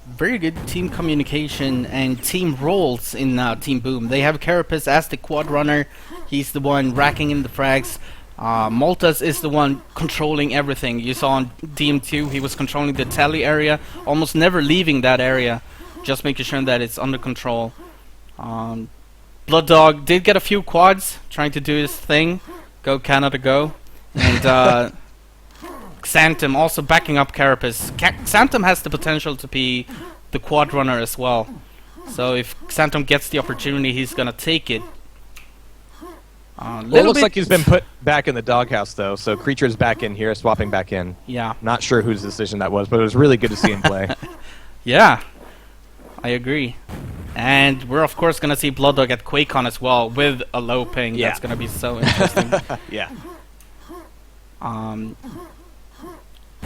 very good team communication and team roles in Team Boom. They have Carapace as the quad runner. He's the one racking in the frags. Maltas is the one controlling everything. You saw on DM2, he was controlling the tally area, almost never leaving that area, just making sure that it's under control. Blood Dog did get a few quads, trying to do his thing. Go Canada, go. And Xantum also backing up Carapace. Xantum has the potential to be the quad runner as well. So if Xantum gets the opportunity, he's gonna take it. Well, it looks like he's been put back in the doghouse, though, so Creature's back in here, swapping back in. Yeah. Not sure whose decision that was, but it was really good to see him play. Yeah, I agree. And we're, of course, going to see Blood Dog at QuakeCon as well, with a low ping. Yeah. That's going to be so interesting. Yeah.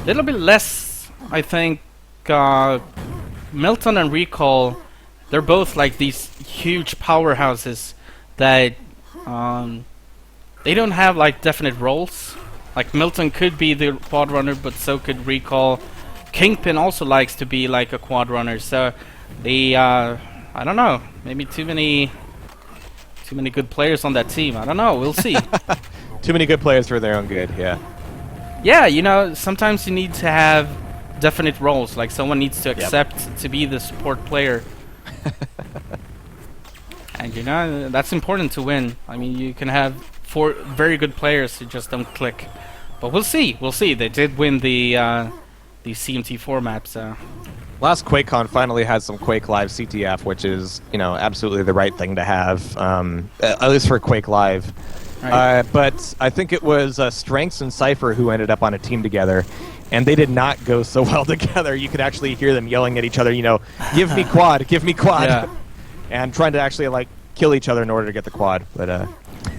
Little bit less, I think, Milton and Recall, they're both like these huge powerhouses that they don't have like definite roles. Like Milton could be the quad runner, but so could Recall. Kingpin also likes to be like a quad runner, so they I don't know, maybe too many good players on that team. I don't know, we'll see. Too many good players for their own good, yeah. Yeah, you know, sometimes you need to have definite roles, like someone needs to accept to be the support player. And you know, that's important to win. I mean, you can have 4 very good players who just don't click. But we'll see. They did win the CMT4 map, so. Last QuakeCon finally had some Quake Live CTF, which is, you know, absolutely the right thing to have, at least for Quake Live. Right. But I think it was Strengths and Cypher who ended up on a team together, and they did not go so well together. You could actually hear them yelling at each other, you know, give me quad, give me quad. Yeah. And trying to actually, like, kill each other in order to get the quad. But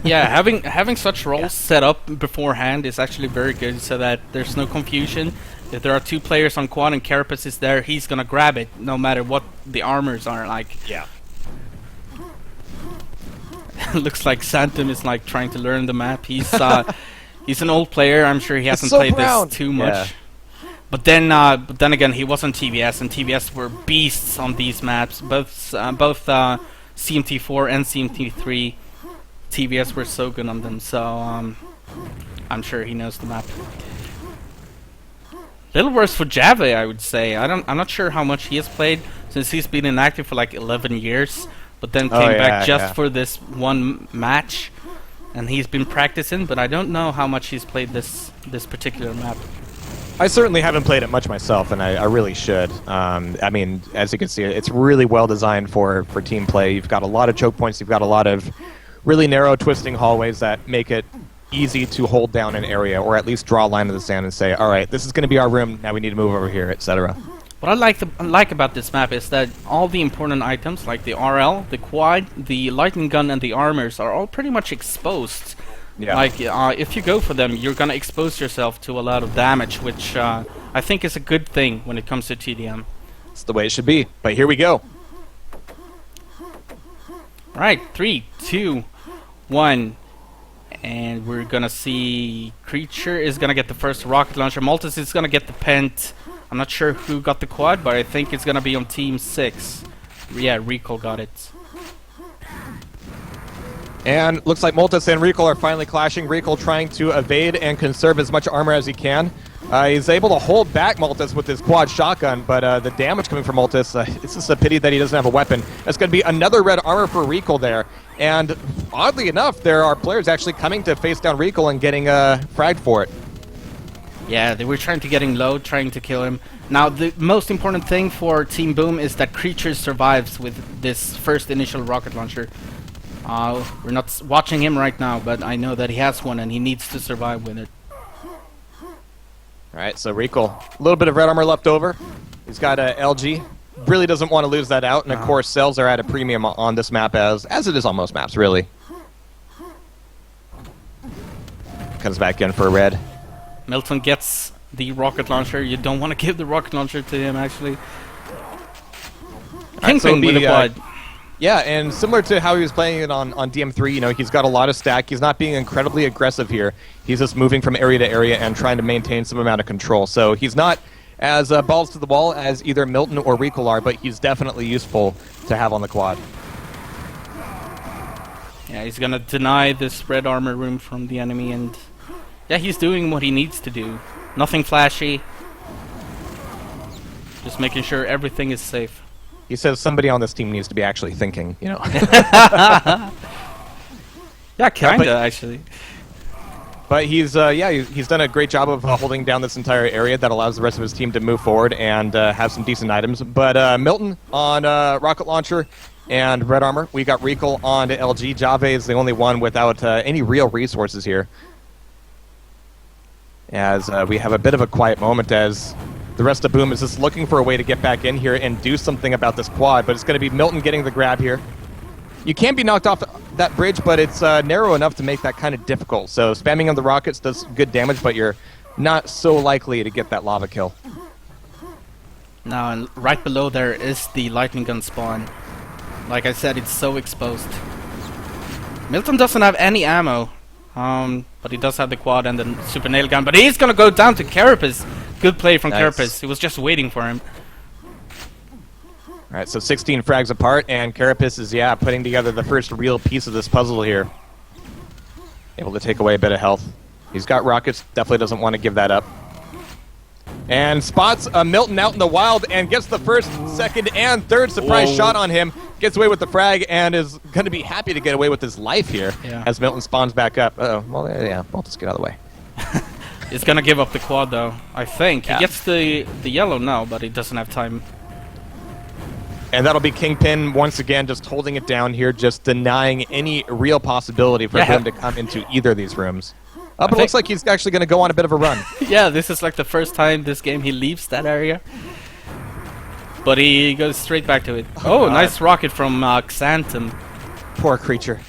yeah, having such roles set up beforehand is actually very good, so that there's no confusion. If there are 2 players on quad and Carapace is there, he's gonna grab it, no matter what the armors are like. Yeah. Looks like Xantum is like trying to learn the map. He's an old player. I'm sure he hasn't played this too much. Yeah. But then again, he was on TVS, and TVS were beasts on these maps. Both CMT4 and CMT3, TVS were so good on them. So I'm sure he knows the map. Little worse for Jave, I would say. I'm not sure how much he has played, since he's been inactive for like 11 years, but then came back just for this one match, and he's been practicing. But I don't know how much he's played this particular map. I certainly haven't played it much myself, and I really should. I mean, as you can see, it's really well designed for team play. You've got a lot of choke points. You've got a lot of really narrow, twisting hallways that make it easy to hold down an area, or at least draw a line in the sand and say, all right, this is going to be our room, now we need to move over here, etc. What I like about this map is that all the important items, like the RL, the quad, the lightning gun, and the armors, are all pretty much exposed. Yeah. Like, if you go for them, you're going to expose yourself to a lot of damage, which I think is a good thing when it comes to TDM. It's the way it should be, but here we go. Alright, 3, 2, 1. And we're gonna see Creature is gonna get the first rocket launcher. Maltus is gonna get the pent. I'm not sure who got the quad, but I think it's gonna be on Team 6. Yeah, Recall got it. And looks like Moltes and Recall are finally clashing. Recall trying to evade and conserve as much armor as he can. He's able to hold back Moltes with his quad shotgun, but the damage coming from Moltes, it's just a pity that he doesn't have a weapon. That's going to be another red armor for Recall there. And oddly enough, there are players actually coming to face down Recall and getting fragged for it. Yeah, they were trying to get him low, trying to kill him. Now, the most important thing for Team Boom is that Creature survives with this first initial rocket launcher. We're not watching him right now, but I know that he has one and he needs to survive with it. Alright, so Recall, a little bit of red armor left over. He's got a LG. Really doesn't want to lose that out, and of course cells are at a premium on this map as it is on most maps, really. Comes back in for a red. Milton gets the rocket launcher. You don't want to give the rocket launcher to him, actually. Kingpin with a quad. Yeah, and similar to how he was playing it on DM3, you know, he's got a lot of stack. He's not being incredibly aggressive here. He's just moving from area to area and trying to maintain some amount of control. So he's not as balls to the wall as either Milton or Recall are, but he's definitely useful to have on the quad. Yeah, he's gonna deny this red armor room from the enemy, and yeah, he's doing what he needs to do. Nothing flashy. Just making sure everything is safe. He says somebody on this team needs to be actually thinking, you know. Yeah, kinda, actually. But he's done a great job of holding down this entire area that allows the rest of his team to move forward and have some decent items. But Milton on rocket launcher and red armor. We got Recall on to LG. Jave is the only one without any real resources here. As we have a bit of a quiet moment as the rest of Boom is just looking for a way to get back in here and do something about this quad, but it's going to be Milton getting the grab here. You can be knocked off that bridge, but it's narrow enough to make that kind of difficult. So spamming on the rockets does good damage, but you're not so likely to get that lava kill. Now, and right below there is the lightning gun spawn. Like I said, it's so exposed. Milton doesn't have any ammo, but he does have the quad and the super nail gun. But he's gonna go down to Carapace. Good play from Carapace. He was just waiting for him. Alright, so 16 frags apart, and Carapace is, putting together the first real piece of this puzzle here. Able to take away a bit of health. He's got rockets, definitely doesn't want to give that up. And spots Milton out in the wild and gets the first, second, and third surprise shot on him. Gets away with the frag and is going to be happy to get away with his life here as Milton spawns back up. Uh-oh, well, yeah, we'll just get out of the way. He's going to give up the quad, though, I think. He gets the yellow now, but he doesn't have time. And that'll be Kingpin once again just holding it down here, just denying any real possibility for him to come into either of these rooms. But it looks like he's actually going to go on a bit of a run. Yeah, this is like the first time this game he leaves that area. But he goes straight back to it. Oh, nice rocket from Xantum. Poor creature.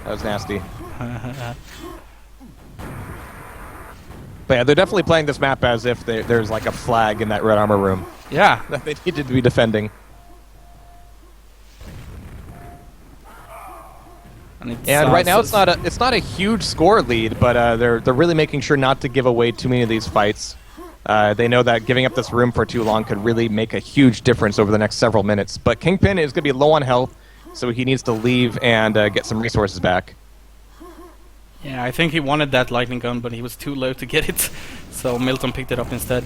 That was nasty. But yeah, they're definitely playing this map as if there's like a flag in that red armor room. Yeah. That they needed to be defending. And right now it's not a huge score lead, but they're really making sure not to give away too many of these fights. They know that giving up this room for too long could really make a huge difference over the next several minutes. But Kingpin is going to be low on health, so he needs to leave and get some resources back. Yeah, I think he wanted that lightning gun, but he was too low to get it, so Milton picked it up instead.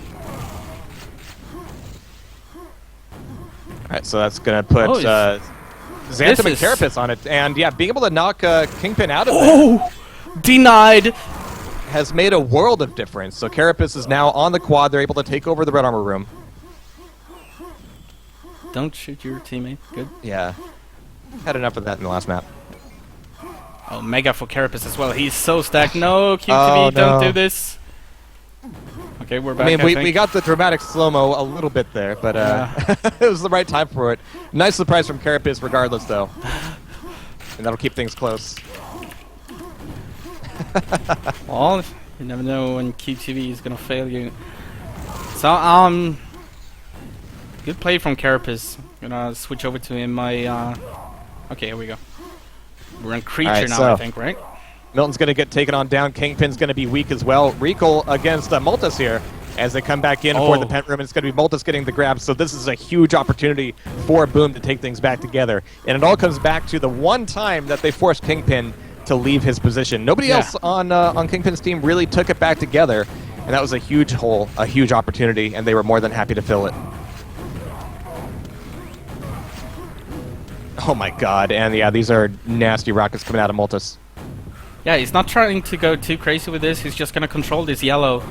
Alright, so that's going to put Xantum and Carapace on it, and yeah, being able to knock Kingpin out of there denied has made a world of difference. So Carapace is now on the quad. They're able to take over the red armor room. Don't shoot your teammate. Good. Yeah. Had enough of that in the last map. Oh, mega for Carapace as well. He's so stacked. No, QTV, don't do this. Okay, we're back. I mean, we got the dramatic slow-mo a little bit there, but it was the right time for it. Nice surprise from Carapace regardless, though. And that'll keep things close. Well, you never know when QTV is gonna fail you. So, good play from Carapace. Gonna switch over to him. Okay, here we go. We're in creature now, I think, right? Milton's going to get taken on down. Kingpin's going to be weak as well. Recall against Moltes here. as they come back in for the pent room. It's going to be Multus getting the grab, so this is a huge opportunity for Boom to take things back together. And it all comes back to the one time that they forced Kingpin to leave his position. Nobody else on Kingpin's team really took it back together, and that was a huge hole, a huge opportunity, and they were more than happy to fill it. Oh my god, and yeah, these are nasty rockets coming out of Multus. Yeah, he's not trying to go too crazy with this, he's just gonna control this yellow.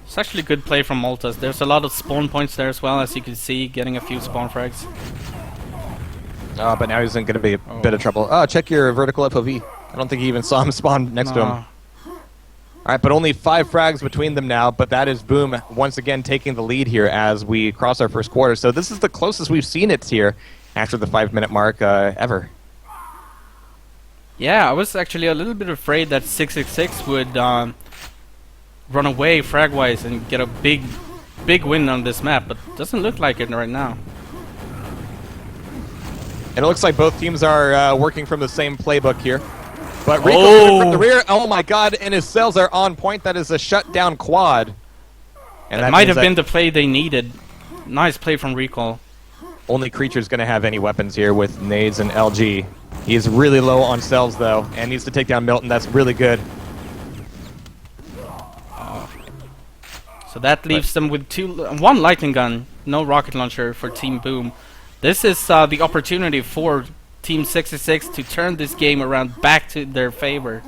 It's actually good play from Multus. There's a lot of spawn points there as well, as you can see, getting a few spawn frags. But now he's in going to be a bit of trouble. Check your vertical FOV. I don't think he even saw him spawn next to him. Alright, but only 5 frags between them now, but that is Boom once again taking the lead here as we cross our first quarter. So this is the closest we've seen it here after the 5-minute mark ever. Yeah, I was actually a little bit afraid that 666 would run away frag-wise and get a big win on this map, but doesn't look like it right now. And it looks like both teams are working from the same playbook here. But Rico from the rear, oh my god, and his cells are on point. That is a shutdown quad. And that might have been the play they needed. Nice play from Recall. Only Creature's going to have any weapons here with nades and LG. He's really low on cells though, and needs to take down Milton. That's really good. So that leaves them with one lightning gun, no rocket launcher for Team Boom. This is the opportunity for Team 66 to turn this game around back to their favor.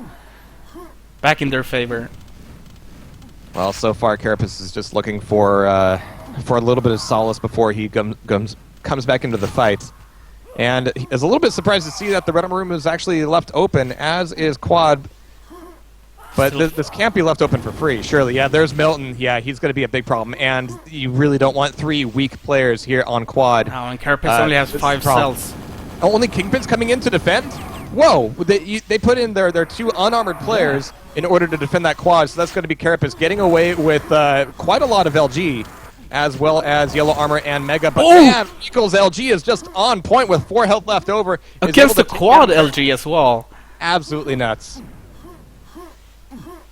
Back in their favor. Well, so far Carapace is just looking for a little bit of solace before he comes back into the fight. And he is a little bit surprised to see that the red armor room is actually left open, as is Quad. But this can't be left open for free, surely. Yeah, there's Milton. Yeah, he's going to be a big problem. And you really don't want 3 weak players here on Quad. Oh, and Carapace only has 5 cells. Oh, only Kingpin's coming in to defend? Whoa! They put in their 2 unarmored players in order to defend that Quad, so that's going to be Carapace getting away with quite a lot of LG, as well as Yellow Armor and Mega. But man, Rico's LG is just on point with 4 health left over. Against the Quad LG as well. Absolutely nuts.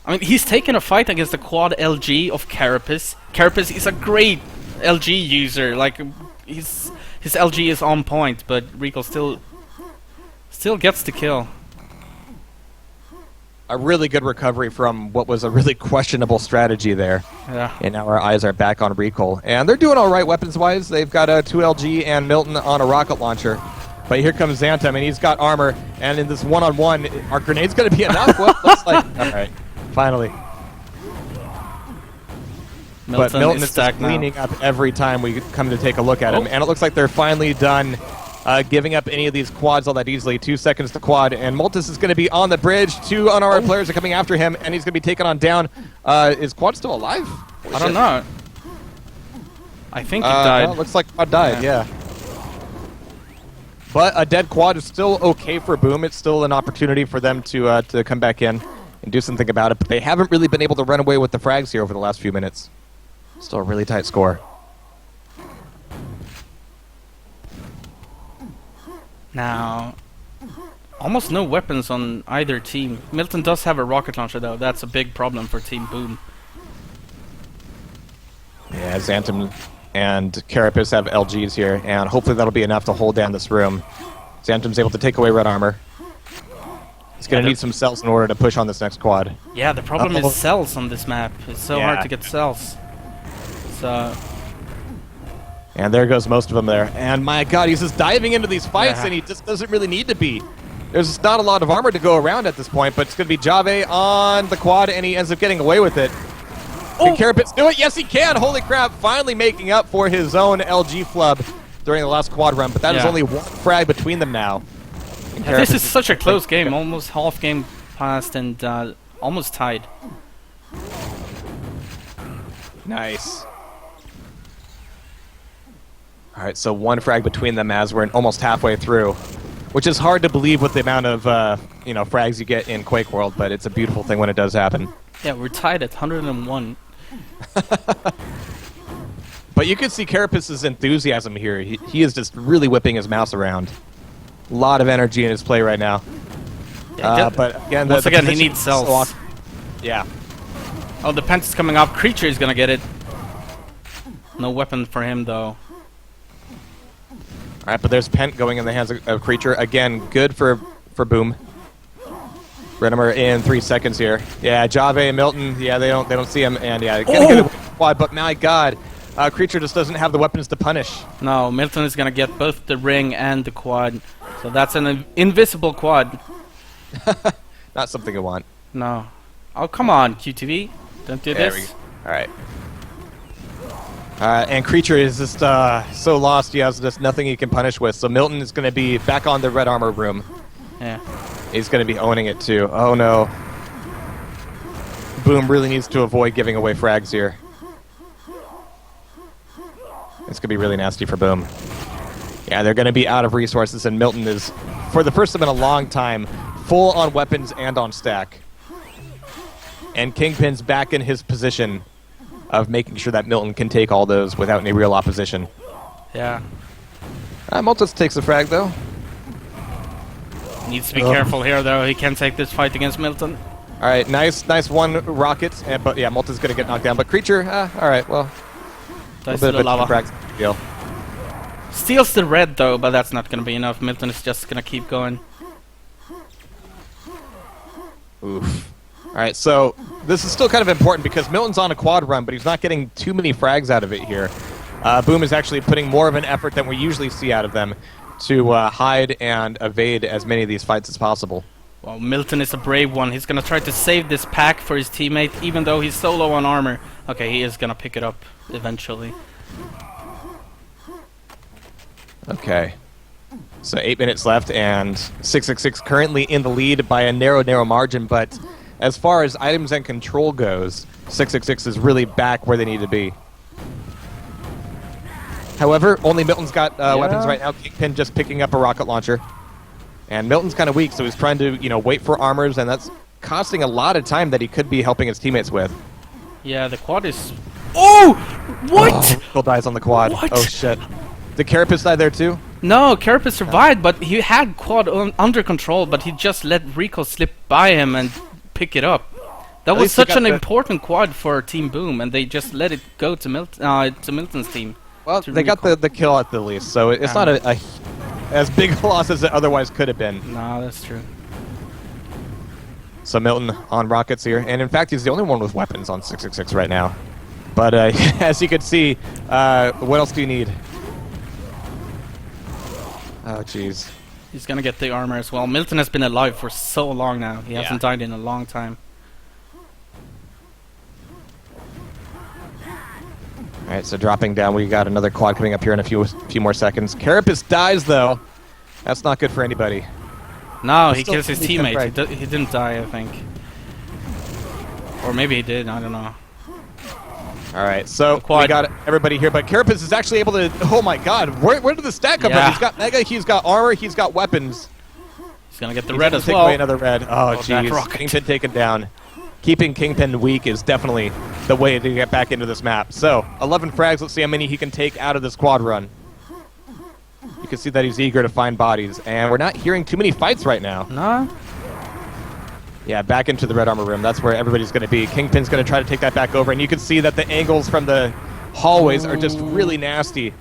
I mean, he's taken a fight against the Quad LG of Carapace. Carapace is a great LG user. Like, his LG is on point, but Rico still gets the kill. A really good recovery from what was a really questionable strategy there. Yeah. And now our eyes are back on Recall. And they're doing all right weapons-wise. They've got a 2 LG and Milton on a rocket launcher. But here comes Xantum, and he's got armor. And in this one-on-one, our grenade's going to be enough? Well, looks like... All right. Finally. But Milton is just cleaning up every time we come to take a look at him. And it looks like they're finally done giving up any of these quads all that easily. 2 seconds to quad. And Multus is going to be on the bridge. 2 unarmored players are coming after him, and he's going to be taken on down. Is Quad still alive? I don't know. I think he died. Well, it looks like Quad died, yeah. But a dead Quad is still okay for Boom. It's still an opportunity for them to come back in and do something about it, but they haven't really been able to run away with the frags here over the last few minutes. Still a really tight score. Now, almost no weapons on either team. Milton does have a rocket launcher though, that's a big problem for Team Boom. Yeah, Xantum and Carapace have LGs here, and hopefully that'll be enough to hold down this room. Xantum's able to take away red armor. He's going to need some cells in order to push on this next quad. Yeah, the problem is cells on this map. It's so hard to get cells. So... And there goes most of them there. And my god, he's just diving into these fights, and he just doesn't really need to be. There's just not a lot of armor to go around at this point, but it's going to be Jave on the quad, and he ends up getting away with it. Can Carapace do it? Yes, he can! Holy crap, finally making up for his own LG flub during the last quad run, but that is only 1 frag between them now. Yeah, this is such a close game, almost half game passed and almost tied. Nice. Alright, so 1 frag between them as we're almost halfway through, which is hard to believe with the amount of frags you get in QuakeWorld, but it's a beautiful thing when it does happen. Yeah, we're tied at 101. But you can see Carapace's enthusiasm here. He is just really whipping his mouse around. A lot of energy in his play right now. Yeah, but again, once again, he needs cells. Yeah. Oh, the Pent is coming up. Creature is gonna get it. No weapon for him though. Alright, but there's Pent going in the hands of Creature. Again, good for Boom. Red armor in 3 seconds here. Yeah, Jave and Milton, yeah, they don't see him, and yeah, gonna get a quad, but my god, Creature just doesn't have the weapons to punish. No, Milton is gonna get both the ring and the quad. So that's an invisible quad. Not something you want. No. Oh, come on, QTV. Don't do There this. Alright. And Creature is just so lost, he has just nothing he can punish with, so Milton is going to be back on the red armor room. Yeah. He's going to be owning it too. Oh no. Boom really needs to avoid giving away frags here. It's going to be really nasty for Boom. Yeah, they're going to be out of resources, and Milton is, for the first time in a long time, full on weapons and on stack. And Kingpin's back in his position of making sure that Milton can take all those without any real opposition. Yeah. Multus takes the frag, though. Needs to be careful here, though. He can take this fight against Milton. All right, nice one rocket, but yeah, Multa's going to get knocked down. But Creature, all right, well, a Dice bit to of the a lava. frag deal. Steals the red, though, but that's not going to be enough. Milton is just going to keep going. Oof. All right, so this is still kind of important because Milton's on a quad run, but he's not getting too many frags out of it here. Boom is actually putting more of an effort than we usually see out of them to hide and evade as many of these fights as possible. Well, Milton is a brave one. He's going to try to save this pack for his teammate, even though he's so low on armor. Okay, he is going to pick it up eventually. Okay. So 8 minutes left, and 666 currently in the lead by a narrow margin, but as far as items and control goes, 666 is really back where they need to be. However, only Milton's got weapons right now. Kingpin just picking up a rocket launcher. And Milton's kind of weak, so he's trying to, wait for armors, and that's costing a lot of time that he could be helping his teammates with. Yeah, the quad is... Oh! What? Oh, Rico dies on the quad. What? Oh, shit. Did Carapace die there, too? No, Carapace survived, but he had quad under control, but he just let Rico slip by him and pick it up. That was least he such got an the- important quad for Team Boom, and they just let it go to Milton's team. Well, To they got Rico. the kill at the least, so it's not a as big a loss as it otherwise could have been. No, that's true. So Milton on rockets here, and in fact, he's the only one with weapons on 666 right now. But as you can see, what else do you need? Oh, jeez. He's gonna get the armor as well. Milton has been alive for so long now. He hasn't died in a long time. All right, so dropping down, we got another quad coming up here in a few more seconds. Carapace dies, though. That's not good for anybody. No, he Still kills his only 10 teammate. frags. He didn't die, I think. Or maybe he did, I don't know. All right, so Quad. we got everybody here, but Carapace is actually able to... Oh, my God. Where did the stack come Yeah. from? He's got Mega, he's got armor, he's got weapons. He's gonna get the He's red gonna as take well. away another red. Oh, that jeez. rocket. Kingpin taken down. Keeping Kingpin weak is definitely the way to get back into this map. So, 11 frags. Let's see how many he can take out of this quad run. You can see that he's eager to find bodies, and we're not hearing too many fights right now. No? Yeah, back into the red armor room. That's where everybody's going to be. Kingpin's going to try to take that back over, and you can see that the angles from the hallways are just really nasty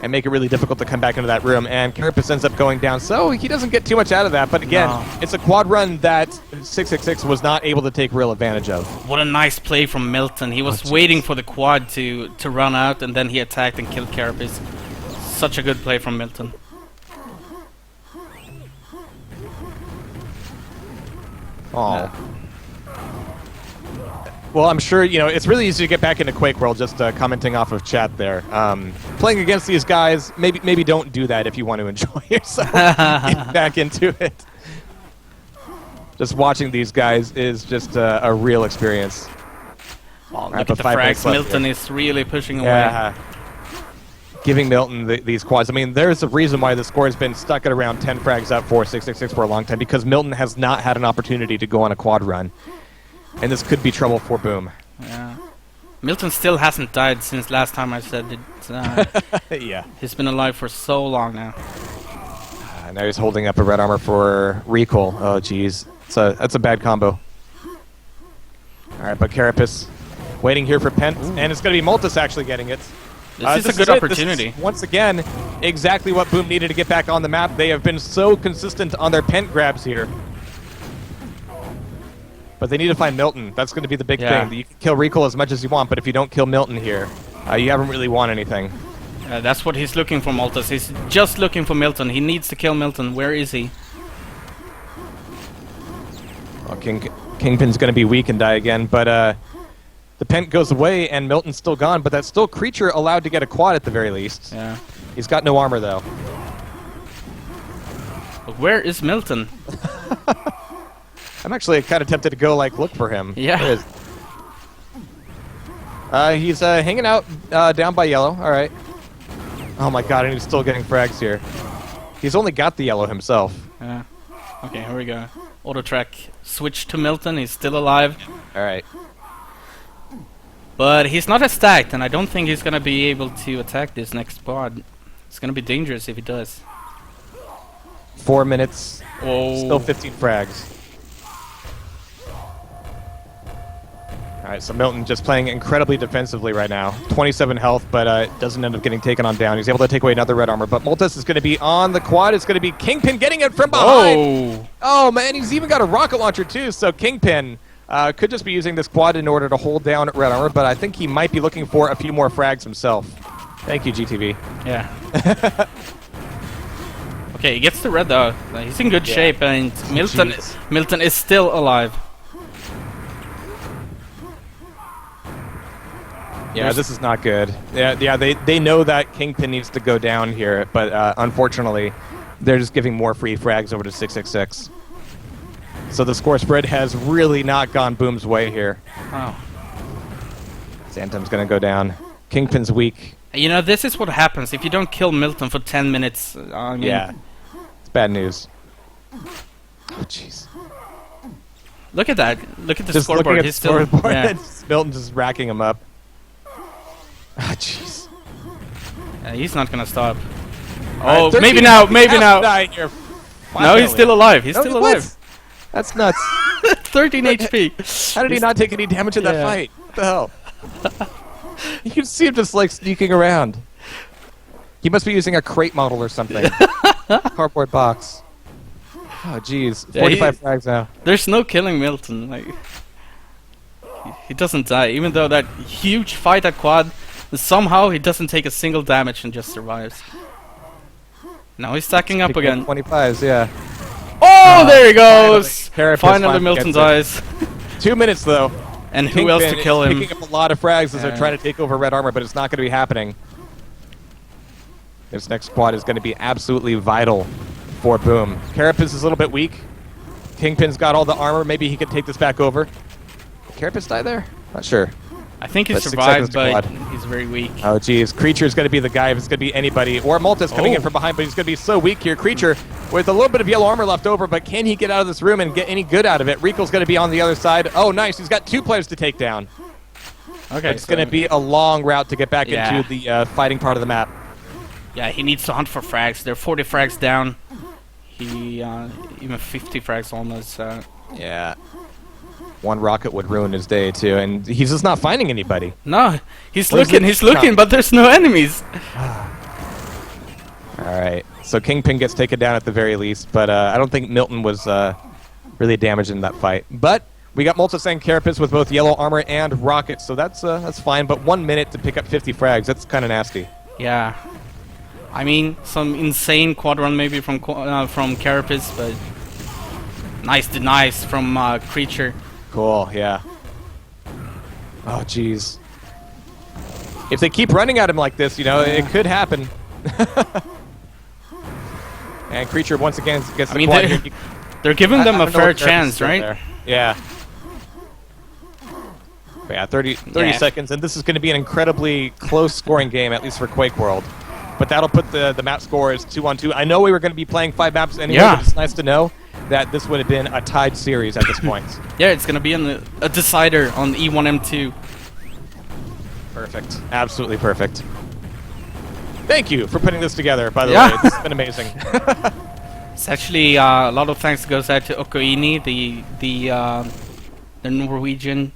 and make it really difficult to come back into that room. And Carapace ends up going down, so he doesn't get too much out of that. But again, No. it's a quad run that 666 was not able to take real advantage of. What a nice play from Milton. He was waiting for the quad to run out, and then he attacked and killed Carapace. Such a good play from Milton. Oh. Well, I'm sure, it's really easy to get back into QuakeWorld, just commenting off of chat there. Playing against these guys, maybe don't do that if you want to enjoy yourself. Get back into it. Just watching these guys is just a real experience. Oh, look Right, at but the 5 minutes frags. left Milton here. is really pushing away. Yeah. Giving Milton these quads. I mean, there's a reason why the score has been stuck at around 10 frags up for 666 for a long time, because Milton has not had an opportunity to go on a quad run. And this could be trouble for Boom. Yeah. Milton still hasn't died since last time I said it. Yeah. He's been alive for so long now. Now he's holding up a red armor for recall. Oh, jeez. That's a bad combo. All Alright, but Carapace waiting here for Pent, and it's going to be Multus actually getting it. This is a good opportunity. This is, once again, exactly what Boom needed to get back on the map. They have been so consistent on their Pent grabs here. But they need to find Milton. That's going to be the big thing. You can kill Recall as much as you want, but if you don't kill Milton here, you haven't really won anything. That's what he's looking for, Multus. He's just looking for Milton. He needs to kill Milton. Where is he? Well, Kingpin's going to be weak and die again, but the Pent goes away and Milton's still gone, but that's still Creature allowed to get a quad at the very least. Yeah. He's got no armor, though. But where is Milton? I'm actually kind of tempted to go, like, look for him. Yeah. There he is. He's hanging out down by yellow. All right. Oh my god, and he's still getting frags here. He's only got the yellow himself. Yeah. Okay, here we go. Auto track switch to Milton. He's still alive. All right. But he's not as stacked, and I don't think he's gonna be able to attack this next pod. It's gonna be dangerous if he does. 4 minutes. Oh. Still 15 frags. Alright, so Milton just playing incredibly defensively right now. 27 health, but doesn't end up getting taken on down. He's able to take away another red armor, but Multus is going to be on the quad. It's going to be Kingpin getting it from behind. Oh! Oh, man, he's even got a rocket launcher, too, so Kingpin could just be using this quad in order to hold down red armor, but I think he might be looking for a few more frags himself. Thank you, GTV. Yeah. Okay, he gets the red, though. He's in good shape, and Milton is still alive. Yeah, this is not good. Yeah, they know that Kingpin needs to go down here, but unfortunately, they're just giving more free frags over to 666. So the score spread has really not gone Boom's way here. Oh. Xantam's gonna go down. Kingpin's weak. You know, this is what happens if you don't kill Milton for 10 minutes. I mean, yeah, it's bad news. Oh, jeez. Look at that. Look at the Just scoreboard. looking at He's the still. scoreboard, Yeah. and Milton's just racking him up. Ah, jeez. He's not gonna stop. All Oh, right, maybe now. Maybe now. No, No, he's still alive. He's still alive. What? That's nuts. 13 HP. How did he not take any damage in that Yeah. fight? What the hell? You can see him just like sneaking around. He must be using a crate model or something. Cardboard box. Oh, jeez. Yeah, 45 frags now. There's no killing Milton. Like, he doesn't die, even though that huge fight at quad. Somehow he doesn't take a single damage and just survives. Now he's stacking up again. 25s, yeah. Oh, there he goes! Carapace Finally Milton dies. 2 minutes, though. And who else to Kingpin kill is him? picking up a lot of frags as they're trying to take over red armor, but it's not going to be happening. This next squad is going to be absolutely vital for Boom. Carapace is a little bit weak. Kingpin's got all the armor. Maybe he could take this back over. Did Carapace die there? Not sure. I think he That's 6 survived, seconds but to quad. he's very weak. Oh, geez. Creature's going to be the guy if it's going to be anybody. Or Multus coming in from behind, but he's going to be so weak here. Creature with a little bit of yellow armor left over, but can he get out of this room and get any good out of it? Rico's going to be on the other side. Oh, nice. He's got 2 players to take down. Okay, It's going to be a long route to get back Yeah. into the fighting part of the map. Yeah, he needs to hunt for frags. They're 40 frags down. He even 50 frags almost. Yeah. One rocket would ruin his day, too, and he's just not finding anybody. No, he's Where's looking, the- but there's no enemies. All right. So Kingpin gets taken down at the very least, but I don't think Milton was really damaged in that fight. But we got Multus and Carapace with both yellow armor and rockets, so that's fine. But 1 minute to pick up 50 frags, that's kind of nasty. Yeah. I mean, some insane quad run maybe from Carapace, but nice denies from Creature. Cool, yeah. Oh, jeez. If they keep running at him like this, you know, it could happen. And Creature once again gets the quad here. They're giving them I a don't know fair if Carapace is chance, still right? there. Yeah. But yeah, 30 Yeah. seconds, and this is going to be an incredibly close scoring game, at least for QuakeWorld. But that'll put the map score as 2-on-2. I know we were going to be playing 5 maps anyway, Yeah. but it's nice to know that this would have been a tied series at this point. Yeah, it's gonna be a decider on E1M2. Perfect. Absolutely perfect. Thank you for putting this together, by the Yeah. way. This has been amazing. It's actually a lot of thanks goes out to Okoini, the Norwegian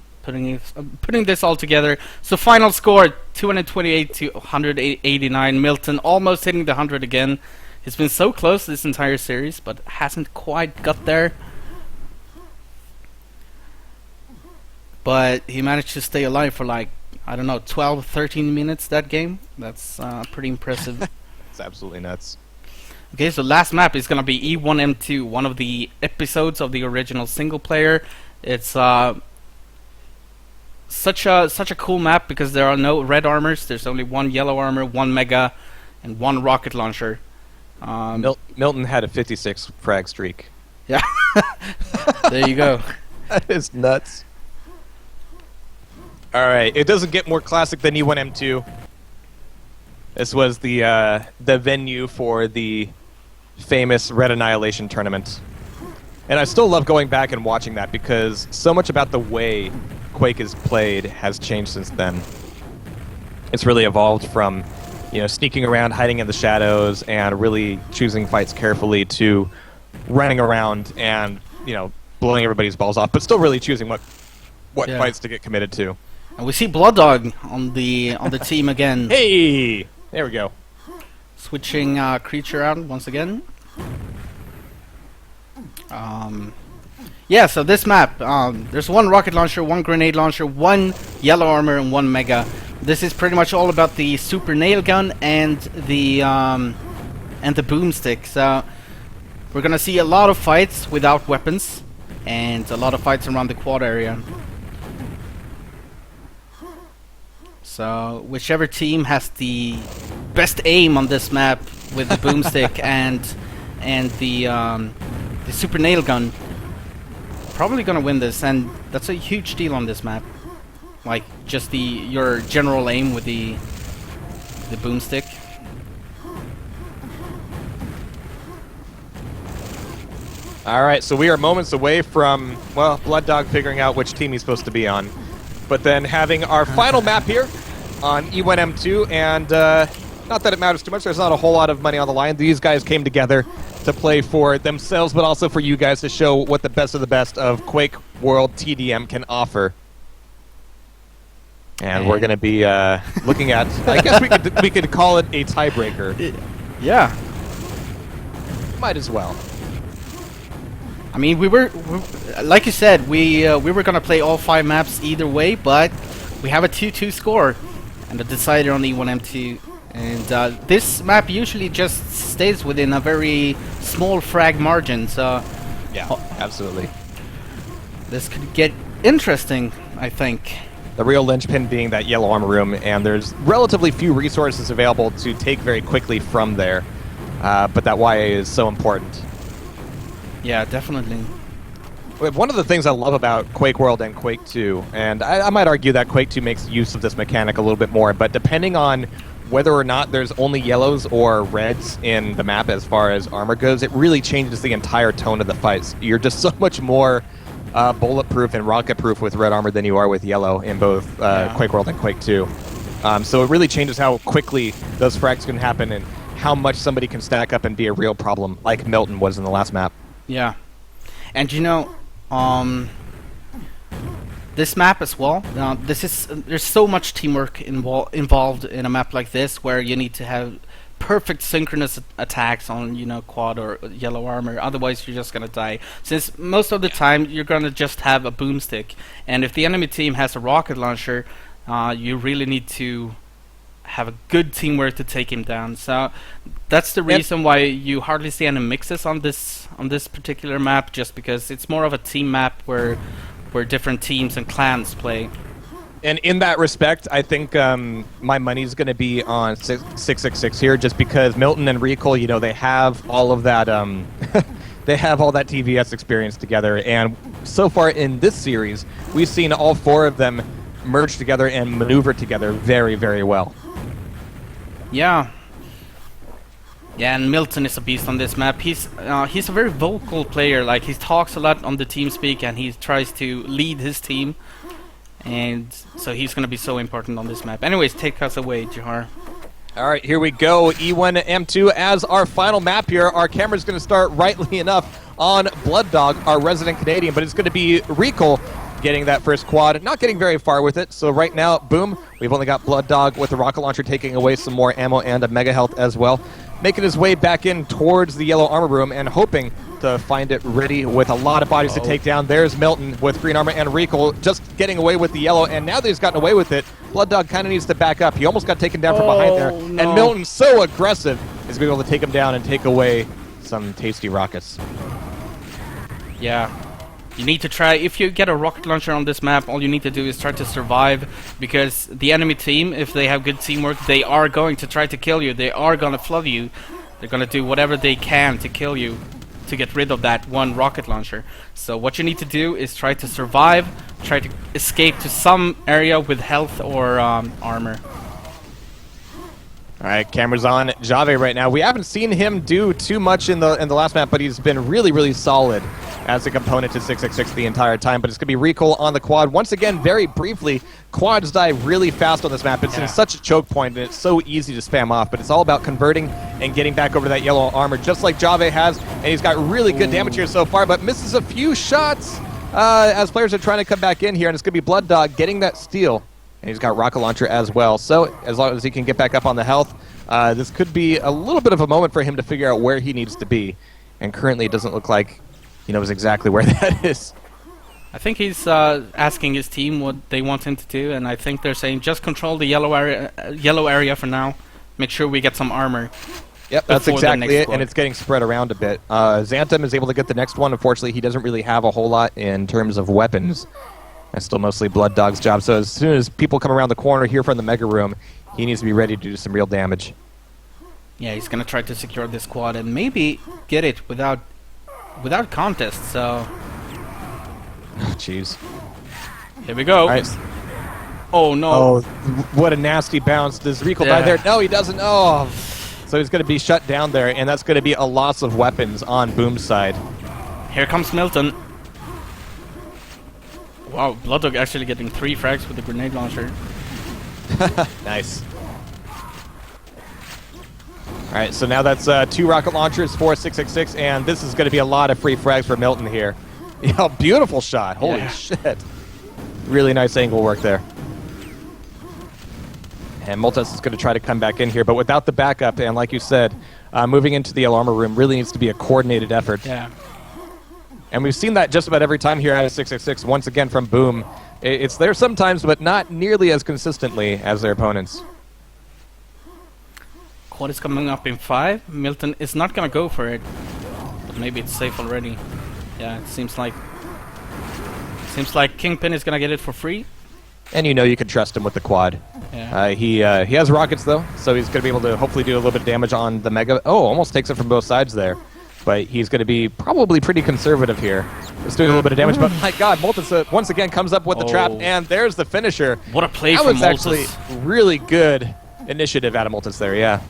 putting this all together. So final score 228 to 189. Milton almost hitting the 100 again. He's been so close this entire series, but hasn't quite got there. But he managed to stay alive for like, I don't know, 12, 13 minutes that game. That's pretty impressive. It's absolutely nuts. Okay, so last map is gonna be E1M2, one of the episodes of the original single player. It's such a cool map because there are no red armors. There's only one yellow armor, one mega, and one rocket launcher. Milton had a 56 frag streak. Yeah, there you go. That is nuts. All right, it doesn't get more classic than E1M2. This was the venue for the famous Red Annihilation tournament. And I still love going back and watching that because so much about the way Quake is played has changed since then. It's really evolved from, sneaking around, hiding in the shadows, and really choosing fights carefully to running around and, blowing everybody's balls off, but still really choosing what fights to get committed to. And we see Blood Dog on the team again. Hey! There we go. Switching creature out once again. Yeah, so this map, there's one rocket launcher, one grenade launcher, one yellow armor, and one mega. This is pretty much all about the super nail gun and the boomstick. So we're gonna see a lot of fights without weapons, and a lot of fights around the quad area. So whichever team has the best aim on this map with the boomstick and the super nail gun, probably gonna win this, and that's a huge deal on this map. Like just your general aim with the boomstick. All right, so we are moments away from, Blood Dog figuring out which team he's supposed to be on. But then having our final map here on E1M2, and not that it matters too much, there's not a whole lot of money on the line. These guys came together to play for themselves, but also for you guys to show what the best of the best of QuakeWorld TDM can offer. And we're going to be looking at, I guess we could call it a tiebreaker. Yeah. Might as well. I mean, we were like you said, we were gonna play all 5 maps either way, but we have a 2-2 score and a decider on E1M2. And this map usually just stays within a very small frag margin, so yeah, absolutely. This could get interesting, I think. The real linchpin being that yellow armor room, and there's relatively few resources available to take very quickly from there. But that YA is so important. Yeah, definitely. One of the things I love about QuakeWorld and Quake 2, and I might argue that Quake 2 makes use of this mechanic a little bit more, but depending on whether or not there's only yellows or reds in the map as far as armor goes, it really changes the entire tone of the fights. You're just so much more bulletproof and rocket-proof with red armor than you are with yellow in both QuakeWorld and Quake 2. So it really changes how quickly those frags can happen and how much somebody can stack up and be a real problem, like Milton was in the last map. Yeah. And this map as well, there's so much teamwork involved in a map like this, where you need to have perfect synchronous attacks on quad or yellow armor, otherwise you're just gonna die, since most of the time you're gonna just have a boomstick, and if the enemy team has a rocket launcher, you really need to have a good teamwork to take him down. So that's the reason why you hardly see any mixes on this particular map, just because it's more of a team map where different teams and clans play. And in that respect, I think my money's going to be on 666 here, just because Milton and Recall, they have all of that they have all that TVS experience together, and so far in this series, we've seen all 4 of them merge together and maneuver together very, very well. Yeah. Yeah, and Milton is a beast on this map. He's a very vocal player. Like, he talks a lot on the team speak, and he tries to lead his team. And so he's going to be so important on this map. Anyways, take us away, Jihar. All right, here we go. E1M2 as our final map here. Our camera's going to start, rightly enough, on Blood Dog, our resident Canadian, but it's going to be Recall getting that first quad, not getting very far with it. So right now, boom, we've only got Blood Dog with the rocket launcher taking away some more ammo and a mega health as well. Making his way back in towards the yellow armor room and hoping to find it ready with a lot of bodies to take down. There's Milton with green armor and Recall just getting away with the yellow, and now that he's gotten away with it, Blood Dog kind of needs to back up. He almost got taken down from behind there, no. and Milton, so aggressive, is going to be able to take him down and take away some tasty rockets. Yeah. You need to try, if you get a rocket launcher on this map, all you need to do is try to survive, because the enemy team, if they have good teamwork, they are going to try to kill you. They are going to flood you. They're going to do whatever they can to kill you, to get rid of that one rocket launcher. So what you need to do is try to survive, try to escape to some area with health or armor. All right, cameras on Jave right now. We haven't seen him do too much in the last map, but he's been really, really solid as a component to 666 the entire time. But it's going to be Recall on the quad. Once again, very briefly, quads die really fast on this map. It's in such a choke point, and it's so easy to spam off. But it's all about converting and getting back over that yellow armor, just like Jave has. And he's got really good damage here so far, but misses a few shots as players are trying to come back in here. And it's going to be Blood Dog getting that steal. And he's got rocket launcher as well. So as long as he can get back up on the health, this could be a little bit of a moment for him to figure out where he needs to be. And currently it doesn't look like he knows exactly where that is. I think he's asking his team what they want him to do, and I think they're saying just control the yellow area for now. Make sure we get some armor. Yep, that's exactly it, and it's getting spread around a bit. Xantum is able to get the next one. Unfortunately, he doesn't really have a whole lot in terms of weapons. That's still mostly Blood Dog's job. So as soon as people come around the corner here from the Mega Room, he needs to be ready to do some real damage. Yeah, he's gonna try to secure this quad and maybe get it without contest. So, Oh, jeez. here we go. All right. Oh no! Oh, what a nasty bounce. Does Recall die there? No, he doesn't. Oh, so he's going to be shut down there, and that's going to be a loss of weapons on Boom's side. Here comes Milton. Wow, Blood Dog actually getting 3 frags with the grenade launcher. Nice. All right, so now that's 2 rocket launchers for 666, and this is going to be a lot of free frags for Milton here. Yeah, beautiful shot. Holy shit. Really nice angle work there. And Multus is going to try to come back in here, but without the backup, and like you said, moving into the yellow armor room really needs to be a coordinated effort. Yeah. And we've seen that just about every time here out of 666, once again from Boom. It's there sometimes, but not nearly as consistently as their opponents. Quad is coming up in 5. Milton is not gonna go for it, but maybe it's safe already. Yeah, it seems like Kingpin is gonna get it for free. And you know you can trust him with the quad. Yeah. He has rockets though, so he's going to be able to hopefully do a little bit of damage on the Mega. Oh, almost takes it from both sides there. But he's going to be probably pretty conservative here. Just doing a little bit of damage, but my god, Multus once again comes up with the trap, and there's the finisher. What a play that from was Multus. Actually really good initiative out of Multus there, yeah.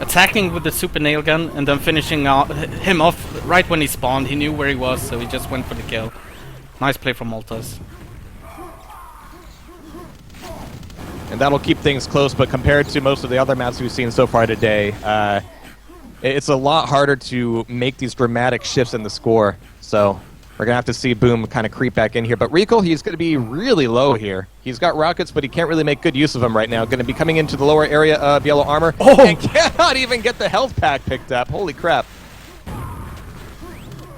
Attacking with the super nail gun and then finishing him off right when he spawned. He knew where he was, so he just went for the kill. Nice play from Multus. And that'll keep things close, but compared to most of the other maps we've seen so far today, it's a lot harder to make these dramatic shifts in the score. So we're going to have to see Boom kind of creep back in here. But Recall, he's going to be really low here. He's got rockets, but he can't really make good use of them right now. Going to be coming into the lower area of yellow armor. Oh! And cannot even get the health pack picked up. Holy crap.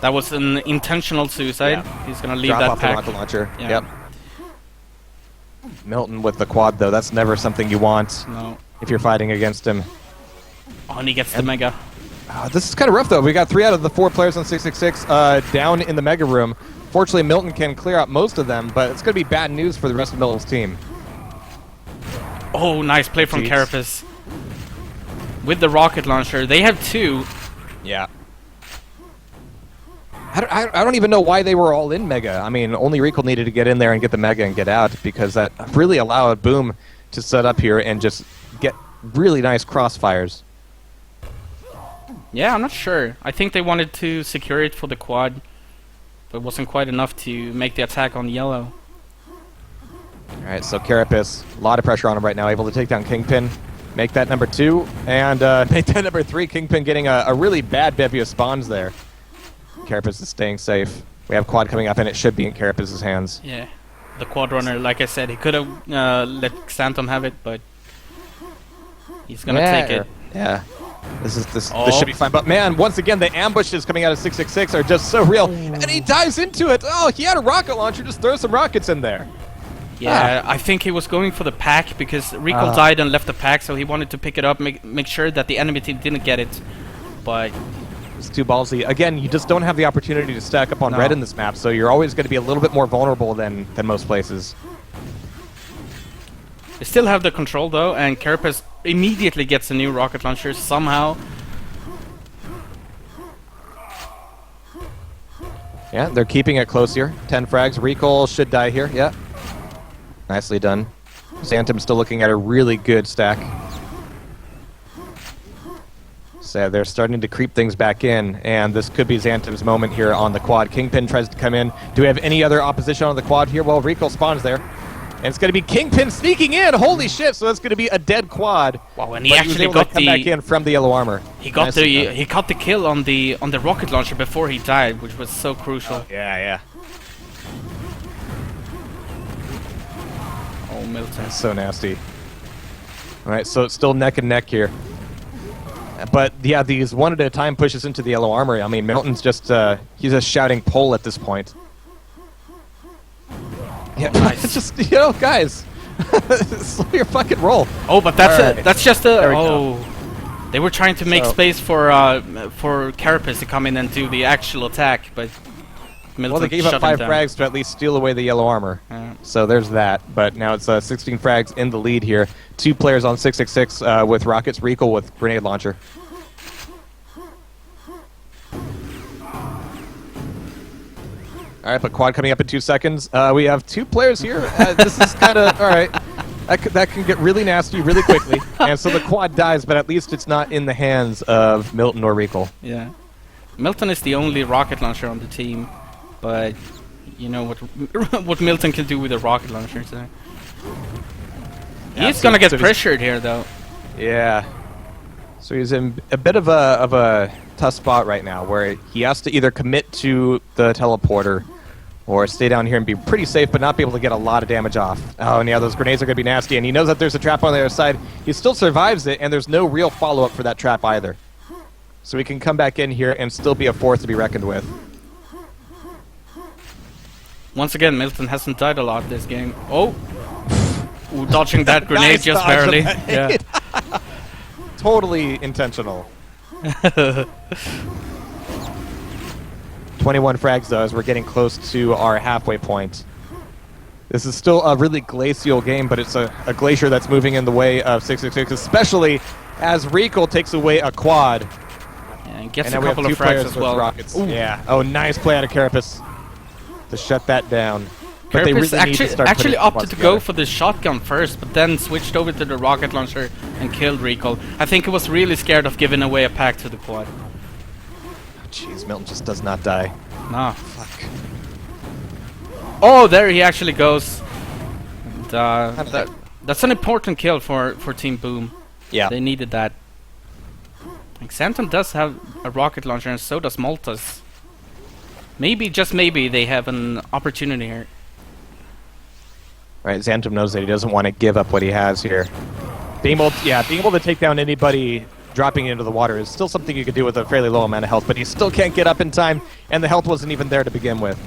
That was an intentional suicide. Yeah. He's going to leave Drop that off pack. the rocket launcher. Yeah. Yep. Milton with the quad, though. That's never something you want No. if you're fighting against him. Oh, and he gets the mega. This is kind of rough, though. We got 3 out of the 4 players on 666 down in the Mega Room. Fortunately, Milton can clear out most of them, but it's going to be bad news for the rest of Milton's team. Oh, nice play from Jeez. Carapace. With the rocket launcher. They have 2. Yeah. I don't even know why they were all in Mega. I mean, only Recall needed to get in there and get the Mega and get out, because that really allowed Boom to set up here and just get really nice crossfires. Yeah, I'm not sure. I think they wanted to secure it for the quad, but it wasn't quite enough to make the attack on yellow. All right, so Carapace, a lot of pressure on him right now, able to take down Kingpin, make that number 2, and make that number 3. Kingpin getting a really bad bevy of spawns there. Carapace is staying safe We have quad coming up, and it should be in Carapace's hands. Yeah. The quad runner, like I said, he could have let Xantom have it, but he's gonna take it. Yeah. This should be fine. But man, once again, the ambushes coming out of 666 are just so real. And he dives into it. Oh, he had a rocket launcher. Just throw some rockets in there. Yeah, I think he was going for the pack because Recall died and left the pack, so he wanted to pick it up, make sure that the enemy team didn't get it. But it's too ballsy. Again, you just don't have the opportunity to stack up on red in this map, so you're always going to be a little bit more vulnerable than most places. they still have the control though, and Carapace immediately gets a new rocket launcher somehow. Yeah, they're keeping it close here. 10 frags. Recall should die here. Yeah. Nicely done. Xantom's still looking at a really good stack. So they're starting to creep things back in, and this could be Xantom's moment here on the quad. Kingpin tries to come in. Do we have any other opposition on the quad here? Well, Recall spawns there. And it's going to be Kingpin sneaking in. Holy shit! So that's going to be a dead quad. Wow, and he But actually was able got to come back in from the yellow armor. He got Nicely done. he got the kill on the rocket launcher before he died, which was so crucial. Yeah. Oh, Milton. That's so nasty. All right, so it's still neck and neck here. But yeah, these one at a time pushes into the yellow armor. I mean, Milton's just he's just shouting pull at this point. Yeah, nice. just guys, slow your fucking roll. Oh, but that's Alright. that's just a There we go. They were trying to make So- space for Carapace to come in and do the actual attack, but Milton Well, they gave shut up 5 him down. frags to at least steal away the yellow armor. Yeah. So there's that. But now it's 16 frags in the lead here. 2 players on 666 with rockets. Recall with grenade launcher. All right, but quad coming up in 2 seconds. We have 2 players here. This is kind of all right. That can get really nasty really quickly. And so the quad dies, but at least it's not in the hands of Milton or Recall. Yeah. Milton is the only rocket launcher on the team, but you know what what Milton can do with a rocket launcher. So. Yeah, He's so- gonna get so he's- pressured here, though. Yeah. So he's in a bit of a tough spot right now, where he has to either commit to the teleporter or stay down here and be pretty safe, but not be able to get a lot of damage off. Oh, and yeah, those grenades are going to be nasty, and he knows that there's a trap on the other side. He still survives it, and there's no real follow-up for that trap either. So he can come back in here and still be a force to be reckoned with. Once again, Milton hasn't died a lot this game. Oh! Ooh, dodging that grenade Nice just dodge of barely. that Yeah. grenade. Totally intentional. 21 frags, though, as we're getting close to our halfway point. This is still a really glacial game, but it's a glacier that's moving in the way of 666, especially as Recall takes away a quad. And gets And a now we have couple 2 of frags players as with well. rockets. Ooh. Yeah. Oh, nice play out of Carapace to shut that down. But they Carapace really need to start actually putting opted squads to go together. for the shotgun first, but then switched over to the rocket launcher and killed Recall. I think he was really scared of giving away a pack to the quad. Jeez, Milton just does not die. No. Fuck. Oh, there he actually goes. And, that's an important kill for Team Boom. Yeah. They needed that. Like, Xantom does have a rocket launcher, and so does Maltas. Maybe, just maybe, they have an opportunity here. Right, Xantom knows that he doesn't want to give up what he has here. Being able to take down anybody dropping into the water is still something you could do with a fairly low amount of health, but he still can't get up in time, and the health wasn't even there to begin with.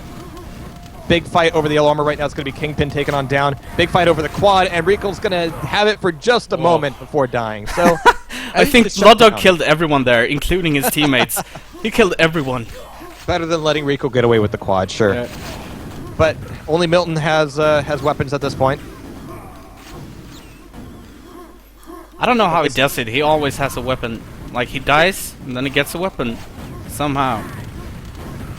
Big fight over the yellow armor right now. It's going to be Kingpin taken on down. Big fight over the quad, and Recall's going to have it for just a moment before dying. So I think Blood Dog killed everyone there, including his teammates. He killed everyone. Better than letting Recall get away with the quad, sure. Yeah. But only Milton has weapons at this point. I don't know how he does it. He always has a weapon. Like, he dies, and then he gets a weapon. Somehow.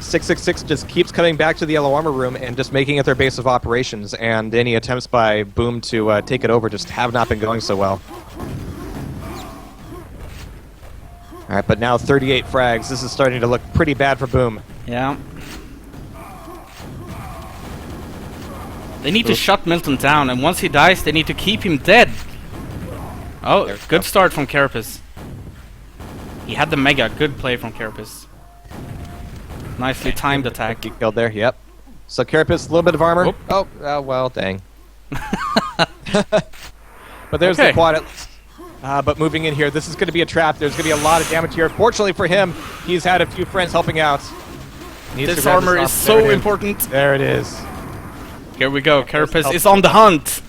666 just keeps coming back to the yellow armor room and just making it their base of operations, and any attempts by Boom to take it over just have not been going so well. Alright, but now 38 frags. This is starting to look pretty bad for Boom. Yeah. They need to shut Milton down, and once he dies, they need to keep him dead. Oh, good start from Carapace. He had the mega. Good play from Carapace. Nicely timed attack. He killed there, yep. So Carapace, a little bit of armor. Oop. Oh, well, dang. But there's Okay. the quad at least. But moving in here, this is going to be a trap. There's going to be a lot of damage here. Fortunately for him, he's had a few friends helping out. Needs to This grab armor off. is There so it important. There it is. Here we go. Carapace is on the hunt.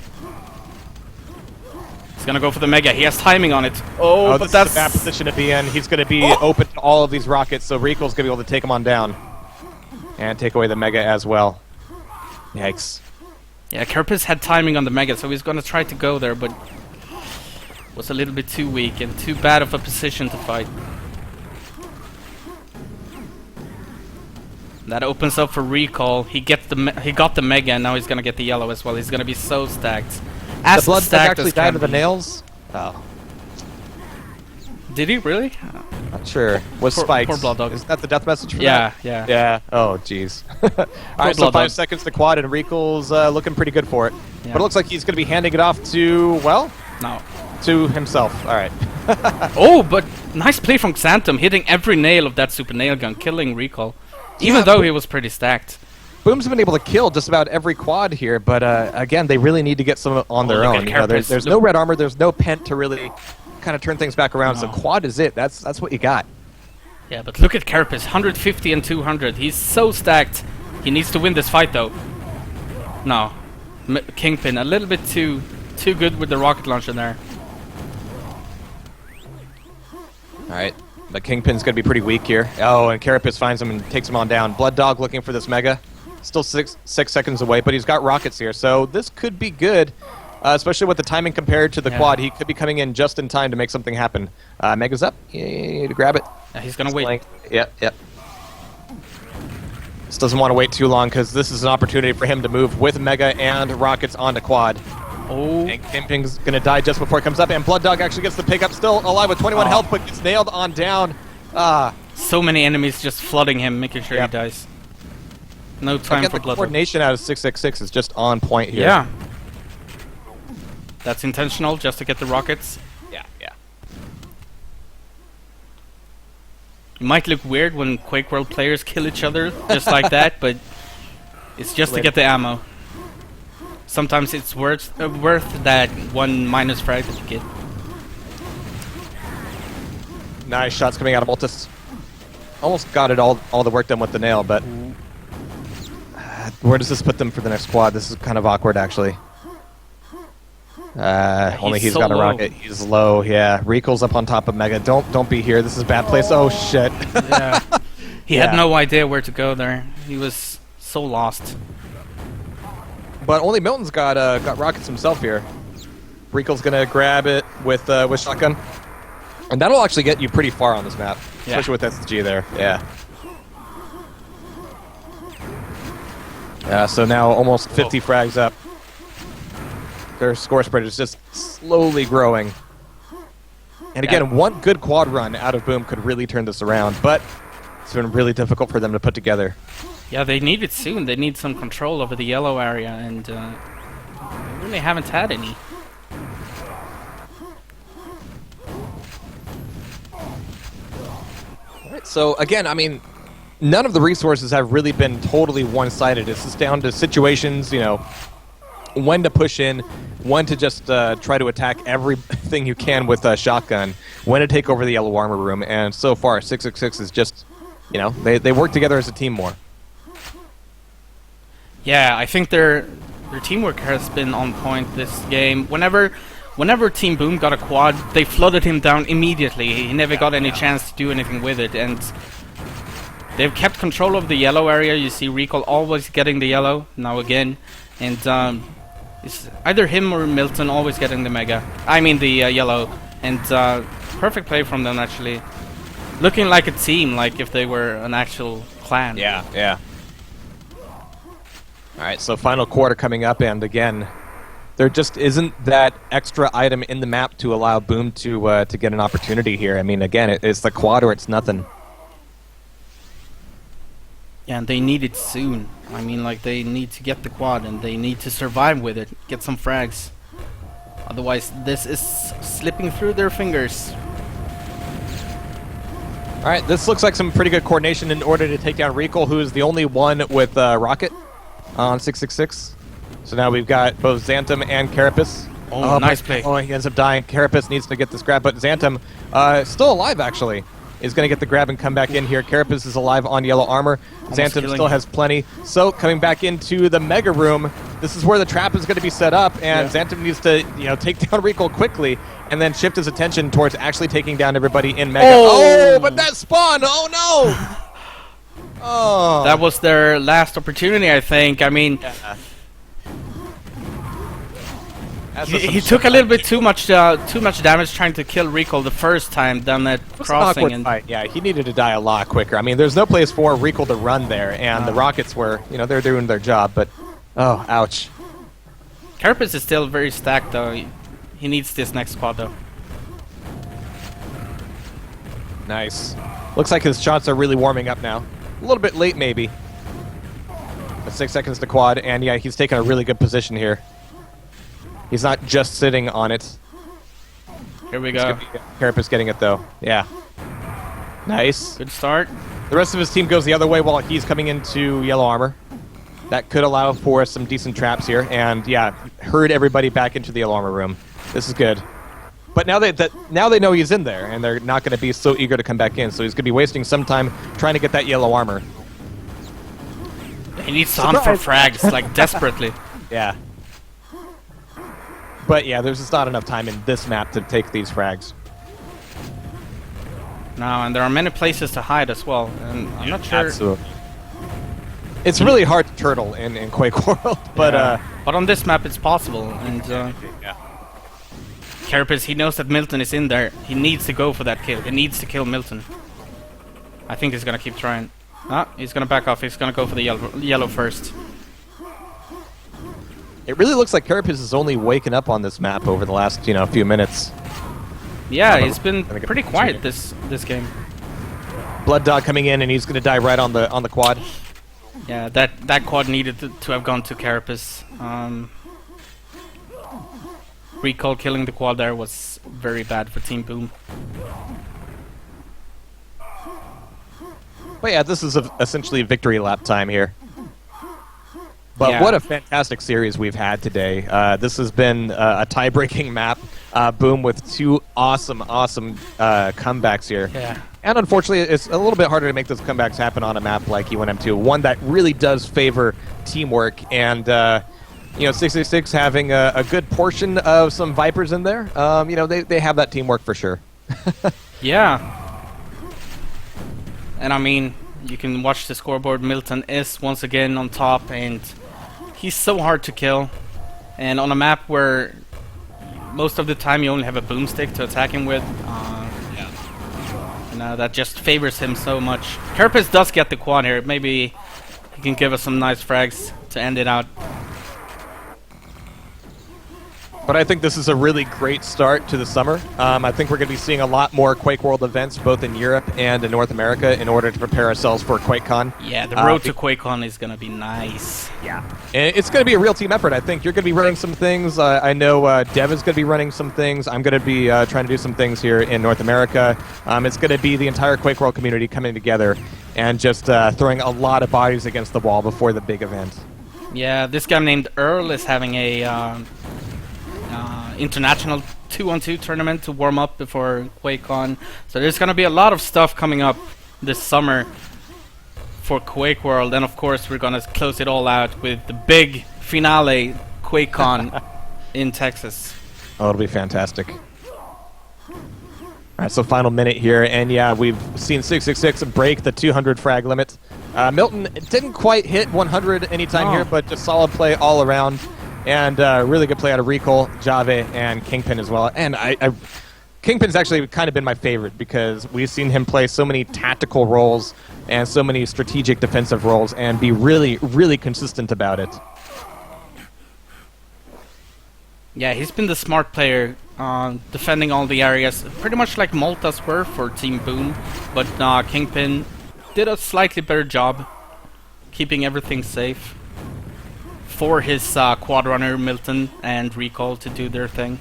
He's gonna go for the mega. He has timing on it. Oh, but this that's is a bad position to be in. He's going to be open to all of these rockets, so Rico's going to be able to take him on down. And take away the mega as well. Yikes. Yeah, Carapace had timing on the mega, so he's gonna try to go there, but was a little bit too weak and too bad of a position to fight. That opens up for recall. He got the mega, and now he's gonna get the yellow as well. He's gonna be so stacked. The blood stacked actually as died can to the be. nails? Oh, Did he really? not sure. Was Poor- spiked. poor Blood Dog. Is that the death message for Yeah, that? yeah. Yeah. Oh, jeez. Alright, so Blood 5 Dog. seconds to quad, and Rico's looking pretty good for it. Yeah. But it looks like he's going to be handing it off to, well, No. to himself. Alright. Oh, but nice play from Xantum, hitting every nail of that super nail gun, killing recall. Even Yeah, though but- he was pretty stacked. Boom's been able to kill just about every quad here, but again, they really need to get some on their look own. at You know, Carapace. there's no Look- red armor, there's no pent to really kind of turn things back around, so No. quad is it. That's what you got. Yeah, but look at Carapace, 150 and 200. He's so stacked. He needs to win this fight, though. No. Kingpin, a little bit too good with the rocket launcher there. Alright, but Kingpin's going to be pretty weak here. Oh, and Carapace finds him and takes him on down. Blood Dog looking for this mega. Still six seconds away, but he's got rockets here, so this could be good. Especially with the timing compared to the Yeah. quad. He could be coming in just in time to make something happen. Mega's up. You need to grab it. Yeah, he's gonna wait. Yep. Just doesn't want to wait too long because this is an opportunity for him to move with Mega and rockets onto quad. Oh, And Kingpin's going to die just before it comes up, and Blood Dog actually gets the pickup, still alive with 21 Oh. health, but gets nailed on down. so many enemies just flooding him, making sure Yep. he dies. No time Again, for the blood. coordination out of 666 is just on point here. Yeah. That's intentional, just to get the rockets. Yeah. It might look weird when QuakeWorld players kill each other just like that, but it's just to get the ammo. Sometimes it's worth that one minus frag that you get. Nice shots coming out of Multis. Almost got it all the work done with the nail, but where does this put them for the next quad? This is kind of awkward, actually. Only he's so got a low. rocket. He's low, yeah. Rico's up on top of Mega. Don't be here. This is a bad place. Oh, shit. Yeah. He Yeah. had no idea where to go there. He was so lost. But only Milton's got rockets himself here. Rico's gonna grab it with shotgun, and that'll actually get you pretty far on this map, Yeah. especially with SG there. Yeah. So now almost 50 frags up. Their score spread is just slowly growing. And again, Yeah. one good quad run out of Boom could really turn this around, but it's been really difficult for them to put together. Yeah, they need it soon. They need some control over the yellow area, and they really haven't had any. Right, so again, I mean, none of the resources have really been totally one-sided. It's just down to situations, you know, when to push in, when to just try to attack everything you can with a shotgun, when to take over the yellow armor room, and so far 666 is just, you know, they work together as a team more. Yeah, I think their teamwork has been on point this game. Whenever Team Boom got a quad, they flooded him down immediately. He never got any chance to do anything with it, and they've kept control of the yellow area. You see Recall always getting the yellow, now again, and it's either him or Milton always getting the mega. I mean the yellow, and perfect play from them actually. Looking like a team, like if they were an actual clan. Yeah. All right, so final quarter coming up, and again, there just isn't that extra item in the map to allow Boom to get an opportunity here. I mean, again, it's the quad or it's nothing. Yeah, and they need it soon. I mean, like, they need to get the quad, and they need to survive with it, get some frags. Otherwise, this is slipping through their fingers. All right, this looks like some pretty good coordination in order to take down Recall, who is the only one with Rocket on 666. So now we've got both Xantum and Carapace. Oh, nice pick. Oh, he ends up dying. Carapace needs to get this grab, but Xantum, still alive actually, is going to get the grab and come back in here. Carapace is alive on yellow armor. Xantum still has plenty. So coming back into the Mega Room, this is where the trap is going to be set up, and Xantum needs to take down Recall quickly and then shift his attention towards actually taking down everybody in Mega. Oh, but that spawn! Oh no! Oh, That was their last opportunity, I think. I mean, he took a little bit too much damage trying to kill Recall the first time down that crossing. And yeah, he needed to die a lot quicker. I mean, there's no place for Recall to run there, and the Rockets were, they're doing their job, but oh, ouch. Carapace is still very stacked, though. He needs this next squad, though. Nice. Looks like his shots are really warming up now. A little bit late, maybe. But 6 seconds to quad, and yeah, he's taking a really good position here. He's not just sitting on it. Here we go. Carapace getting it, though. Yeah. Nice. Good start. The rest of his team goes the other way while he's coming into yellow armor. That could allow for some decent traps here, and yeah, herd everybody back into the yellow armor room. This is good. But now they know he's in there, and they're not going to be so eager to come back in, so he's going to be wasting some time trying to get that yellow armor. He needs to hunt for frags, like, desperately. Yeah. But yeah, there's just not enough time in this map to take these frags. No, and there are many places to hide as well, and I'm not sure... Absolutely. It's really hard to turtle in QuakeWorld, but... But on this map it's possible, and... Carapace, he knows that Milton is in there. He needs to go for that kill. He needs to kill Milton. I think he's gonna keep trying. Ah, he's gonna back off. He's gonna go for the yellow first. It really looks like Carapace is only waking up on this map over the last, few minutes. Yeah, he's been pretty quiet this game. Blood Dog coming in, and he's gonna die right on the quad. Yeah, that quad needed to have gone to Carapace. Recall killing the quad there was very bad for Team Boom. But yeah, this is essentially victory lap time here. But what a fantastic series we've had today. This has been a tie-breaking map. Boom with two awesome comebacks here. Yeah. And unfortunately, it's a little bit harder to make those comebacks happen on a map like UNM2, one that really does favor teamwork. And 666 having a good portion of some Vipers in there. They have that teamwork for sure. Yeah. And I mean, you can watch the scoreboard. Milton is once again on top, and he's so hard to kill. And on a map where most of the time you only have a boomstick to attack him with, that just favors him so much. Carapace does get the quad here. Maybe he can give us some nice frags to end it out. But I think this is a really great start to the summer. I think we're going to be seeing a lot more QuakeWorld events, both in Europe and in North America, in order to prepare ourselves for QuakeCon. Yeah, the road to QuakeCon is going to be nice. Yeah. And it's going to be a real team effort, I think. You're going to be running some things. I know Dev is going to be running some things. I'm going to be trying to do some things here in North America. It's going to be the entire QuakeWorld community coming together and just throwing a lot of bodies against the wall before the big event. Yeah, this guy named Earl is having a... international 2-on-2 tournament to warm up before QuakeCon. So there's going to be a lot of stuff coming up this summer for QuakeWorld, and of course we're going to close it all out with the big finale QuakeCon in Texas. Oh, it'll be fantastic. Alright, so final minute here, and yeah, we've seen 666 break the 200 frag limit. Milton didn't quite hit 100 anytime here, but just solid play all around. And really good play out of Recall, Jave, and Kingpin as well. And Kingpin's actually kind of been my favorite because we've seen him play so many tactical roles and so many strategic defensive roles and be really, really consistent about it. Yeah, he's been the smart player, defending all the areas, pretty much like Malta's were for Team Boom. But Kingpin did a slightly better job keeping everything safe for his quad runner Milton and Recall to do their thing.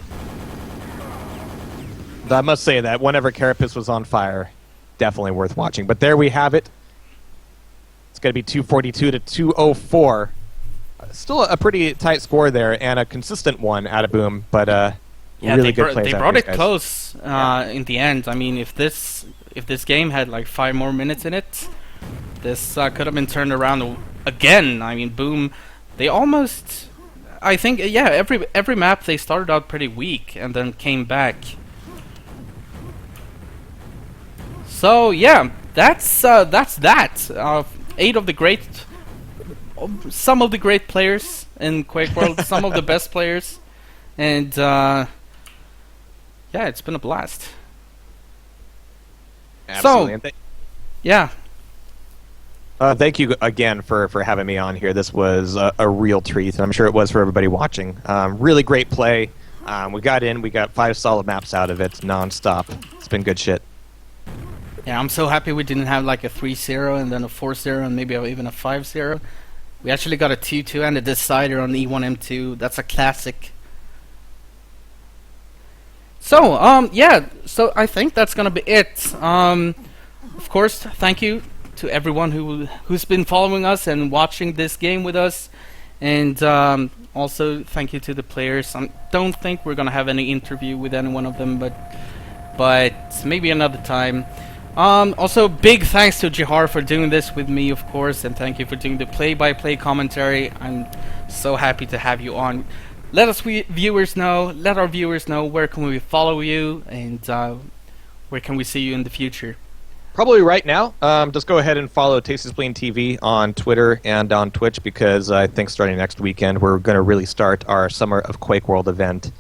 I must say that whenever Carapace was on fire, definitely worth watching. But there we have it. It's going to be 242 to 204. Still a pretty tight score there, and a consistent one out of Boom, but really good plays. They out of brought these it guys. close in the end. I mean, if this game had like 5 more minutes in it, this could have been turned around again. I mean, Boom, they almost, I think, yeah, every map they started out pretty weak and then came back. So yeah, that's that. 8 of the great, some of the great players in QuakeWorld, some of the best players, and yeah, it's been a blast. Absolutely. So, And yeah, thank you again for having me on here. This was a real treat, and I'm sure it was for everybody watching. Really great play. We got 5 solid maps out of it, non-stop. It's been good shit. yeah, I'm so happy we didn't have like a 3-0 and then a 4-0 and maybe even a 5-0. We actually got a 2-2 and a decider on E1M2. That's a classic. So, yeah, so I think that's gonna be it. Of course, thank you to everyone who's been following us and watching this game with us, and also thank you to the players. I don't think we're gonna have any interview with any one of them, but maybe another time. Also, big thanks to Jihar for doing this with me, of course, and thank you for doing the play-by-play commentary. I'm so happy to have you on. Let us viewers know, let our viewers know where can we follow you, and where can we see you in the future. Probably right now, just go ahead and follow Tasty Spleen TV on Twitter and on Twitch, because I think starting next weekend we're going to really start our Summer of QuakeWorld event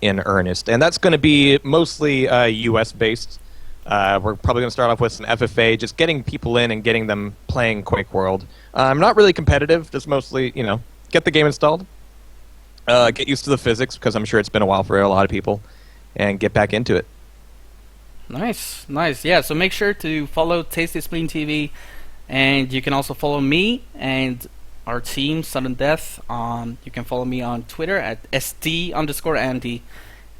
in earnest. And that's going to be mostly US-based. We're probably going to start off with some FFA, just getting people in and getting them playing QuakeWorld. Not really competitive, just mostly, get the game installed, get used to the physics, because I'm sure it's been a while for a lot of people, and get back into it. Nice, nice. Yeah, so make sure to follow Tasty Spleen TV, and you can also follow me and our team, Sudden Death. You can follow me on Twitter at SD_Andy.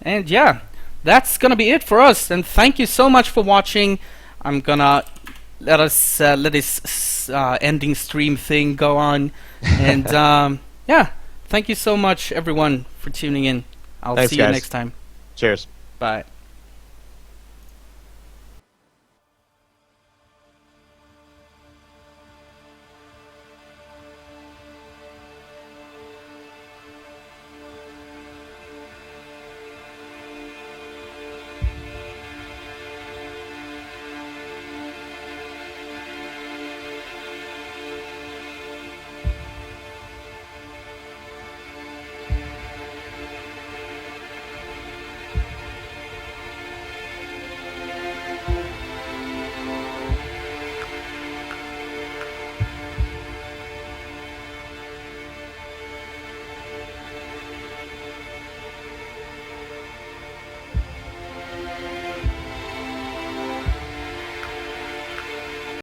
And yeah, that's gonna be it for us. And thank you so much for watching. I'm gonna let this ending stream thing go on. And yeah, thank you so much, everyone, for tuning in. I'll Thanks, see you guys. next time. Cheers. Bye.